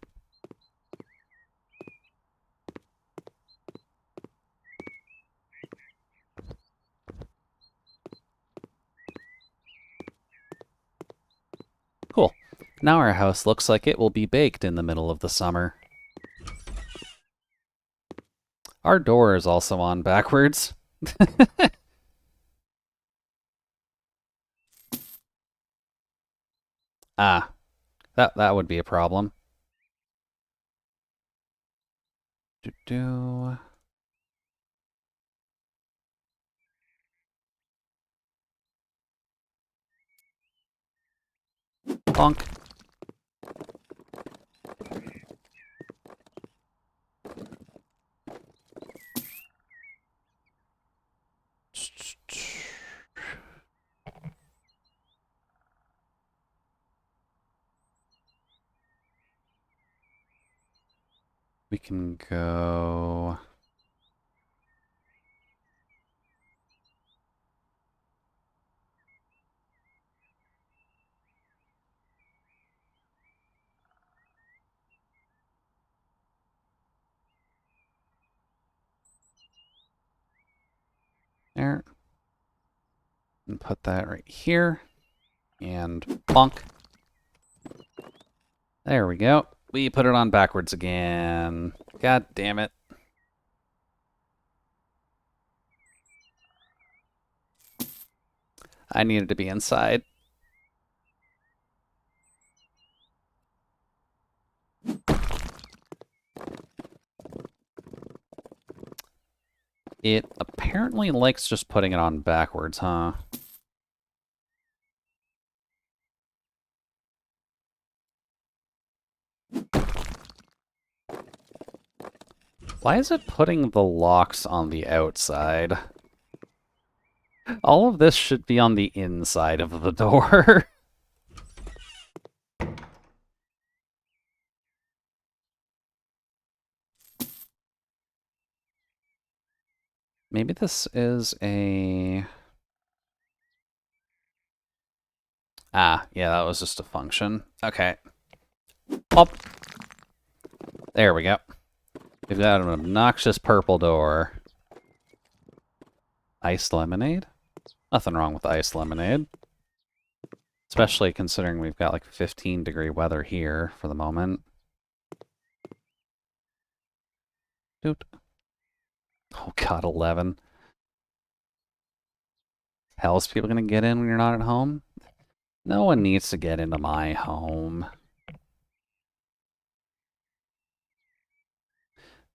Speaker 1: Cool. Now our house looks like it will be baked in the middle of the summer. Our door is also on backwards. Ah, that would be a problem. Do do. Bonk. We can go... There. And put that right here. And bonk. There we go. We put it on backwards again. God damn it. I needed to be inside. It apparently apparently likes just putting it on backwards, huh? Why is it putting the locks on the outside? All of this should be on the inside of the door. Maybe this is a... Ah, yeah, that was just a function. Okay. Pop. There we go. We've got an obnoxious purple door. Iced lemonade? Nothing wrong with iced lemonade. Especially considering we've got like 15-degree weather here for the moment. Dude. Oh god, 11. How's people gonna get in when you're not at home? No one needs to get into my home.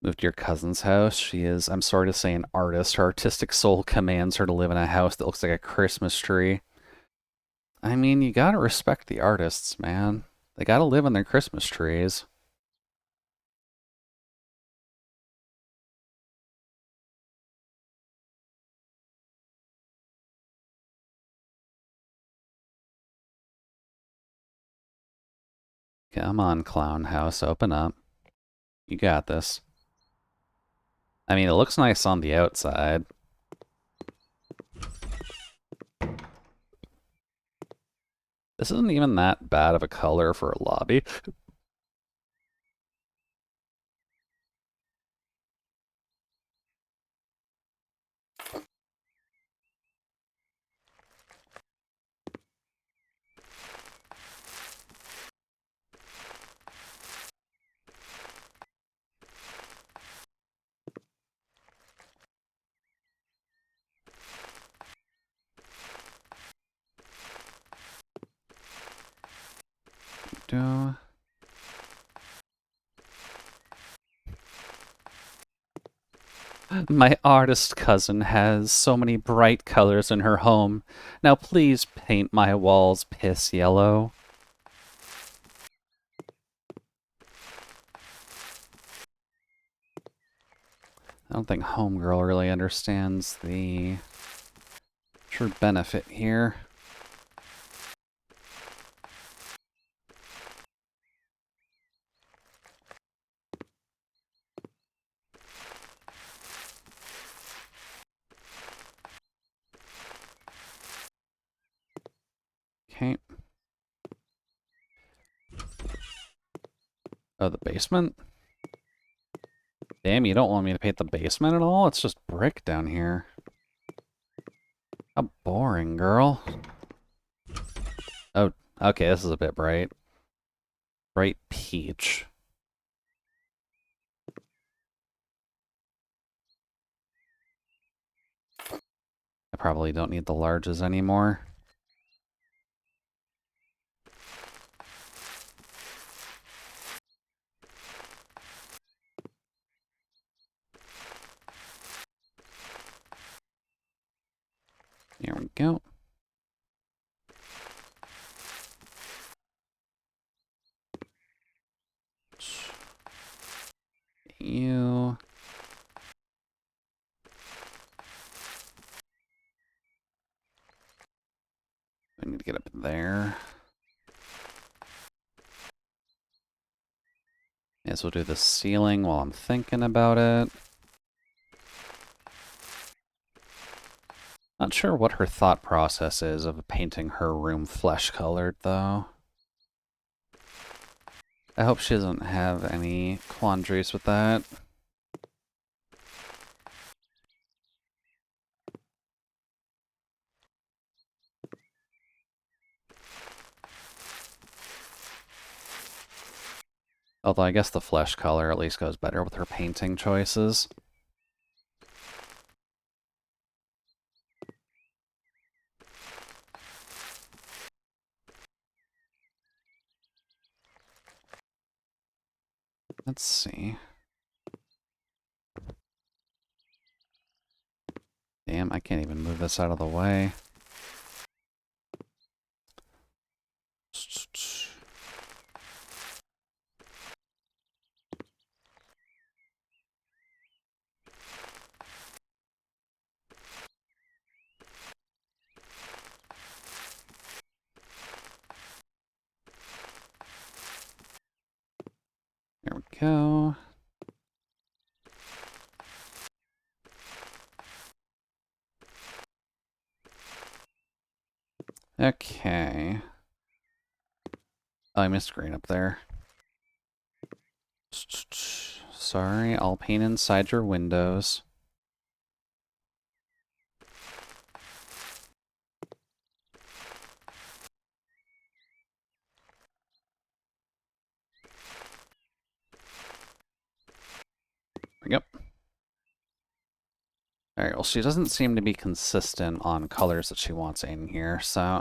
Speaker 1: Moved to your cousin's house. She is, I'm sorry to say, an artist. Her artistic soul commands her to live in a house that looks like a Christmas tree. I mean, you gotta respect the artists, man. They gotta live in their Christmas trees. Come on, clown house, open up. You got this. I mean, it looks nice on the outside. This isn't even that bad of a color for a lobby. Do... My artist cousin has so many bright colors in her home. Now please paint my walls piss yellow. I don't think Homegirl really understands the true benefit here. Okay. Oh, the basement? Damn, you don't want me to paint the basement at all? It's just brick down here. How boring, girl. Oh, okay, this is a bit bright. Bright peach. I probably don't need the larges anymore. Here we go. You. I need to get up there. Yes, we'll do the ceiling while I'm thinking about it. Not sure what her thought process is of painting her room flesh-colored, though. I hope she doesn't have any quandaries with that. Although I guess the flesh color at least goes better with her painting choices. Let's see. Damn, I can't even move this out of the way. There we go. Okay. Oh, I missed green up there. Sorry, I'll paint inside your windows. There we go. Alright, well, she doesn't seem to be consistent on colors that she wants in here, so...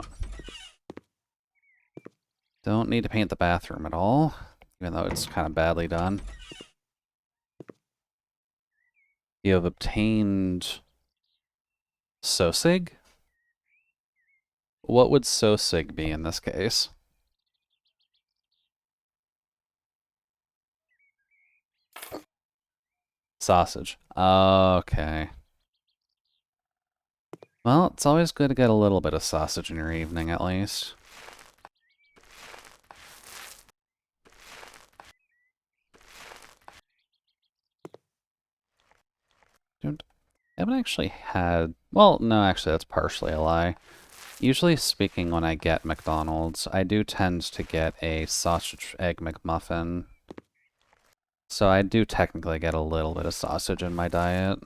Speaker 1: Don't need to paint the bathroom at all, even though it's kind of badly done. You have obtained... Sosig? What would Sosig be in this case? Sausage. Okay. Well, it's always good to get a little bit of sausage in your evening, at least. Don't... I haven't actually had... Well, no, actually, that's partially a lie. Usually speaking, when I get McDonald's, I do tend to get a sausage egg McMuffin. So I do technically get a little bit of sausage in my diet.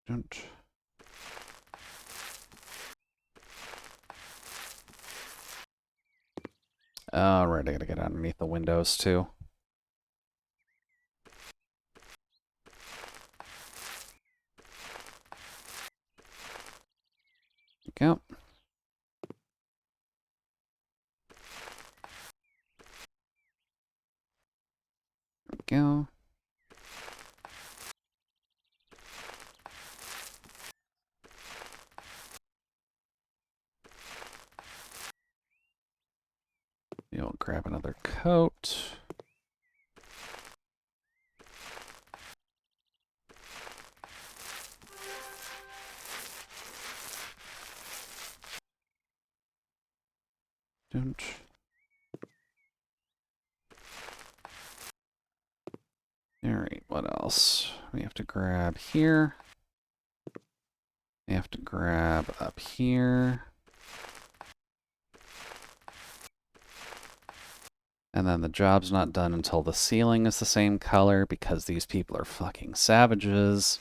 Speaker 1: Don't... Alright, I gotta get underneath the windows, too. There we go. There we go. You'll grab another coat. Don't... Alright, what else? We have to grab here. We have to grab up here. And then the job's not done until the ceiling is the same color because these people are fucking savages.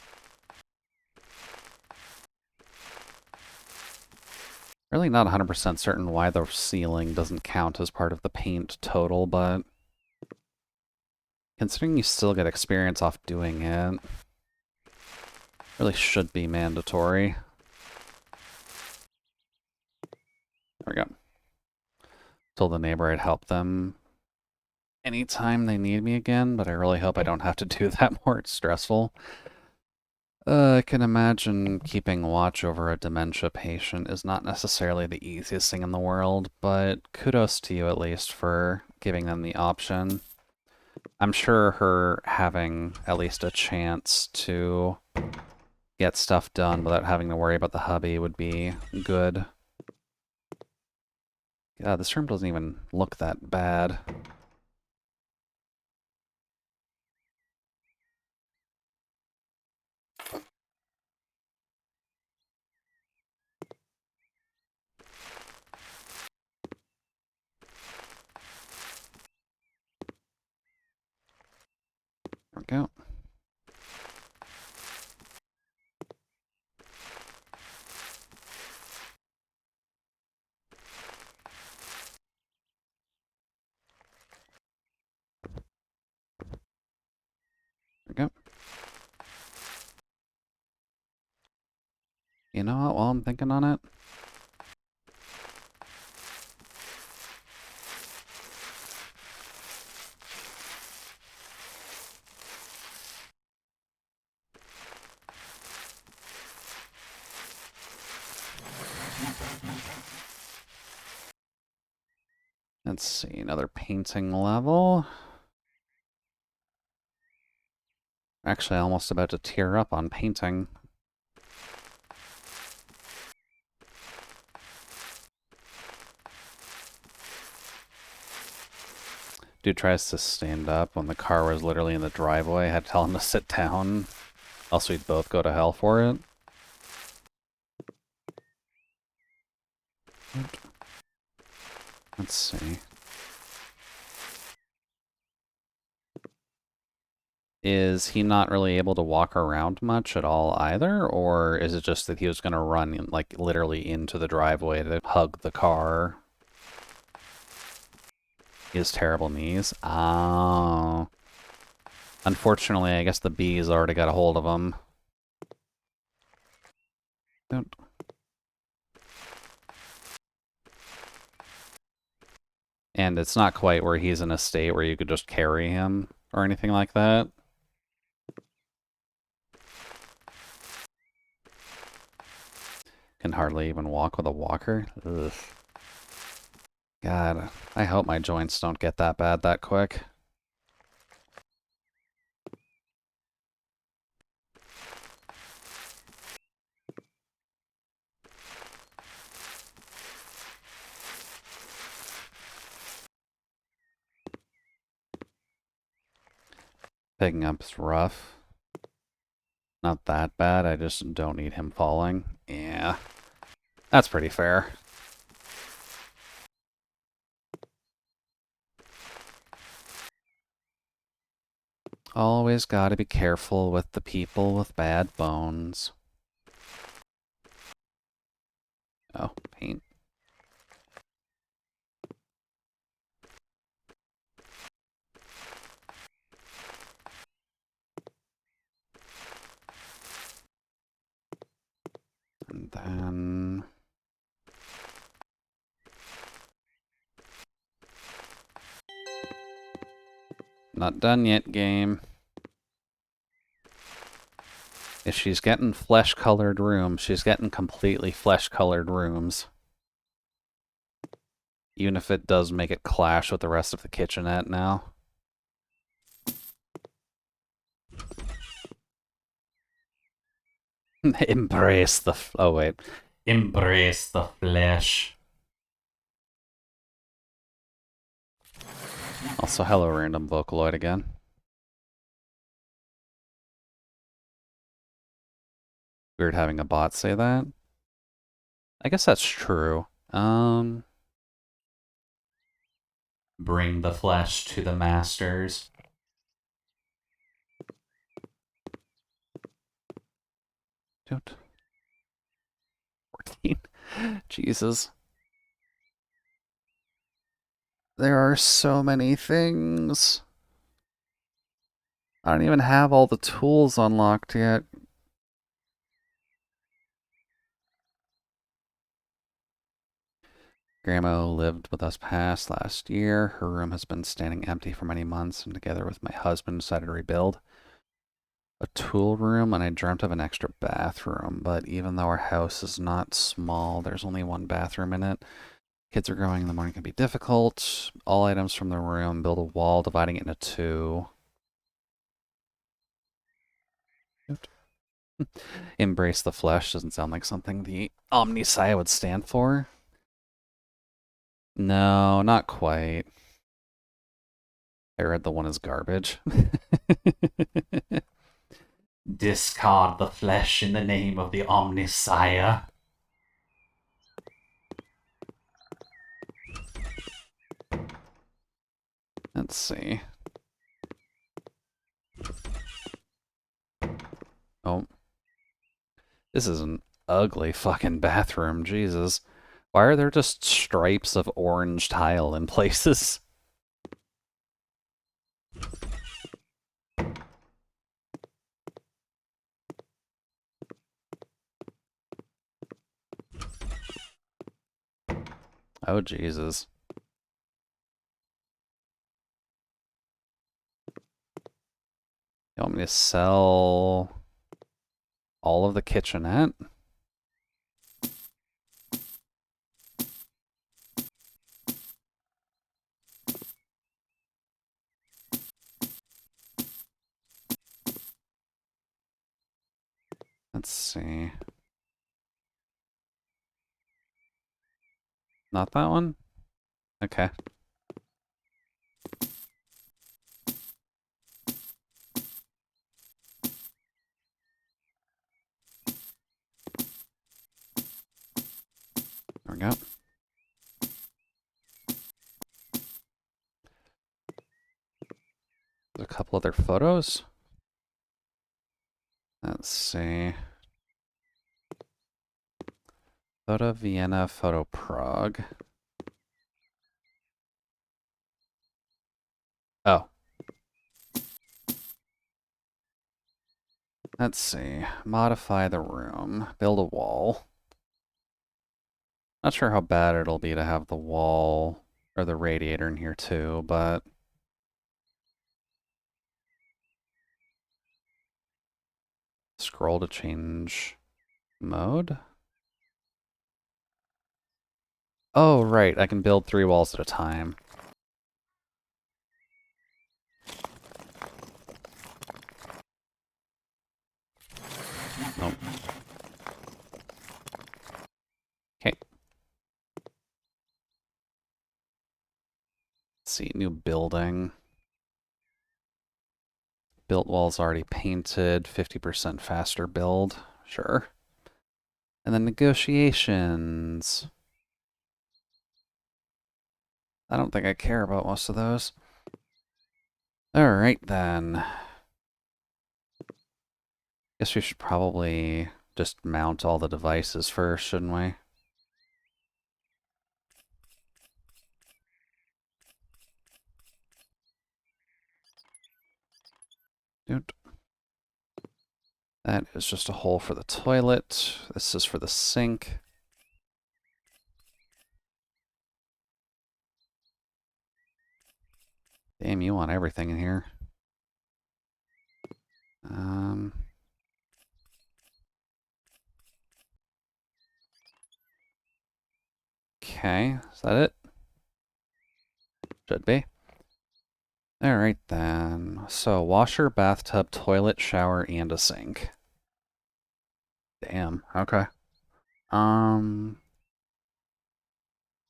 Speaker 1: Really not 100% certain why the ceiling doesn't count as part of the paint total, but considering you still get experience off doing it, really should be mandatory. There we go. Told the neighbor I'd help them anytime they need me again, but I really hope I don't have to do that more. It's stressful. I can imagine keeping watch over a dementia patient is not necessarily the easiest thing in the world, but kudos to you at least for giving them the option. I'm sure her having at least a chance to get stuff done without having to worry about the hubby would be good. God, this room doesn't even look that bad. There we go. There we go. You know what, while I'm thinking on it, Let's see, another painting level. Actually, almost about to tear up on painting. Dude tries to stand up when the car was literally in the driveway. I had to tell him to sit down, else we'd both go to hell for it. Let's see. Is he not really able to walk around much at all either? Or is it just that he was going to run, like, literally into the driveway to hug the car? He has terrible knees. Oh. Unfortunately, I guess the bees already got a hold of him. Don't. And it's not quite where he's in a state where you could just carry him or anything like that. Can hardly even walk with a walker. Ugh. God, I hope my joints don't get that bad that quick. Picking up is rough. Not that bad, I just don't need him falling. Yeah, that's pretty fair. Always gotta be careful with the people with bad bones. Oh, paint. And then... Not done yet, game. If she's getting flesh-colored rooms, she's getting completely flesh-colored rooms. Even if it does make it clash with the rest of the kitchenette now. Embrace the... oh, wait.
Speaker 2: Embrace the flesh.
Speaker 1: Also, hello, random Vocaloid again. Weird having a bot say that. I guess that's true.
Speaker 2: Bring the flesh to the masters.
Speaker 1: Dude. 14. Jesus. There are so many things. I don't even have all the tools unlocked yet. Grandma lived with us past last year. Her room has been standing empty for many months, and together with my husband decided to rebuild a tool room, and I dreamt of an extra bathroom. But even though our house is not small, there's only one bathroom in it. Kids are growing in the morning can be difficult. All items from the room, build a wall, dividing it into two. Embrace the flesh doesn't sound like something the Omnissiah would stand for. No, not quite. I read the one is garbage.
Speaker 2: Discard the flesh in the name of the Omnissiah.
Speaker 1: Let's see. Oh. This is an ugly fucking bathroom, Jesus. Why are there just stripes of orange tile in places? Oh, Jesus. You want me to sell all of the kitchenette? Let's see. Not that one? Okay. There we go. There's a couple other photos. Let's see. Photo Vienna, photo Prague. Oh. Let's see. Modify the room. Build a wall. Not sure how bad it'll be to have the wall or the radiator in here too, but scroll to change mode. Oh, right. I can build 3 walls at a time. Nope. Okay. Let's see. New building. Built walls already painted. 50% faster build. Sure. And then negotiations. I don't think I care about most of those. Alright then. Guess we should probably just mount all the devices first, shouldn't we? Dude. That is just a hole for the toilet. This is for the sink. Damn, you want everything in here. Okay, is that it? Should be. Alright then. So, washer, bathtub, toilet, shower, and a sink. Damn, okay.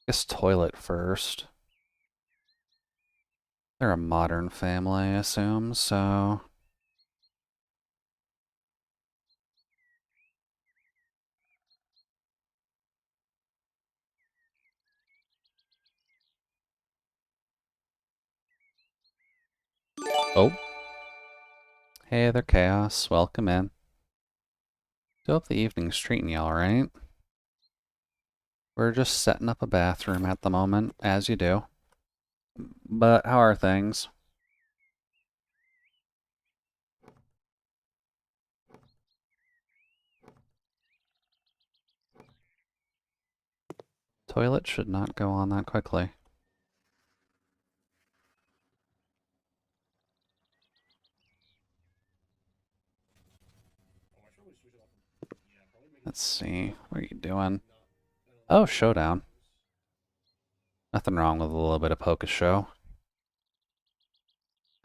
Speaker 1: Guess toilet first. They're a modern family, I assume, so... Oh. Hey there, Chaos. Welcome in. So hope the evening's treating you alright. We're just setting up a bathroom at the moment, as you do. But how are things? Toilet should not go on that quickly. Let's see. What are you doing? Oh, Showdown. Nothing wrong with a little bit of Poké Show.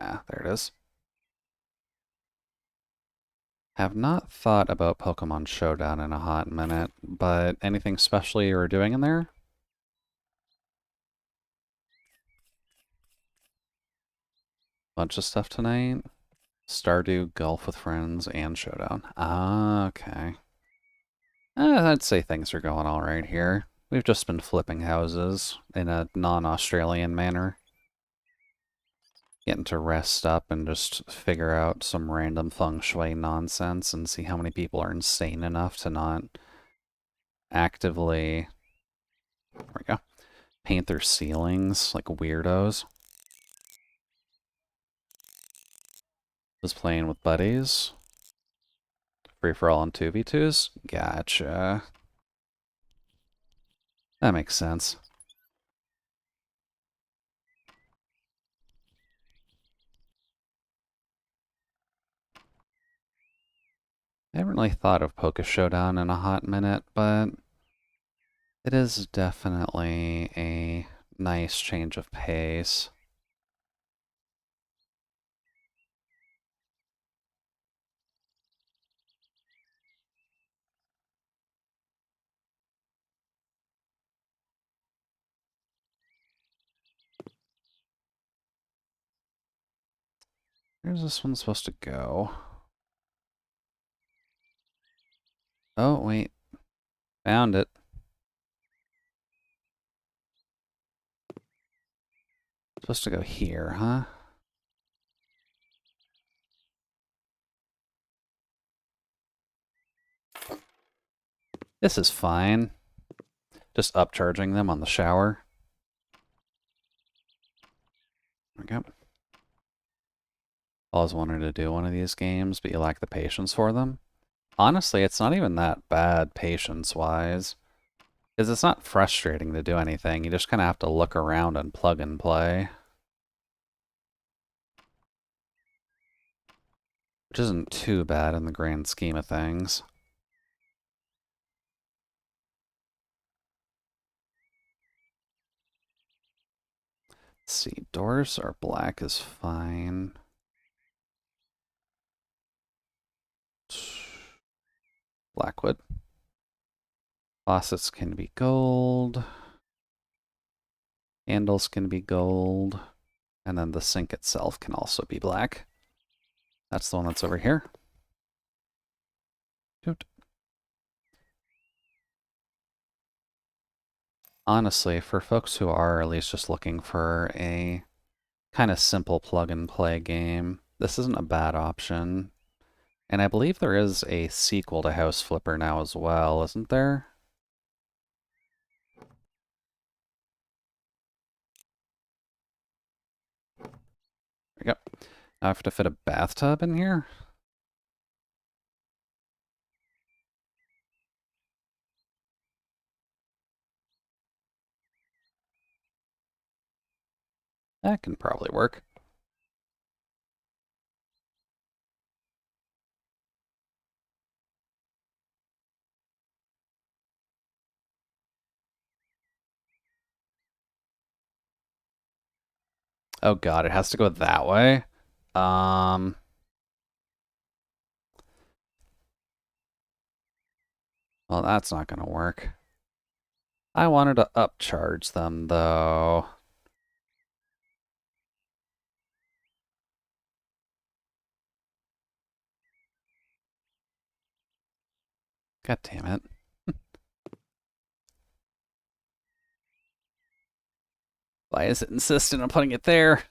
Speaker 1: Ah, there it is. Have not thought about Pokemon Showdown in a hot minute, but anything special you were doing in there? Bunch of stuff tonight? Stardew, Golf with Friends, and Showdown. Ah, okay. I'd say things are going alright here. We've just been flipping houses in a non-Australian manner. Getting to rest up and just figure out some random feng shui nonsense and see how many people are insane enough to not actively, there we go, paint their ceilings like weirdos. Was playing with buddies. Free for all on 2v2s? Gotcha. That makes sense. I haven't really thought of Poké Showdown in a hot minute, but it is definitely a nice change of pace. Where's this one supposed to go? Oh, wait. Found it. Supposed to go here, huh? This is fine. Just upcharging them on the shower. There we go. Always wanted to do one of these games, but you lack the patience for them. Honestly, it's not even that bad patience-wise. Because it's not frustrating to do anything. You just kind of have to look around and plug and play. Which isn't too bad in the grand scheme of things. Let's see, doors are black is fine. Blackwood. Faucets can be gold. Handles can be gold. And then the sink itself can also be black. That's the one that's over here. Doot. Honestly, for folks who are at least just looking for a kind of simple plug and play game, this isn't a bad option. And I believe there is a sequel to House Flipper now as well, isn't there? There we go. Now I have to fit a bathtub in here? That can probably work. Oh god, it has to go that way? Well, that's not gonna work. I wanted to upcharge them, though. God damn it. Why is it insistent on putting it there?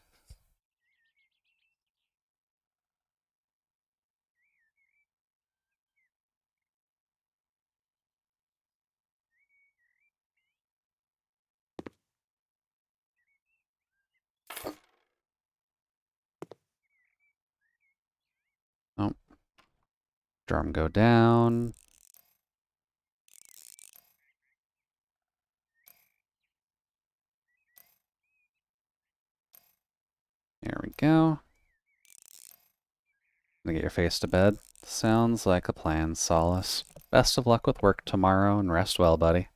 Speaker 1: Oh. Drum go down. There we go. Gonna get your face to bed. Sounds like a plan, Solace. Best of luck with work tomorrow and rest well, buddy.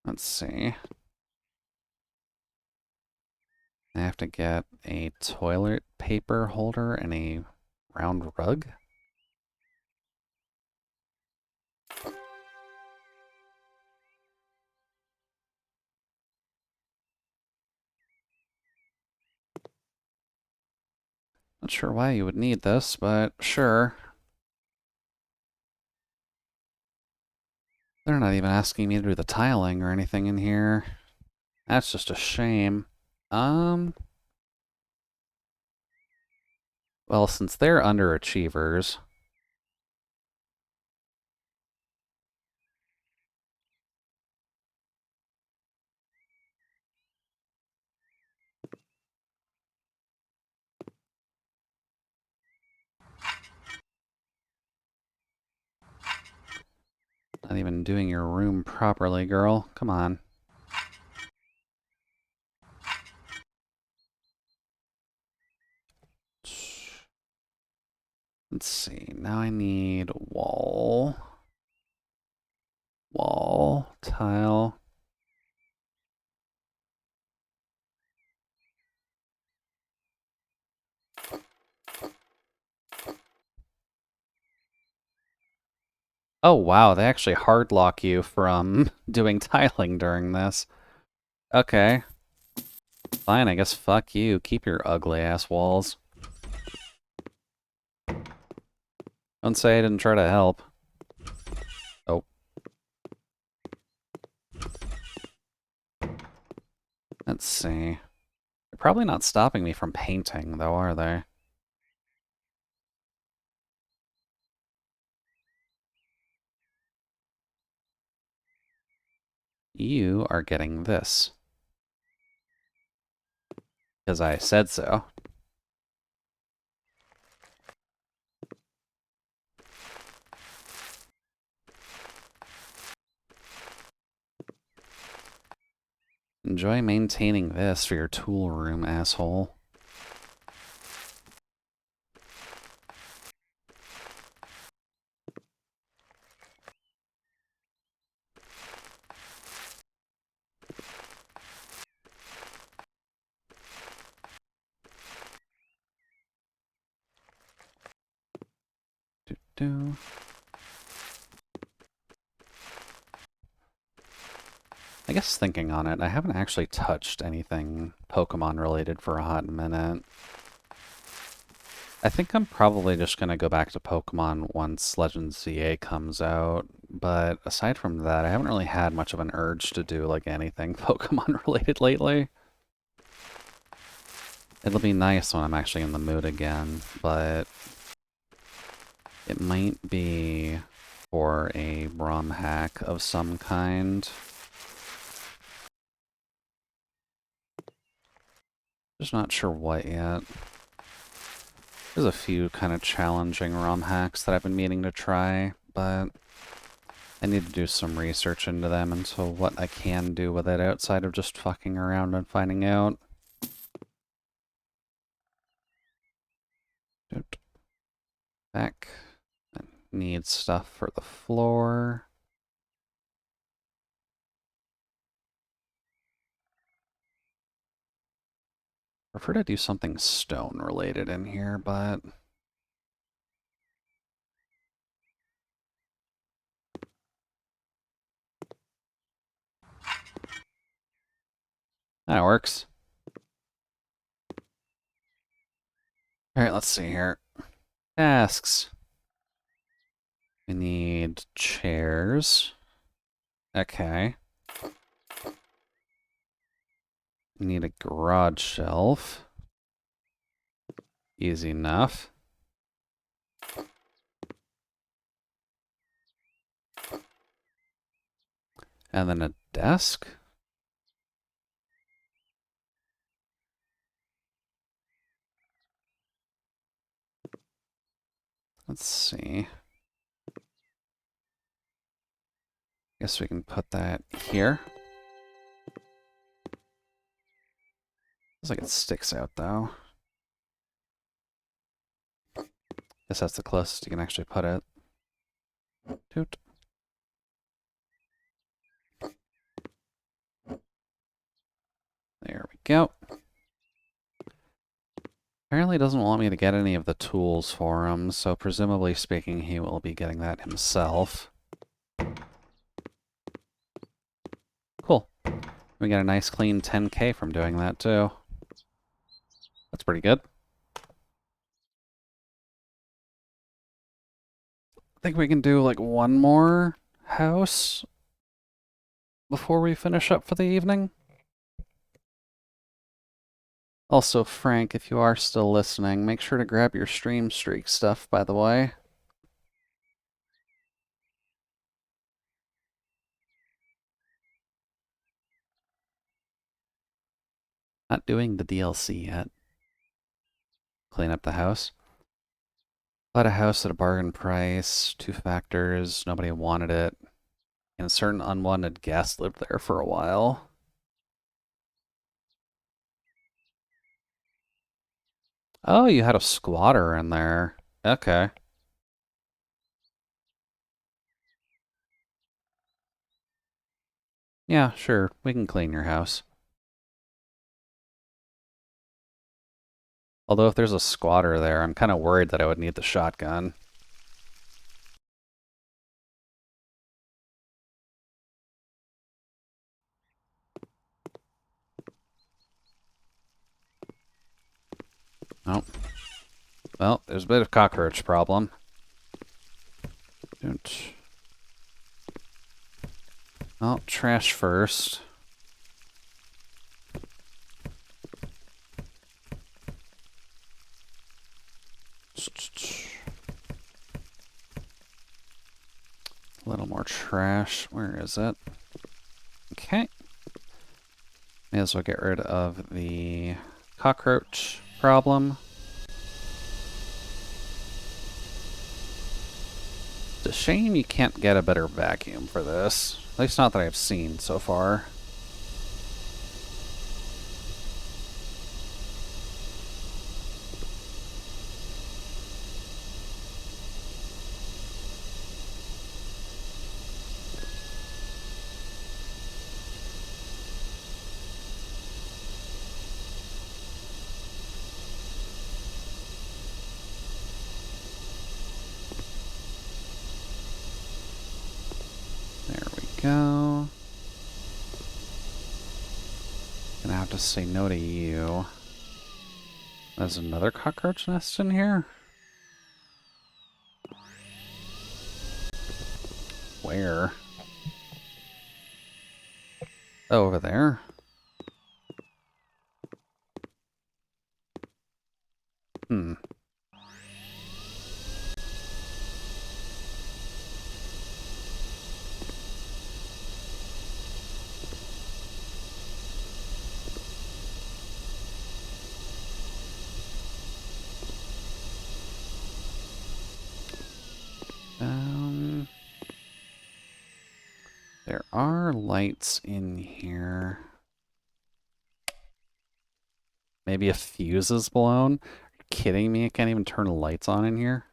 Speaker 1: Let's see. I have to get a toilet paper holder and a round rug. Not sure why you would need this, but sure. They're not even asking me to do the tiling or anything in here. That's just a shame. Well, since they're underachievers, not even doing your room properly, girl. Come on. Let's see. Now I need wall. Wall, tile. Oh wow, they actually hard lock you from doing tiling during this. Okay. Fine, I guess fuck you. Keep your ugly ass walls. Don't say I didn't try to help. Oh. Let's see. They're probably not stopping me from painting, though, are they? You are getting this. Because I said so. Enjoy maintaining this for your tool room, asshole. Do. I guess thinking on it, I haven't actually touched anything Pokemon related for a hot minute. I think I'm probably just going to go back to Pokemon once Legends ZA comes out, but aside from that, I haven't really had much of an urge to do like anything Pokemon related lately. It'll be nice when I'm actually in the mood again, but it might be for a ROM hack of some kind. Just not sure what yet. There's a few kind of challenging ROM hacks that I've been meaning to try, but I need to do some research into them into what I can do with it outside of just fucking around and finding out. Back. Need stuff for the floor. Prefer to do something stone related in here, but that works. Alright, let's see here. Tasks. We need chairs. Okay. We need a garage shelf. Easy enough. And then a desk. Let's see. Guess we can put that here. Looks like it sticks out though. Guess that's the closest you can actually put it. Toot. There we go. Apparently doesn't want me to get any of the tools for him, so presumably speaking, he will be getting that himself. Cool. We got a nice clean 10K from doing that too. That's pretty good. I think we can do like one more house before we finish up for the evening. Also, Frank, if you are still listening, make sure to grab your Stream Streak stuff, by the way. Not doing the DLC yet. Clean up the house. Bought a house at a bargain price, 2 factors, nobody wanted it, and a certain unwanted guest lived there for a while. Oh, you had a squatter in there. Okay. Yeah, sure. We can clean your house. Although if there's a squatter there, I'm kind of worried that I would need the shotgun. Oh. Well, there's a bit of cockroach problem. Don't. Oh, trash first. A little more trash. Where is it? Okay. May as well get rid of the cockroach problem. It's a shame you can't get a better vacuum for this. At least not that I've seen so far. There we go. Gonna have to say no to you. There's another cockroach nest in here? Where? Oh, over there. Hmm. There are lights in here. Maybe a fuse is blown? Are you kidding me? I can't even turn the lights on in here.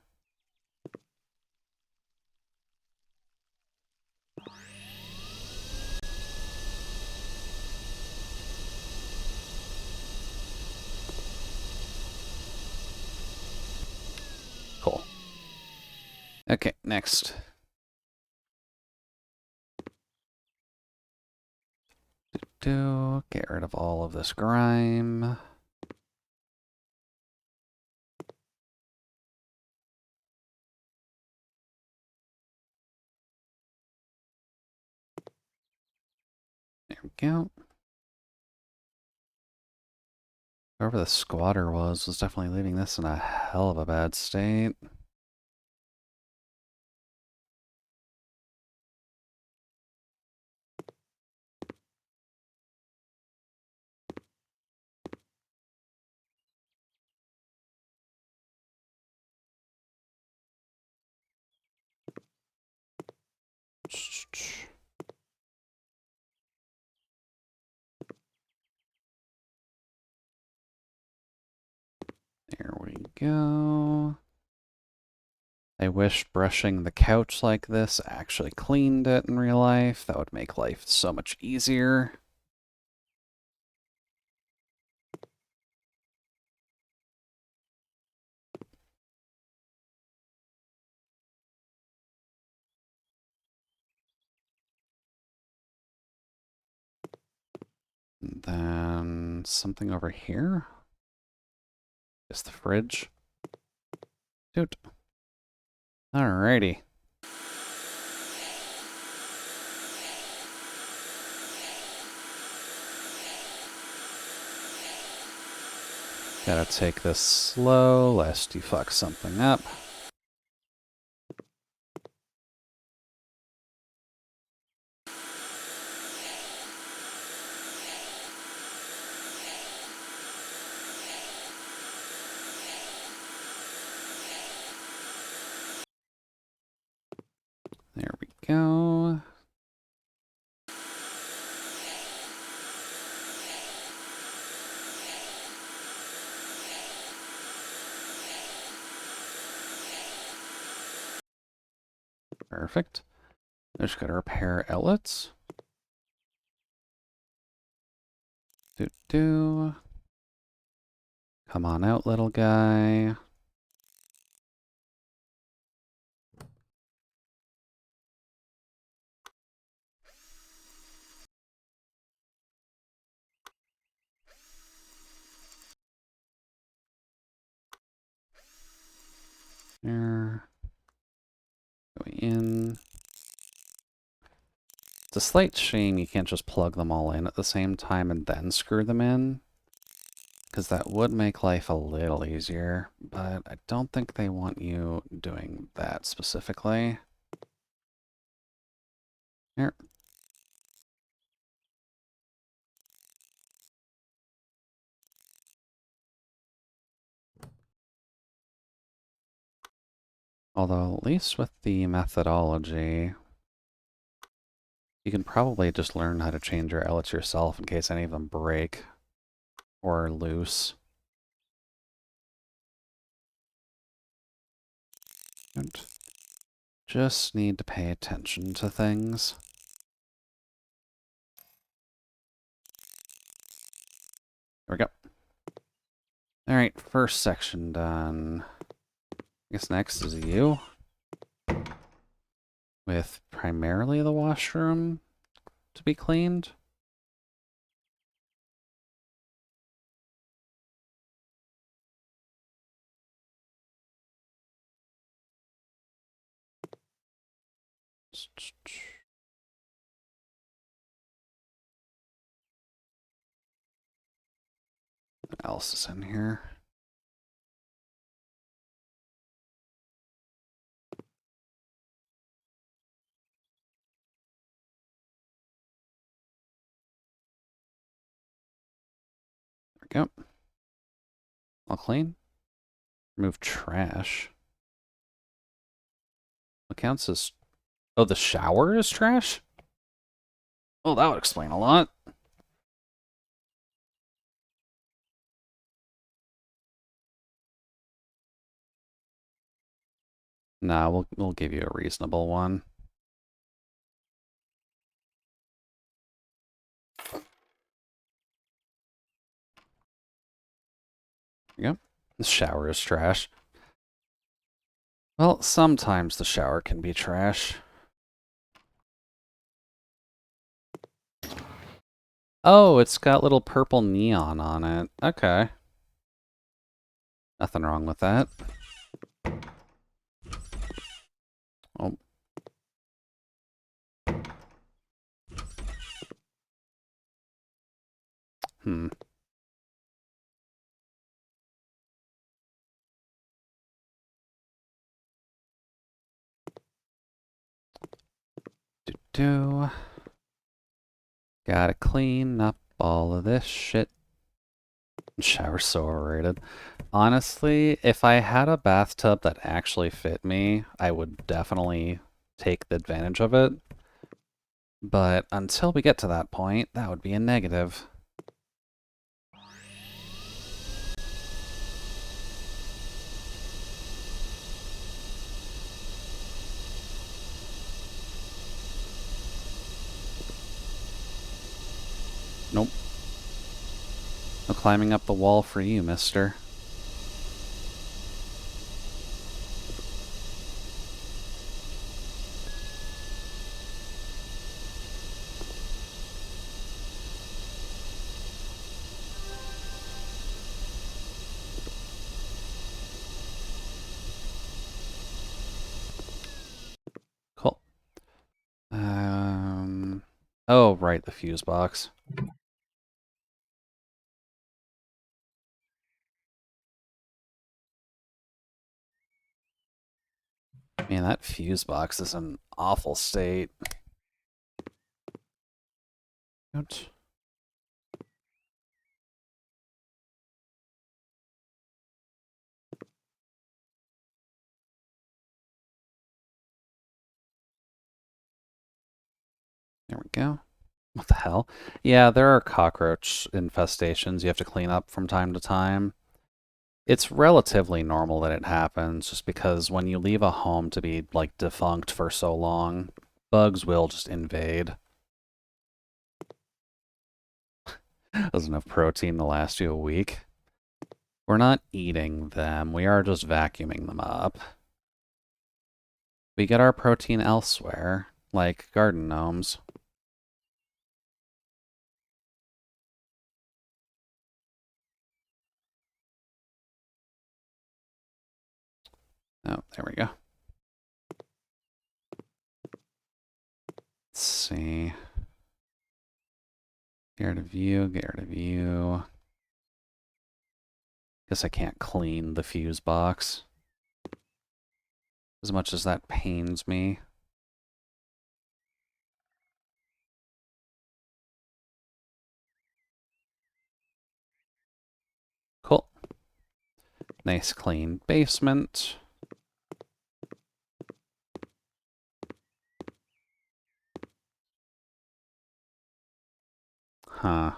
Speaker 1: Cool. Okay, next. Get rid of all of this grime. There we go. Whoever the squatter was definitely leaving this in a hell of a bad state. There we go. I wish brushing the couch like this actually cleaned it in real life. That would make life so much easier. And then something over here. Just the fridge. Dude. Alrighty. Gotta take this slow, lest you fuck something up. There we go. Perfect. I just gotta repair outlets. Do. Come on out, little guy. There. Going in. It's a slight shame you can't just plug them all in at the same time and then screw them in, because that would make life a little easier, but I don't think they want you doing that specifically. Here. Although, at least with the methodology, you can probably just learn how to change your outlets yourself in case any of them break or are loose. And just need to pay attention to things. There we go. Alright, first section done. I guess next is you. With primarily the washroom to be cleaned. What else is in here? There we go. All clean. Remove trash. What counts as... Oh, the shower is trash? Oh, that would explain a lot. Nah, we'll give you a reasonable one. There you go. The shower is trash. Well, sometimes the shower can be trash. Oh, it's got little purple neon on it. Okay. Nothing wrong with that. Oh. Hmm. Do. Gotta clean up all of this shit. Shower's so overrated. Honestly, if I had a bathtub that actually fit me, I would definitely take the advantage of it. But until we get to that point, that would be a negative. Nope. No climbing up the wall for you, mister. Cool. Oh, right, the fuse box. Man, that fuse box is in awful state. Ouch. There we go. What the hell? Yeah, there are cockroach infestations you have to clean up from time to time. It's relatively normal that it happens just because when you leave a home to be, like, defunct for so long, bugs will just invade. There's enough protein to last you a week. We're not eating them, we are just vacuuming them up. We get our protein elsewhere, like garden gnomes. Oh, there we go. Let's see. Get rid of you, get rid of you. Guess I can't clean the fuse box. As much as that pains me. Cool. Nice clean basement. Huh.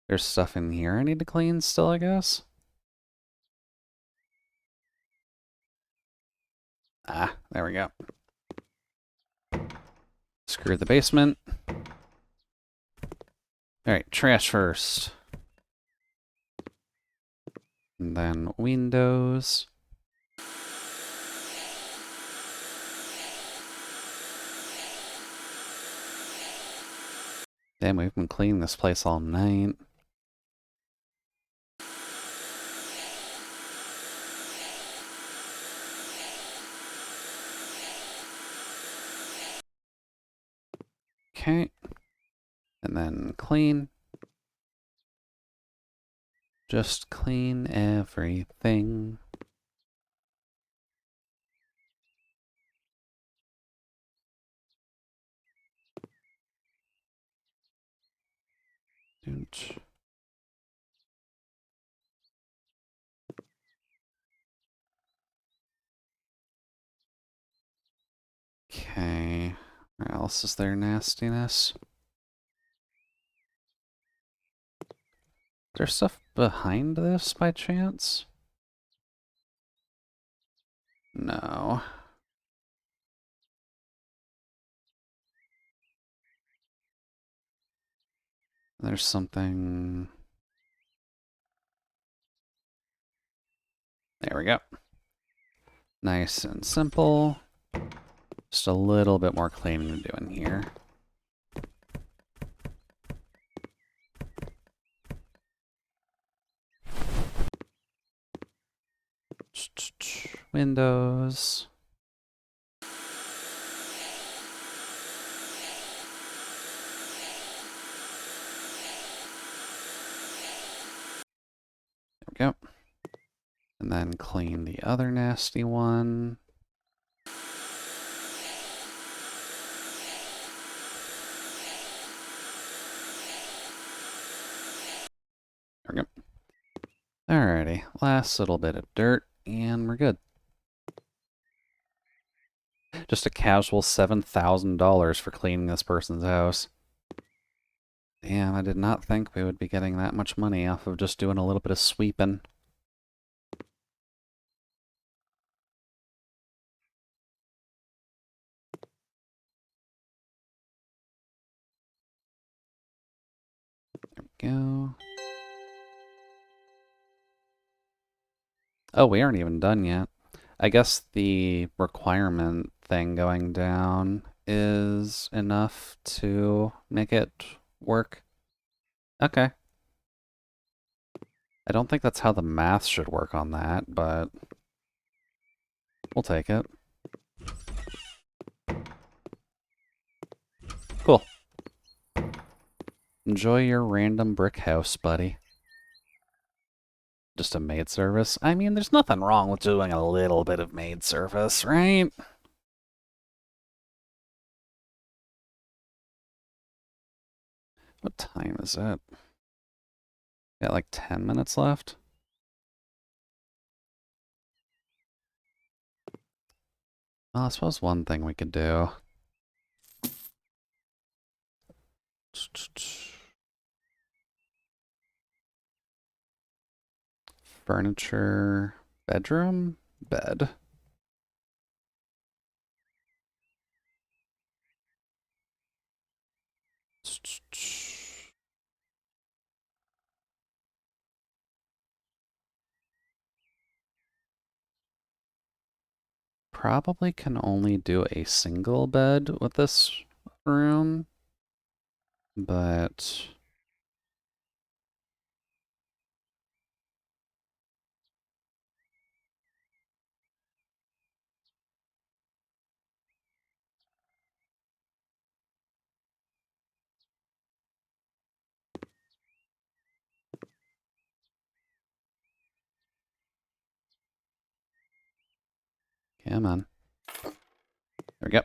Speaker 1: There's stuff in here I need to clean still, I guess? Ah, there we go. Screw the basement. Alright, trash first. And then windows. Damn, we've been cleaning this place all night. Okay. And then clean. Just clean everything. Okay. Where else is there nastiness? Is there stuff behind this by chance? No. There's something... There we go. Nice and simple. Just a little bit more cleaning to do in here. Windows. There we go. And then clean the other nasty one. There we go. Alrighty, last little bit of dirt, and we're good. Just a casual $7,000 for cleaning this person's house. Damn, I did not think we would be getting that much money off of just doing a little bit of sweeping. There we go. Oh, we aren't even done yet. I guess the requirement thing going down is enough to make it work. Okay. I don't think that's how the math should work on that, but we'll take it. Cool. Enjoy your random brick house, buddy. Just a maid service? I mean, there's nothing wrong with doing a little bit of maid service, right? What time is it? Got like 10 minutes left? Well, I suppose one thing we could do. Furniture, bedroom, bed. Probably can only do a single bed with this room, but Come on. There we go.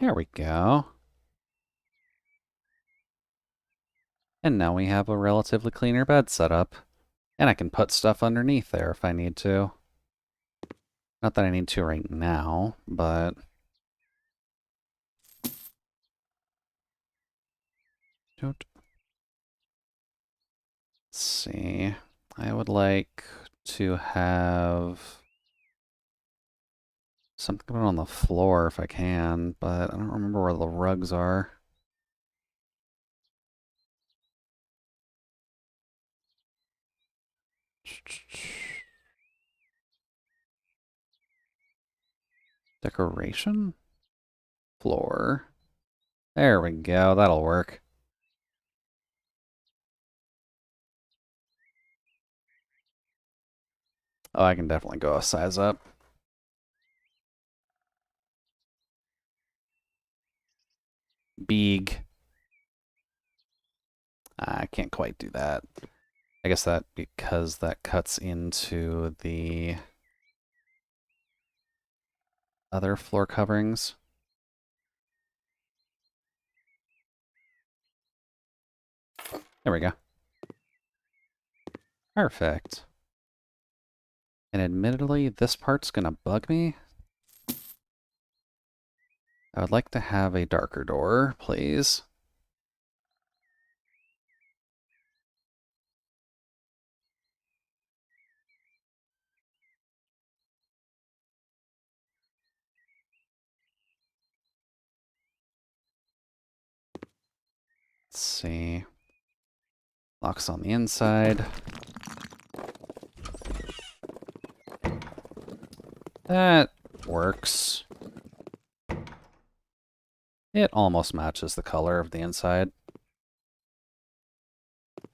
Speaker 1: There we go. And now we have a relatively cleaner bed set up. And I can put stuff underneath there if I need to. Not that I need to right now, but... Let's see. I would like to have something on the floor if I can, but I don't remember where the rugs are. Decoration? Floor. There we go, that'll work. Oh, I can definitely go a size up. Big. I can't quite do that. I guess that because that cuts into the other floor coverings. There we go. Perfect. And admittedly, this part's gonna bug me. I would like to have a darker door, please. Let's see. Locks on the inside. That works. It almost matches the color of the inside.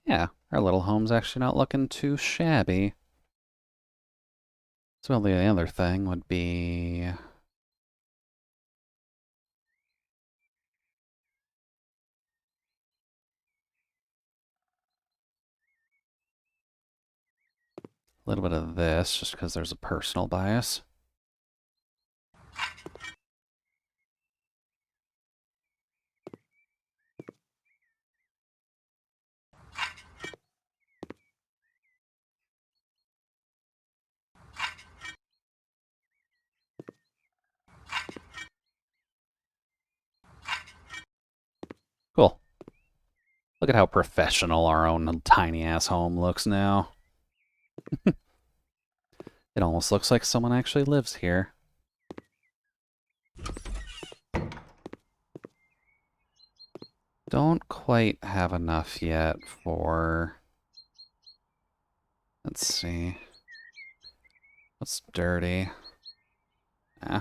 Speaker 1: Yeah, our little home's actually not looking too shabby. So the other thing would be... a little bit of this, just because there's a personal bias. Cool. Look at how professional our own tiny-ass home looks now. It almost looks like someone actually lives here. Don't quite have enough yet for... Let's see. What's dirty? Eh.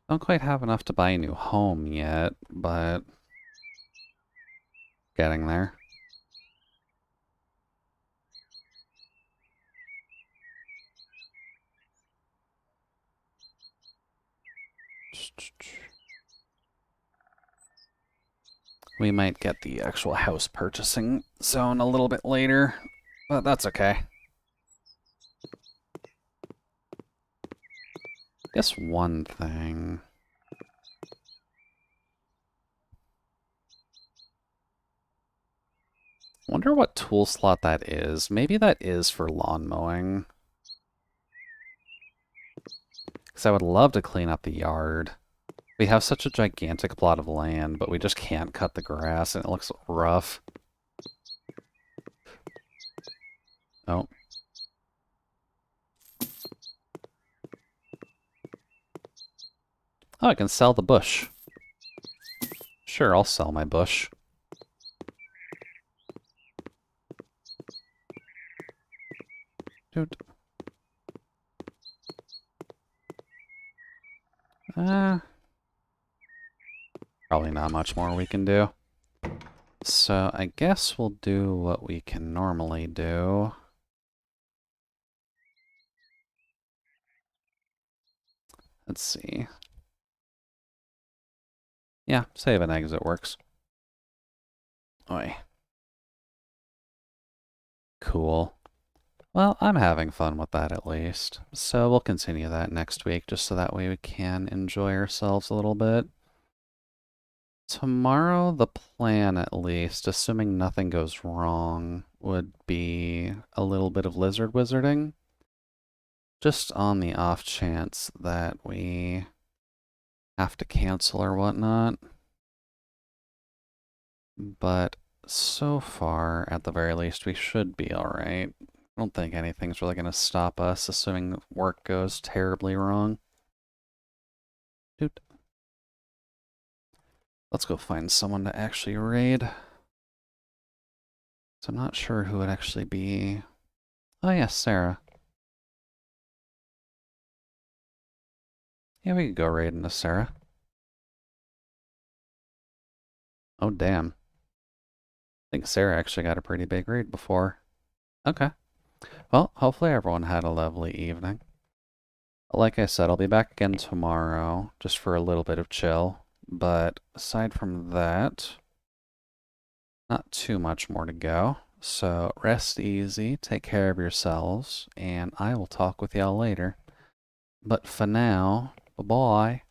Speaker 1: Don't quite have enough to buy a new home yet, but... getting there. We might get the actual house purchasing zone a little bit later, but that's okay. Guess one thing... wonder what tool slot that is. Maybe that is for lawn mowing. Because I would love to clean up the yard. We have such a gigantic plot of land, but we just can't cut the grass, and it looks rough. Oh. Oh, I can sell the bush. Sure, I'll sell my bush. Dude. Probably not much more we can do. So I guess we'll do what we can normally do. Let's see. Yeah, save and exit works. Oi. Cool. Well, I'm having fun with that at least. So we'll continue that next week just so that way we can enjoy ourselves a little bit. Tomorrow, the plan at least, assuming nothing goes wrong, would be a little bit of lizard wizarding. Just on the off chance that we have to cancel or whatnot. But so far, at the very least, we should be alright. I don't think anything's really going to stop us, assuming work goes terribly wrong. Dude. Let's go find someone to actually raid. So I'm not sure who would actually be... Oh yes, Sarah. Yeah, we could go raid into Sarah. Oh, damn. I think Sarah actually got a pretty big raid before. Okay. Well, hopefully everyone had a lovely evening. Like I said, I'll be back again tomorrow, just for a little bit of chill. But aside from that, not too much more to go. So rest easy, take care of yourselves, and I will talk with y'all later. But for now, bye-bye.